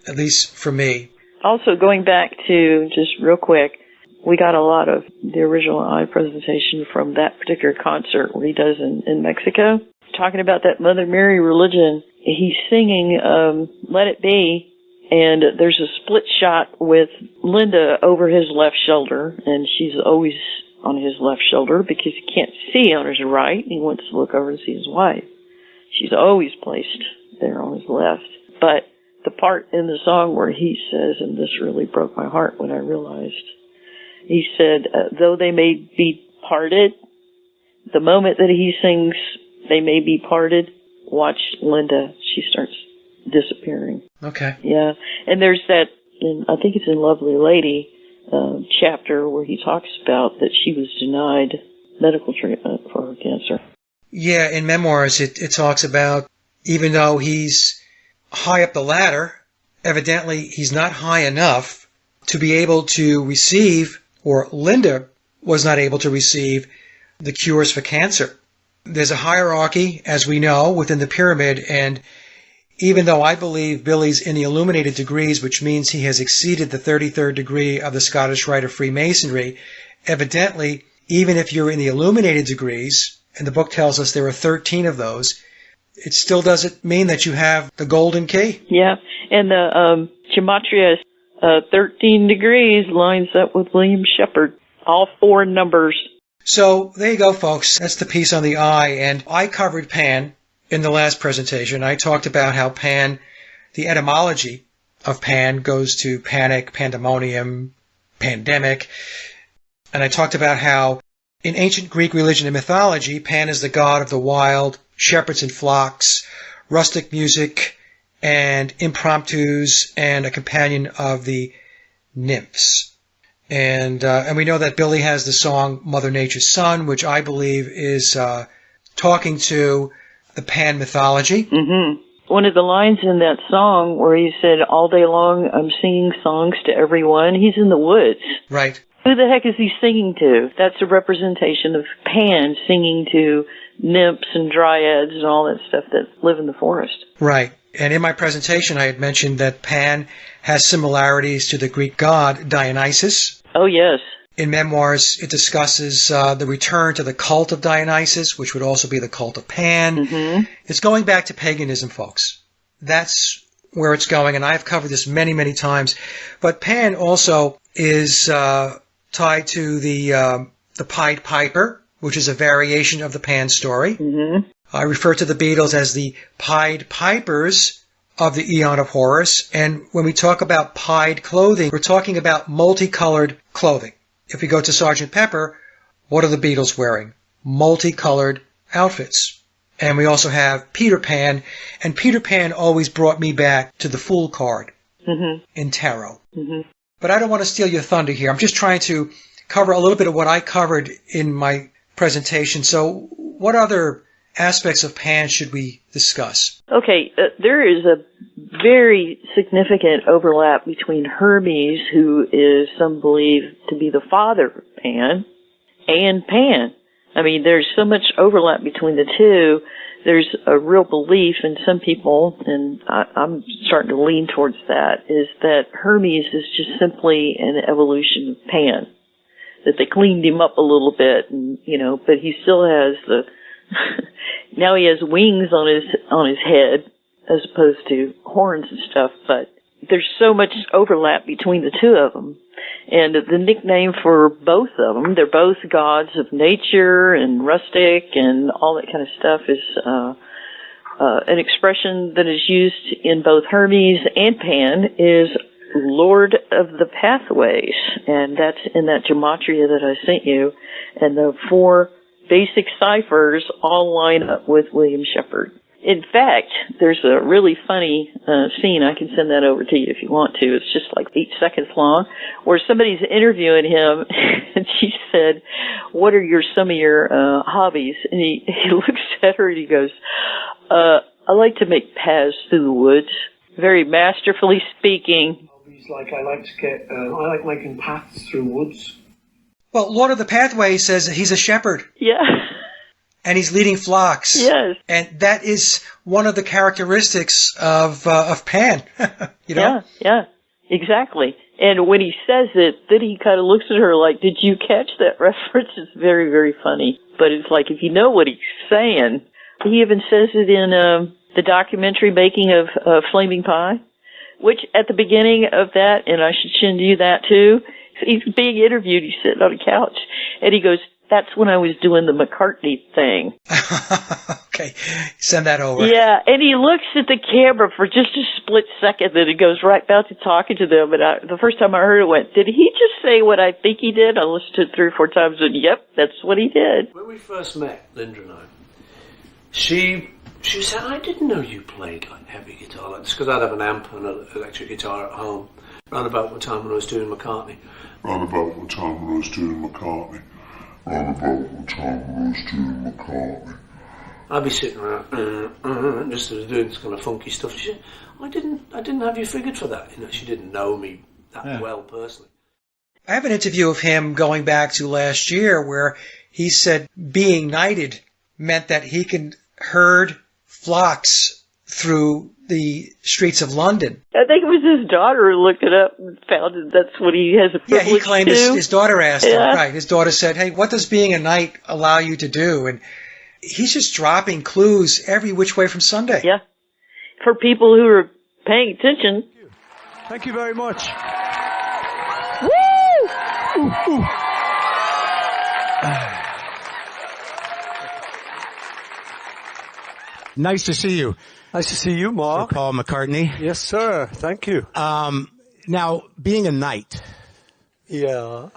at least for me. Also, going back to, just real quick, we got a lot of the original eye presentation from that particular concert where he does in Mexico. Talking about that Mother Mary religion, he's singing Let It Be, and there's a split shot with Linda over his left shoulder, and she's always on his left shoulder because he can't see on his right. He wants to look over and see his wife. She's always placed there on his left. But the part in the song where he says, and this really broke my heart when I realized, he said, though they may be parted, the moment that he sings, they may be parted, watch Linda. She starts disappearing. Okay. Yeah. And there's that, I think it's in Lovely Lady chapter where he talks about that she was denied medical treatment for her cancer. Yeah, in Memoirs, it talks about even though he's high up the ladder, evidently he's not high enough to be able to receive, or Linda was not able to receive, the cures for cancer. There's a hierarchy, as we know, within the pyramid, and even though I believe Billy's in the illuminated degrees, which means he has exceeded the 33rd degree of the Scottish Rite of Freemasonry, evidently, even if you're in the illuminated degrees, and the book tells us there are 13 of those, it still doesn't mean that you have the golden key. Yeah, and the gematria 13 degrees lines up with William Shepard, all 4 numbers. So there you go, folks. That's the piece on the eye, and I covered Pan in the last presentation. I talked about how Pan, the etymology of Pan goes to panic, pandemonium, pandemic, and I talked about how in ancient Greek religion and mythology, Pan is the god of the wild, shepherds and flocks, rustic music, and impromptus, and a companion of the nymphs. And we know that Billy has the song Mother Nature's Son, which I believe is talking to the Pan mythology. Mm-hmm. One of the lines in that song where he said, all day long I'm singing songs to everyone, he's in the woods. Right. Who the heck is he singing to? That's a representation of Pan singing to nymphs and dryads and all that stuff that live in the forest. Right. And in my presentation, I had mentioned that Pan has similarities to the Greek god Dionysus. Oh, yes. In Memoirs, it discusses the return to the cult of Dionysus, which would also be the cult of Pan. Mm-hmm. It's going back to paganism, folks. That's where it's going, and I've covered this many, many times. But Pan also is tied to the Pied Piper, which is a variation of the Pan story. Mm-hmm. I refer to the Beatles as the Pied Pipers of the Eon of Horus, and when we talk about pied clothing, we're talking about multicolored clothing. If we go to Sgt. Pepper, what are the Beatles wearing? Multicolored outfits. And we also have Peter Pan, and Peter Pan always brought me back to the Fool card in tarot. Mm-hmm. But I don't want to steal your thunder here. I'm just trying to cover a little bit of what I covered in my presentation. So what other aspects of Pan should we discuss? Okay, there is a very significant overlap between Hermes, who is some believe to be the father of Pan, and Pan. I mean, there's so much overlap between the two. There's a real belief in some people, and I'm starting to lean towards that, is that Hermes is just simply an evolution of Pan. That they cleaned him up a little bit, and but he still has the now he has wings on his head as opposed to horns and stuff, but there's so much overlap between the two of them. And the nickname for both of them, they're both gods of nature and rustic and all that kind of stuff, is an expression that is used in both Hermes and Pan is Lord of the Pathways, and that's in that gematria that I sent you, and the 4 basic ciphers all line up with William Shepard. In fact, there's a really funny scene. I can send that over to you if you want to. It's just like 8 seconds long, where somebody's interviewing him, and she said, "What are some of your hobbies?" And he looks at her and he goes, "I like to make paths through the woods." Very masterfully speaking. I like making paths through woods. Well, Lord of the Pathways says that he's a shepherd. Yeah. And he's leading flocks. Yes. And that is one of the characteristics of Pan. Yeah, exactly. And when he says it, then he kind of looks at her like, did you catch that reference? It's very, very funny. But it's like, if you know what he's saying, he even says it in the documentary making of Flaming Pie, which at the beginning of that, and I should send you that too, he's being interviewed, he's sitting on a couch, and he goes, that's when I was doing the McCartney thing. Okay, send that over. Yeah, and he looks at the camera for just a split second, then he goes right back to talking to them. And the first time I heard it, went, did he just say what I think he did? I listened to it 3 or 4 times, and yep, that's what he did. When we first met, Linda and I, she said, I didn't know you played like heavy guitar like this, because I'd have an amp and an electric guitar at home, around about the time when I was doing McCartney. I'd be sitting around, just doing this kind of funky stuff. She said, I didn't have you figured for that. You know, she didn't know me that well personally. I have an interview of him going back to last year where he said being knighted meant that he can herd flocks through the streets of London. I think it was his daughter who looked it up and found that that's what he has a privilege to. Yeah, he claimed his daughter asked him, right. His daughter said, hey, what does being a knight allow you to do? And he's just dropping clues every which way from Sunday. Yeah. For people who are paying attention. Thank you very much. Woo! Ooh, ooh. Nice to see you. Nice to see you, Mark. Sir Paul McCartney. Yes, sir. Thank you. Now, being a knight. Yeah.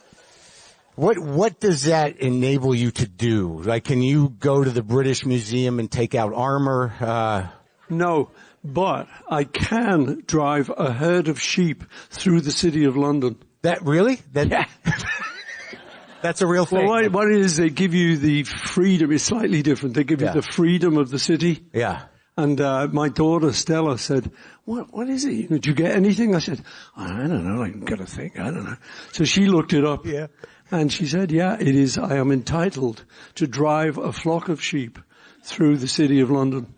What does that enable you to do? Like, can you go to the British Museum and take out armor? No, but I can drive a herd of sheep through the city of London. That really? Yeah. That's a real thing. Well, what it is, they give you the freedom. It's slightly different. They give you the freedom of the city. Yeah. And my daughter Stella said, "What is it? Did you get anything?" I said, "I don't know. I got to think. I don't know." So she looked it up. Yeah. And she said, "Yeah, it is. I am entitled to drive a flock of sheep through the city of London."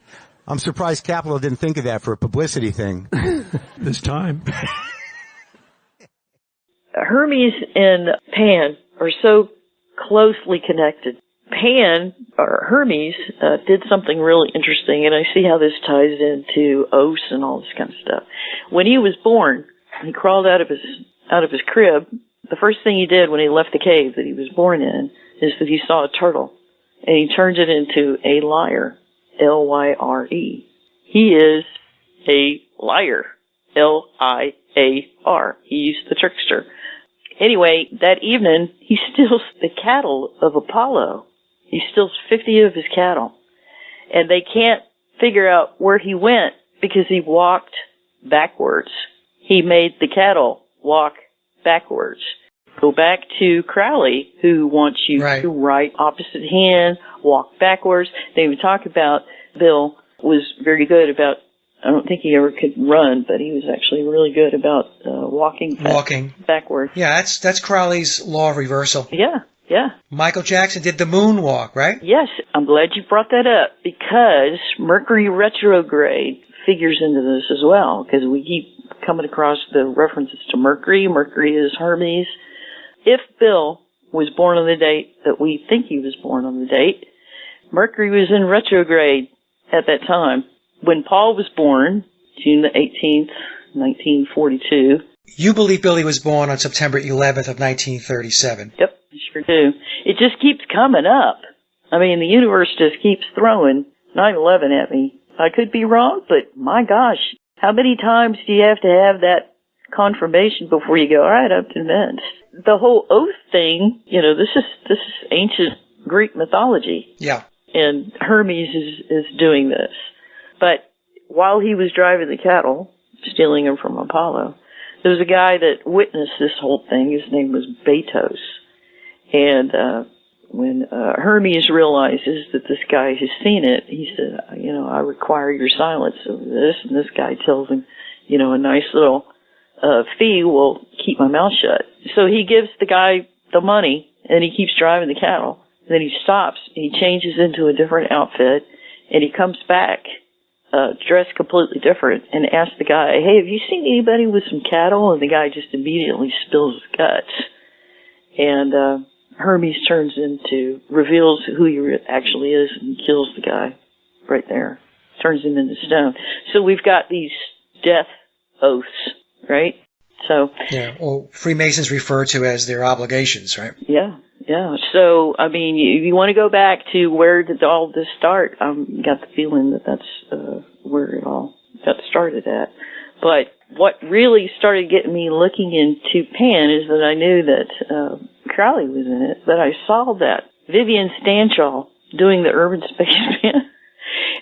I'm surprised Capitol didn't think of that for a publicity thing. This time. Hermes and Pan are so closely connected. Pan, or Hermes, did something really interesting, and I see how this ties into Os and all this kind of stuff. When he was born, he crawled out of his crib. The first thing he did when he left the cave that he was born in is that he saw a turtle, and he turned it into a lyre, L-Y-R-E. He is a liar, L-I-A-R. He's the trickster. Anyway, that evening, he steals the cattle of Apollo. He steals 50 of his cattle. And they can't figure out where he went because he walked backwards. He made the cattle walk backwards. Go back to Crowley, who wants you to write opposite hand, walk backwards. They even talk about Bill was very good about, I don't think he ever could run, but he was actually really good about walking backwards. Yeah, that's Crowley's law of reversal. Yeah. Michael Jackson did the moonwalk, right? Yes, I'm glad you brought that up because Mercury retrograde figures into this as well because we keep coming across the references to Mercury. Mercury is Hermes. If Bill was born on the date that we think he was born on the date, Mercury was in retrograde at that time. When Paul was born, June the 18th, 1942. You believe Billy was born on September 11th of 1937. Yep, I sure do. It just keeps coming up. I mean, the universe just keeps throwing 9/11 at me. I could be wrong, but my gosh, how many times do you have to have that confirmation before you go, all right, I'm convinced? The whole oath thing, this is ancient Greek mythology. Yeah. And Hermes is doing this. But while he was driving the cattle, stealing them from Apollo, there was a guy that witnessed this whole thing. His name was Betos. And when Hermes realizes that this guy has seen it, he said, I require your silence over this. And this guy tells him, a nice little fee will keep my mouth shut. So he gives the guy the money, and he keeps driving the cattle. And then he stops, and he changes into a different outfit, and he comes back dressed completely different, and asks the guy, hey, have you seen anybody with some cattle? And the guy just immediately spills his guts. And Hermes reveals who he actually is, and kills the guy right there. turns him into stone. So we've got these death oaths, right? So yeah, well, Freemasons refer to as their obligations, right? Yeah. So, I mean, if you want to go back to where did all this start, got the feeling that that's where it all got started at. But what really started getting me looking into Pan is that I knew that Crowley was in it, that I saw that Vivian Stanshall doing the Urban Space Band,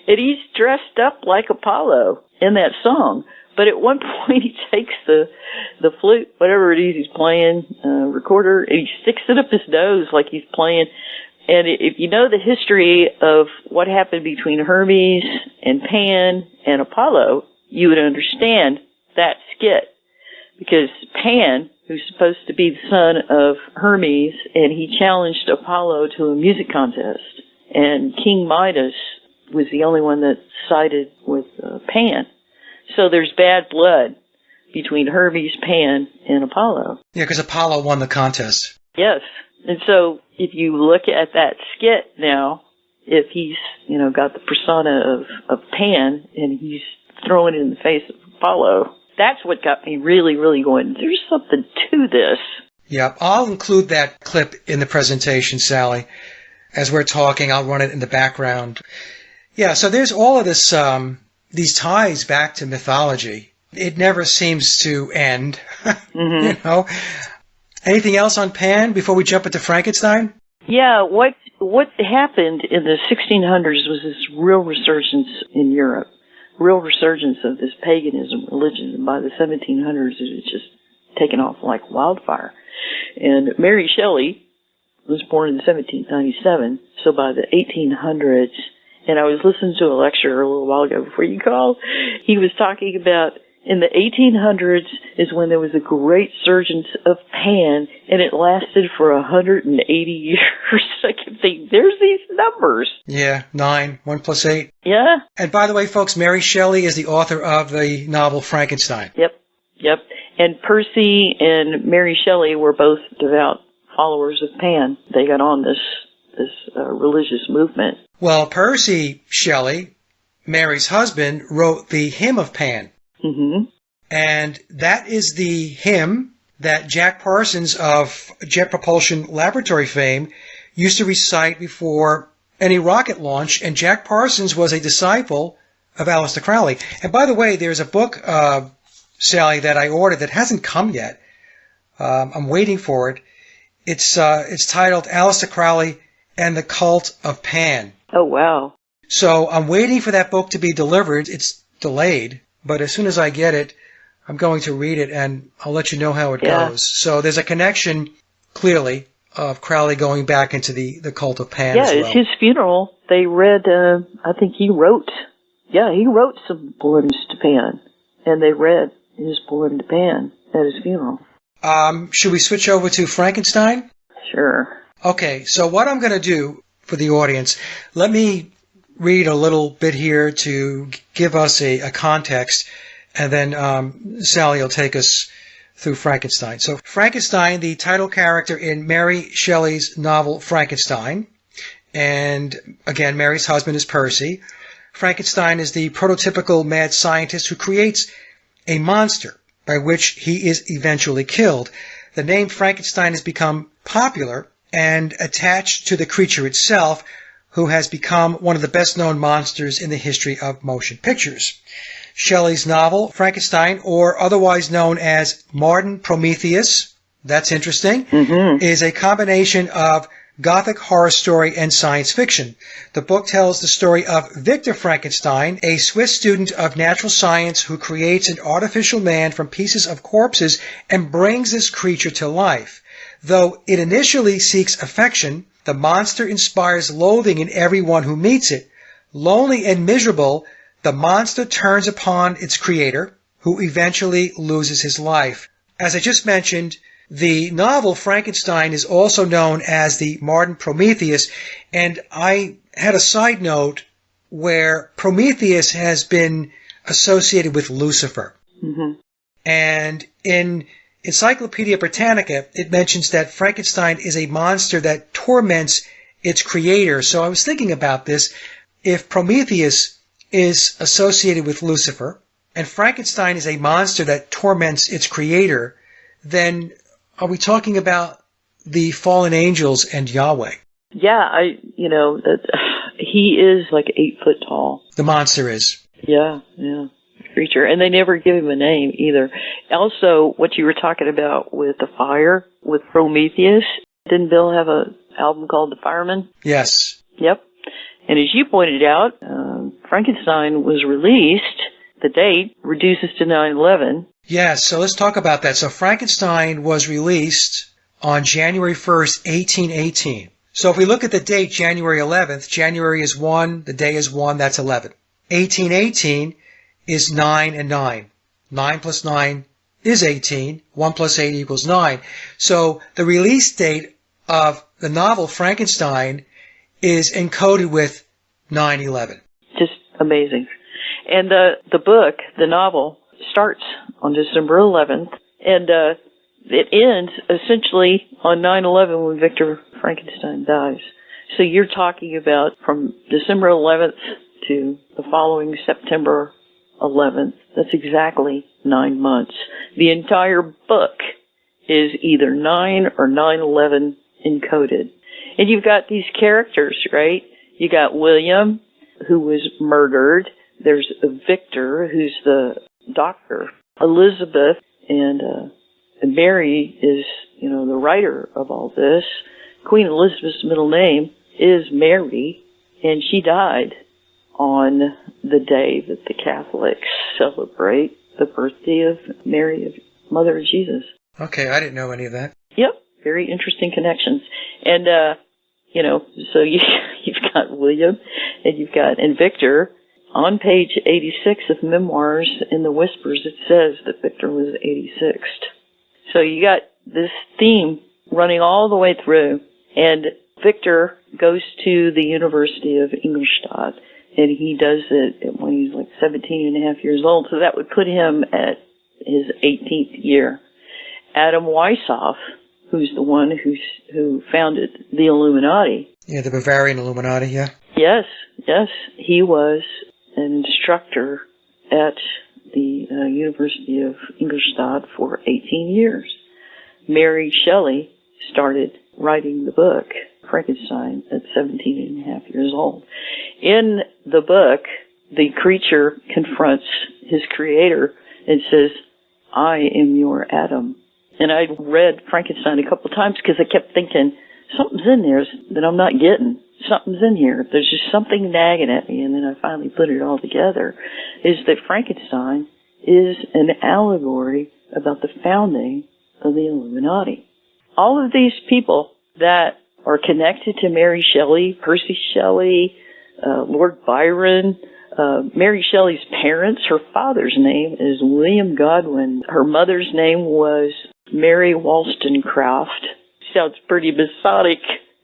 and he's dressed up like Apollo in that song. But at one point he takes the flute, whatever it is he's playing, recorder, and he sticks it up his nose like he's playing. And if you know the history of what happened between Hermes and Pan and Apollo, you would understand that skit. Because Pan, who's supposed to be the son of Hermes, and he challenged Apollo to a music contest. And King Midas was the only one that sided with Pan. So there's bad blood between Hermes, Pan, and Apollo. Yeah, because Apollo won the contest. Yes. And so if you look at that skit now, if he's, got the persona of Pan and he's throwing it in the face of Apollo, that's what got me really, really going, there's something to this. Yeah, I'll include that clip in the presentation, Sally. As we're talking, I'll run it in the background. Yeah, so there's all of this, these ties back to mythology. It never seems to end, Anything else on Pan before we jump into Frankenstein? Yeah, what happened in the 1600s was this real resurgence in Europe, real resurgence of this paganism religion. And by the 1700s, it had just taken off like wildfire. And Mary Shelley was born in 1797, so by the 1800s, and I was listening to a lecture a little while ago before you called, he was talking about in the 1800s is when there was a great surgence of Pan, and it lasted for 180 years. I kept thinking, there's these numbers. Yeah, 9, 1 plus 8. Yeah. And by the way, folks, Mary Shelley is the author of the novel Frankenstein. Yep. And Percy and Mary Shelley were both devout followers of Pan. They got on this religious movement. Well, Percy Shelley, Mary's husband, wrote the Hymn of Pan. Mm-hmm. And that is the hymn that Jack Parsons of Jet Propulsion Laboratory fame used to recite before any rocket launch. And Jack Parsons was a disciple of Aleister Crowley. And by the way, there's a book, Sally, that I ordered that hasn't come yet. I'm waiting for it. It's titled Aleister Crowley and the Cult of Pan. Oh, wow. So I'm waiting for that book to be delivered. It's delayed, but as soon as I get it, I'm going to read it, and I'll let you know how it goes. So there's a connection, clearly, of Crowley going back into the cult of Pan as well. Yeah, at his funeral, they read, I think he wrote some poems to Pan, and they read his poem to Pan at his funeral. Should we switch over to Frankenstein? Sure. Okay, so what I'm going to do for the audience, let me read a little bit here to give us a context, and then Sally will take us through Frankenstein. So Frankenstein, the title character in Mary Shelley's novel Frankenstein, and again, Mary's husband is Percy. Frankenstein is the prototypical mad scientist who creates a monster by which he is eventually killed. The name Frankenstein has become popular and attached to the creature itself, who has become one of the best-known monsters in the history of motion pictures. Shelley's novel, Frankenstein, or otherwise known as Modern Prometheus, that's interesting, is a combination of Gothic horror story and science fiction. The book tells the story of Victor Frankenstein, a Swiss student of natural science who creates an artificial man from pieces of corpses and brings this creature to life. Though it initially seeks affection, the monster inspires loathing in everyone who meets it. Lonely and miserable, the monster turns upon its creator, who eventually loses his life. As I just mentioned, the novel Frankenstein is also known as the Modern Prometheus, and I had a side note where Prometheus has been associated with Lucifer. Mm-hmm. And in Encyclopedia Britannica, it mentions that Frankenstein is a monster that torments its creator. So I was thinking about this. If Prometheus is associated with Lucifer, and Frankenstein is a monster that torments its creator, then are we talking about the fallen angels and Yahweh? Yeah, he is like 8 foot tall. The monster is. Yeah. Creature. And they never give him a name either. Also, what you were talking about with the fire, with Prometheus, didn't Bill have an album called The Fireman? Yes. Yep. And as you pointed out, Frankenstein was released. The date reduces to 9/11. Yes, so let's talk about that. So Frankenstein was released on January 1st, 1818. So if we look at the date, January 11th, January is 1, the day is 1, that's 11. 1818 is 9 and 9. 9 plus 9 is 18. 1 plus 8 equals 9. So the release date of the novel Frankenstein is encoded with 9/11. Just amazing. And the book, the novel, starts on December 11th, and it ends essentially on 9/11 when Victor Frankenstein dies. So you're talking about from December 11th to the following September 11th. That's exactly 9 months. The entire book is either 9 or 9/11 encoded. And you've got these characters, right? You got William, who was murdered. There's Victor, who's the doctor. Elizabeth and Mary is, the writer of all this. Queen Elizabeth's middle name is Mary, and she died on the day that the Catholics celebrate the birthday of Mary, Mother of Jesus. Okay, I didn't know any of that. Yep, very interesting connections. And, so you've got William and Victor. On page 86 of Memoirs in the Whispers, it says that Victor was 86th. So you got this theme running all the way through, and Victor goes to the University of Ingolstadt, and he does it when he's like 17 and a half years old, so that would put him at his 18th year. Adam Weishaupt, who's the one who founded the Illuminati. Yeah, the Bavarian Illuminati, yeah. Yes, he was an instructor at the University of Ingolstadt for 18 years. Mary Shelley started writing the book, Frankenstein, at 17 and a half years old. In the book, the creature confronts his creator and says, "I am your Adam." And I read Frankenstein a couple of times because I kept thinking, something's in there that I'm not getting. Something's in here. There's just something nagging at me. And then I finally put it all together, is that Frankenstein is an allegory about the founding of the Illuminati. All of these people that are connected to Mary Shelley, Percy Shelley, Lord Byron, Mary Shelley's parents, her father's name is William Godwin. Her mother's name was Mary Wollstonecraft. Sounds pretty Masonic,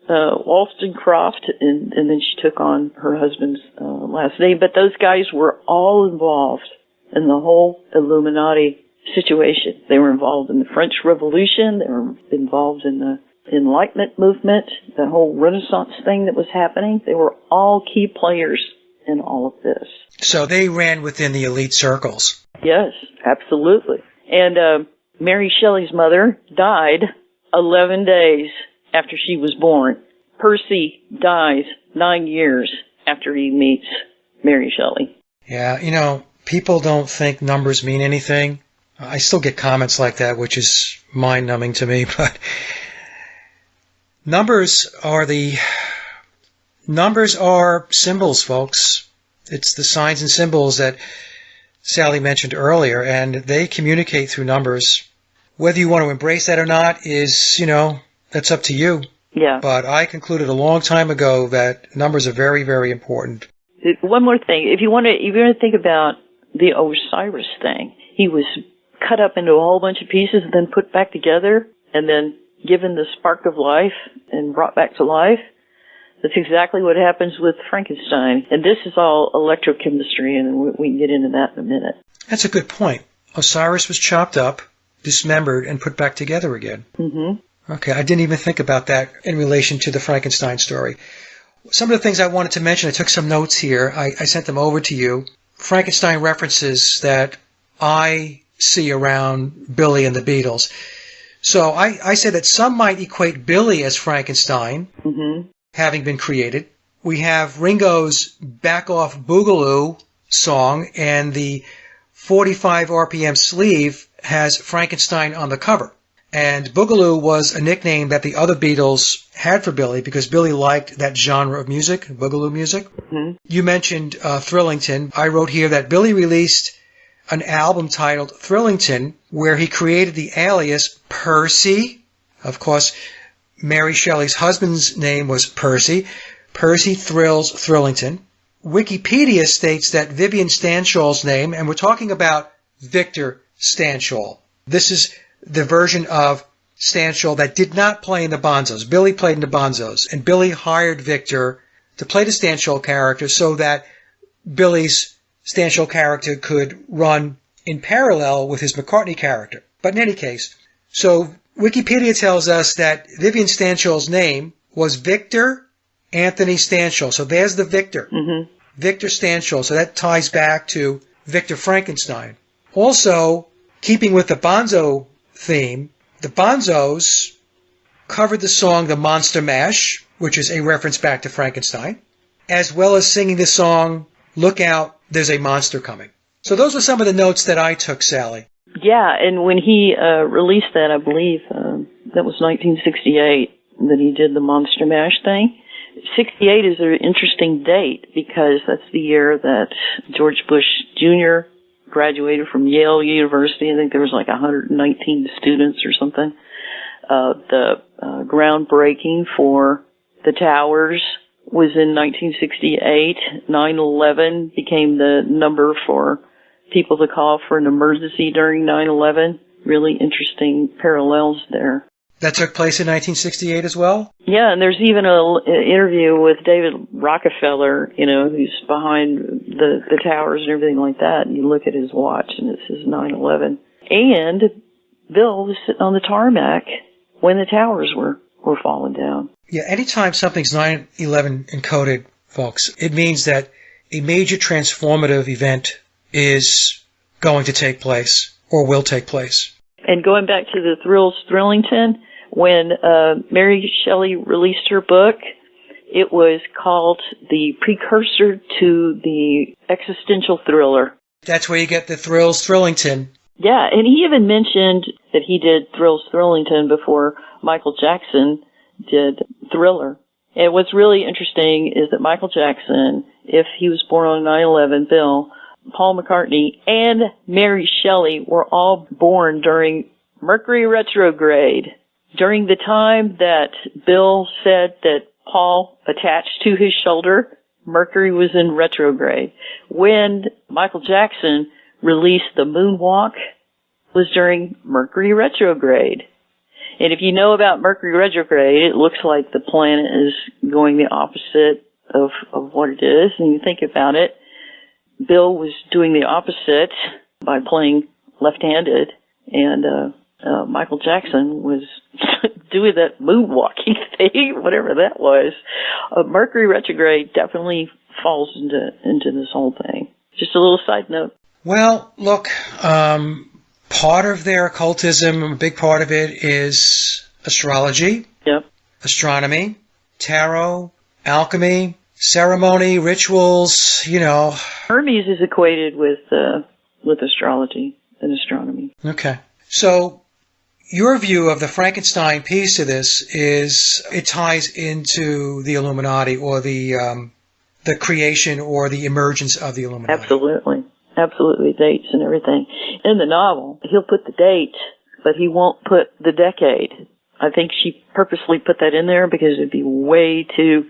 Wollstonecraft, and then she took on her husband's last name. But those guys were all involved in the whole Illuminati situation. They were involved in the French Revolution. They were involved in the Enlightenment movement, the whole Renaissance thing that was happening. They were all key players in all of this. So they ran within the elite circles. Yes, absolutely. And Mary Shelley's mother died 11 days after she was born. Percy dies 9 years after he meets Mary Shelley. Yeah, people don't think numbers mean anything. I still get comments like that, which is mind-numbing to me, but numbers are symbols, folks. It's the signs and symbols that Sallie mentioned earlier, and they communicate through numbers. Whether you want to embrace that or not is, that's up to you. Yeah. But I concluded a long time ago that numbers are very, very important. One more thing. If you want to think about the Osiris thing, he was cut up into a whole bunch of pieces and then put back together and then given the spark of life and brought back to life. That's exactly what happens with Frankenstein. And this is all electrochemistry, and we can get into that in a minute. That's a good point. Osiris was chopped up, dismembered, and put back together again. Mm-hmm. Okay, I didn't even think about that in relation to the Frankenstein story. Some of the things I wanted to mention, I took some notes here. I sent them over to you. Frankenstein references that I see around Billy and the Beatles. So I said that some might equate Billy as Frankenstein, having been created. We have Ringo's Back Off Boogaloo song, and the 45 RPM sleeve has Frankenstein on the cover. And Boogaloo was a nickname that the other Beatles had for Billy because Billy liked that genre of music, Boogaloo music. You mentioned Thrillington. I wrote here that Billy released an album titled Thrillington where he created the alias Percy. Of course, Mary Shelley's husband's name was Percy. Percy Thrills Thrillington. Wikipedia states that Vivian Stanshall's name, and we're talking about Victor Stanshall. This is the version of Stanshall that did not play in the Bonzos. Billy played in the Bonzos, and Billy hired Victor to play the Stanshall character so that Billy's Stanshall character could run in parallel with his McCartney character. But in any case, so Wikipedia tells us that Vivian Stanshall's name was Victor Anthony Stanshall. So there's the Victor. Victor Stanshall. So that ties back to Victor Frankenstein. Also, keeping with the Bonzo theme, the Bonzos covered the song The Monster Mash, which is a reference back to Frankenstein, as well as singing the song Look Out, There's a Monster Coming. So those were some of the notes that I took, Sally. Yeah, and when he released that, I believe that was 1968 that he did the Monster Mash thing. 68 is an interesting date because that's the year that George Bush Jr. graduated from Yale University. I think there was like 119 students or something. The groundbreaking for the towers was in 1968. 9/11 became the number for people to call for an emergency during 9/11. Really interesting parallels there. That took place in 1968 as well? Yeah, and there's even an interview with David Rockefeller, you know, who's behind the towers and everything like that. And you look at his watch, and it says 9/11. And Bill was sitting on the tarmac when the towers were falling down. Yeah, anytime something's 9/11 encoded, folks, it means that a major transformative event is going to take place or will take place. And going back to the Thrills Thrillington, when Mary Shelley released her book, it was called the precursor to the existential thriller. That's where you get the Thrills Thrillington. Yeah, and he even mentioned that he did Thrills Thrillington before Michael Jackson did Thriller. And what's really interesting is that Michael Jackson, if he was born on 9/11, Bill, Paul McCartney, and Mary Shelley were all born during Mercury retrograde. During the time that Bill said that Paul attached to his shoulder, Mercury was in retrograde. When Michael Jackson released the Moonwalk was during Mercury retrograde. And if you know about Mercury retrograde, it looks like the planet is going the opposite of what it is. And you think about it, Bill was doing the opposite by playing left-handed, and Michael Jackson was doing that moonwalking thing, whatever that was. Mercury retrograde definitely falls into this whole thing. Just a little side note. Well, look, part of their occultism, a big part of it is astrology, astronomy, tarot, alchemy, ceremony, rituals, you know. Hermes is equated with astrology and astronomy. Okay. So your view of the Frankenstein piece of this is it ties into the Illuminati or the creation or the emergence of the Illuminati. Absolutely. Absolutely, dates and everything. In the novel, he'll put the date, but he won't put the decade. I think she purposely put that in there because it'd be way too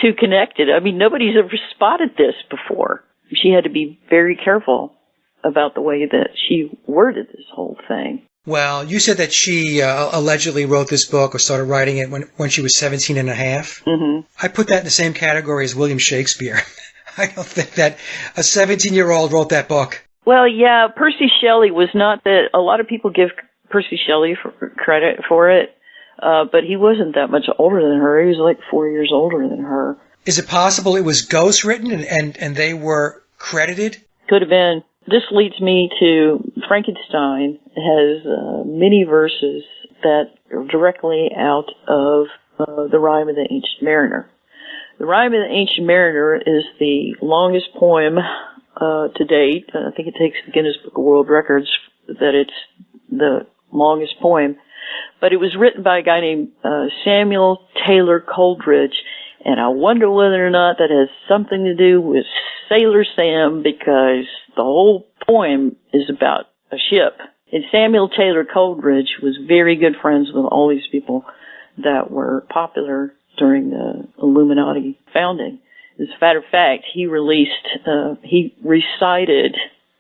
too connected. I mean, nobody's ever spotted this before. She had to be very careful about the way that she worded this whole thing. Well, you said that she allegedly wrote this book or started writing it when she was 17 and a half. Mm-hmm. I put that in the same category as William Shakespeare. I don't think that a 17-year-old wrote that book. Well, yeah, Percy Shelley was not that. A lot of people give Percy Shelley credit for it. But he wasn't that much older than her. He was like 4 years older than her. Is it possible it was ghostwritten and they were credited? Could have been. This leads me to Frankenstein has many verses that are directly out of the Rime of the Ancient Mariner. The Rime of the Ancient Mariner is the longest poem to date. I think it takes the Guinness Book of World Records that it's the longest poem. But it was written by a guy named Samuel Taylor Coleridge, and I wonder whether or not that has something to do with Sailor Sam, because the whole poem is about a ship. And Samuel Taylor Coleridge was very good friends with all these people that were popular during the Illuminati founding. As a matter of fact, he recited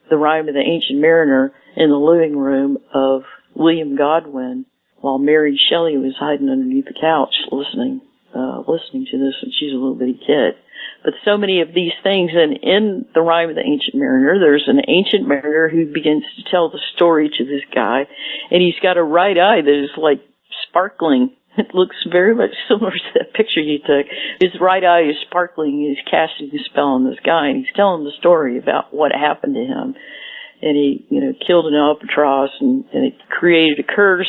the Rime of the Ancient Mariner in the living room of William Godwin while Mary Shelley was hiding underneath the couch listening to this when she's a little bitty kid. But so many of these things, and in the Rime of the Ancient Mariner, there's an ancient mariner who begins to tell the story to this guy, and he's got a right eye that is like sparkling. It looks very much similar to that picture you took. His right eye is sparkling. He's casting a spell on this guy, and he's telling the story about what happened to him. And he, killed an albatross, and it created a curse.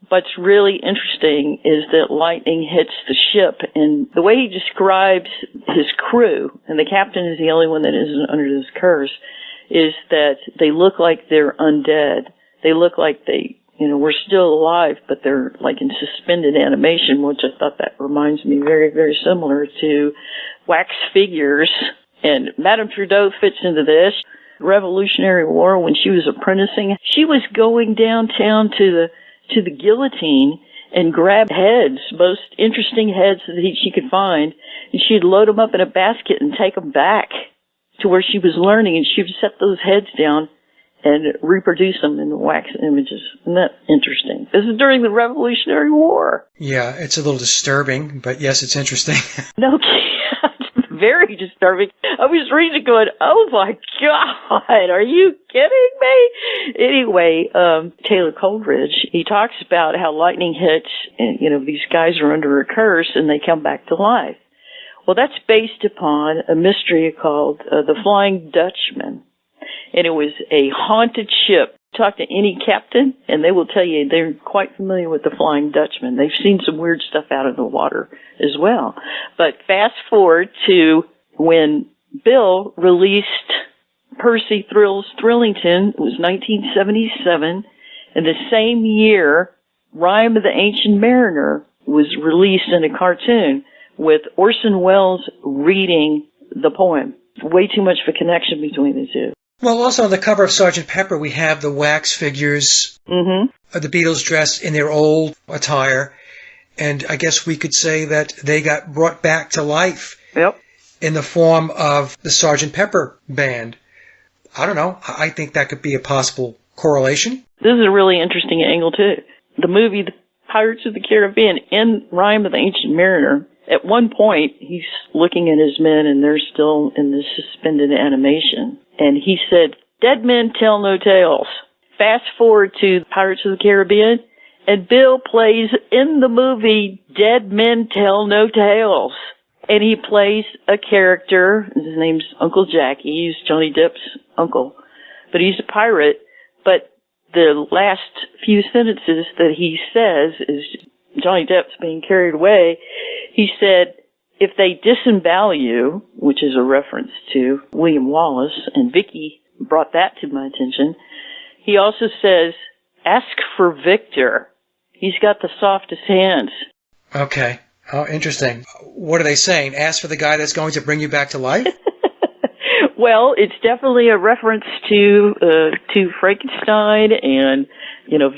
What's really interesting is that lightning hits the ship, and the way he describes his crew, and the captain is the only one that isn't under this curse, is that they look like they're undead. They look like they, we're still alive, but they're like in suspended animation, which I thought that reminds me very, very similar to wax figures. And Madame Trudeau fits into this. Revolutionary War, when she was apprenticing, she was going downtown to the guillotine and grab heads, most interesting heads that she could find, and she'd load them up in a basket and take them back to where she was learning, and she would set those heads down and reproduce them in wax images. Isn't that interesting? This is during the Revolutionary War. Yeah, it's a little disturbing, but yes, it's interesting. No kidding. Very disturbing. I was reading it going, oh my God, are you kidding me? Anyway, Taylor Coleridge, he talks about how lightning hits and, these guys are under a curse and they come back to life. Well, that's based upon a mystery called The Flying Dutchman. And it was a haunted ship. Talk to any captain, and they will tell you they're quite familiar with the Flying Dutchman. They've seen some weird stuff out of the water as well. But fast forward to when Bill released Percy Thrills Thrillington. It was 1977. And the same year, Rime of the Ancient Mariner was released in a cartoon with Orson Welles reading the poem. Way too much of a connection between the two. Well, also on the cover of Sgt. Pepper, we have the wax figures of the Beatles dressed in their old attire. And I guess we could say that they got brought back to life in the form of the Sgt. Pepper band. I don't know. I think that could be a possible correlation. This is a really interesting angle, too. The movie The Pirates of the Caribbean in Rime of the Ancient Mariner, at one point, he's looking at his men, and they're still in this suspended animation. And he said, "Dead men tell no tales." Fast forward to Pirates of the Caribbean, and Bill plays in the movie Dead Men Tell No Tales. And he plays a character, his name's Uncle Jackie, he's Johnny Depp's uncle. But he's a pirate, but the last few sentences that he says is Johnny Depp's being carried away. He said, if they disembowel you, which is a reference to William Wallace, and Vicky brought that to my attention, he also says, ask for Victor. He's got the softest hands. Okay. Oh, interesting. What are they saying? Ask for the guy that's going to bring you back to life? Well, it's definitely a reference to Frankenstein and,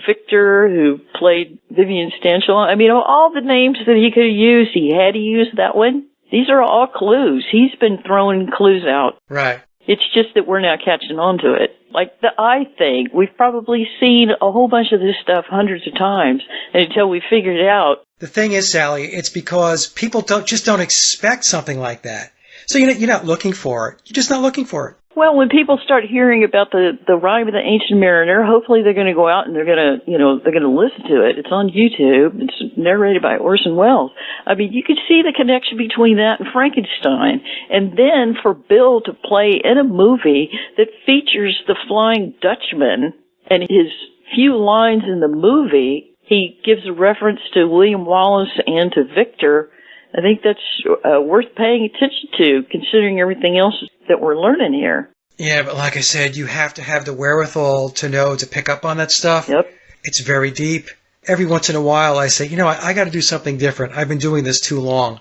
Victor, who played Vivian Stanchel. I mean, of all the names that he could have used, he had to use that one. These are all clues. He's been throwing clues out. Right. It's just that we're now catching on to it. Like the eye thing, we've probably seen a whole bunch of this stuff hundreds of times until we figured it out. The thing is, Sally, it's because people don't expect something like that. So you're not looking for it. You're just not looking for it. Well, when people start hearing about the Rime of the Ancient Mariner, hopefully they're going to go out and they're going to listen to it. It's on YouTube. It's narrated by Orson Welles. I mean, you could see the connection between that and Frankenstein. And then for Bill to play in a movie that features the Flying Dutchman, and his few lines in the movie, he gives a reference to William Wallace and to Victor. I think that's worth paying attention to, considering everything else that we're learning here. Yeah, but like I said, you have to have the wherewithal to pick up on that stuff. Yep. It's very deep. Every once in a while I say, I got to do something different. I've been doing this too long.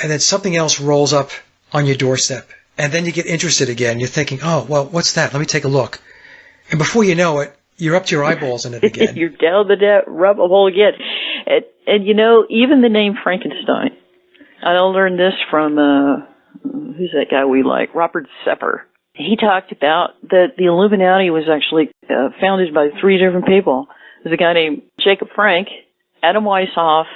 And then something else rolls up on your doorstep. And then you get interested again. You're thinking, oh, well, what's that? Let me take a look. And before you know it, you're up to your eyeballs in it again. You're down the rabbit hole again. And even the name Frankenstein. I learned this from, who's that guy we like? Robert Sepper. He talked about that the Illuminati was actually founded by 3 different people. There's a guy named Jacob Frank, Adam Weishaupt,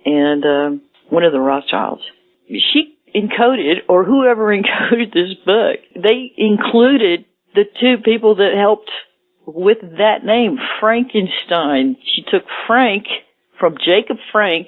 and one of the Rothschilds. She encoded, or whoever encoded this book, they included the 2 people that helped with that name, Frankenstein. She took Frank from Jacob Frank,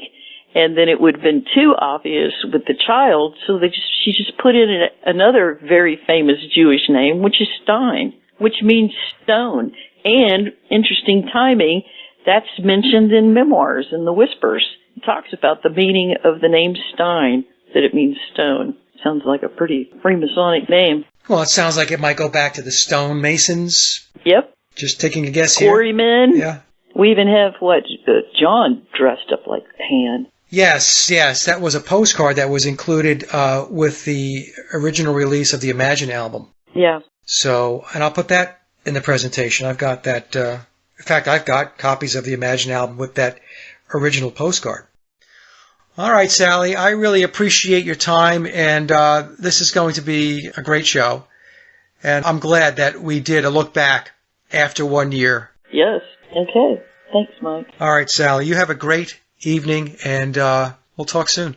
and then it would have been too obvious with the child, so she just put in another very famous Jewish name, which is Stein, which means stone. And, interesting timing, that's mentioned in memoirs, in the Whispers. It talks about the meaning of the name Stein, that it means stone. Sounds like a pretty Freemasonic name. Well, it sounds like it might go back to the stonemasons. Yep. Just taking a guess here. Quarrymen. Yeah. We even have, John dressed up like Pan. Yes. That was a postcard that was included with the original release of the Imagine album. Yeah. So, and I'll put that in the presentation. I've got that. In fact, I've got copies of the Imagine album with that original postcard. All right, Sallie, I really appreciate your time, and this is going to be a great show. And I'm glad that we did a look back after 1 year. Yes. Okay. Thanks, Mike. All right, Sallie, you have a great evening, and we'll talk soon.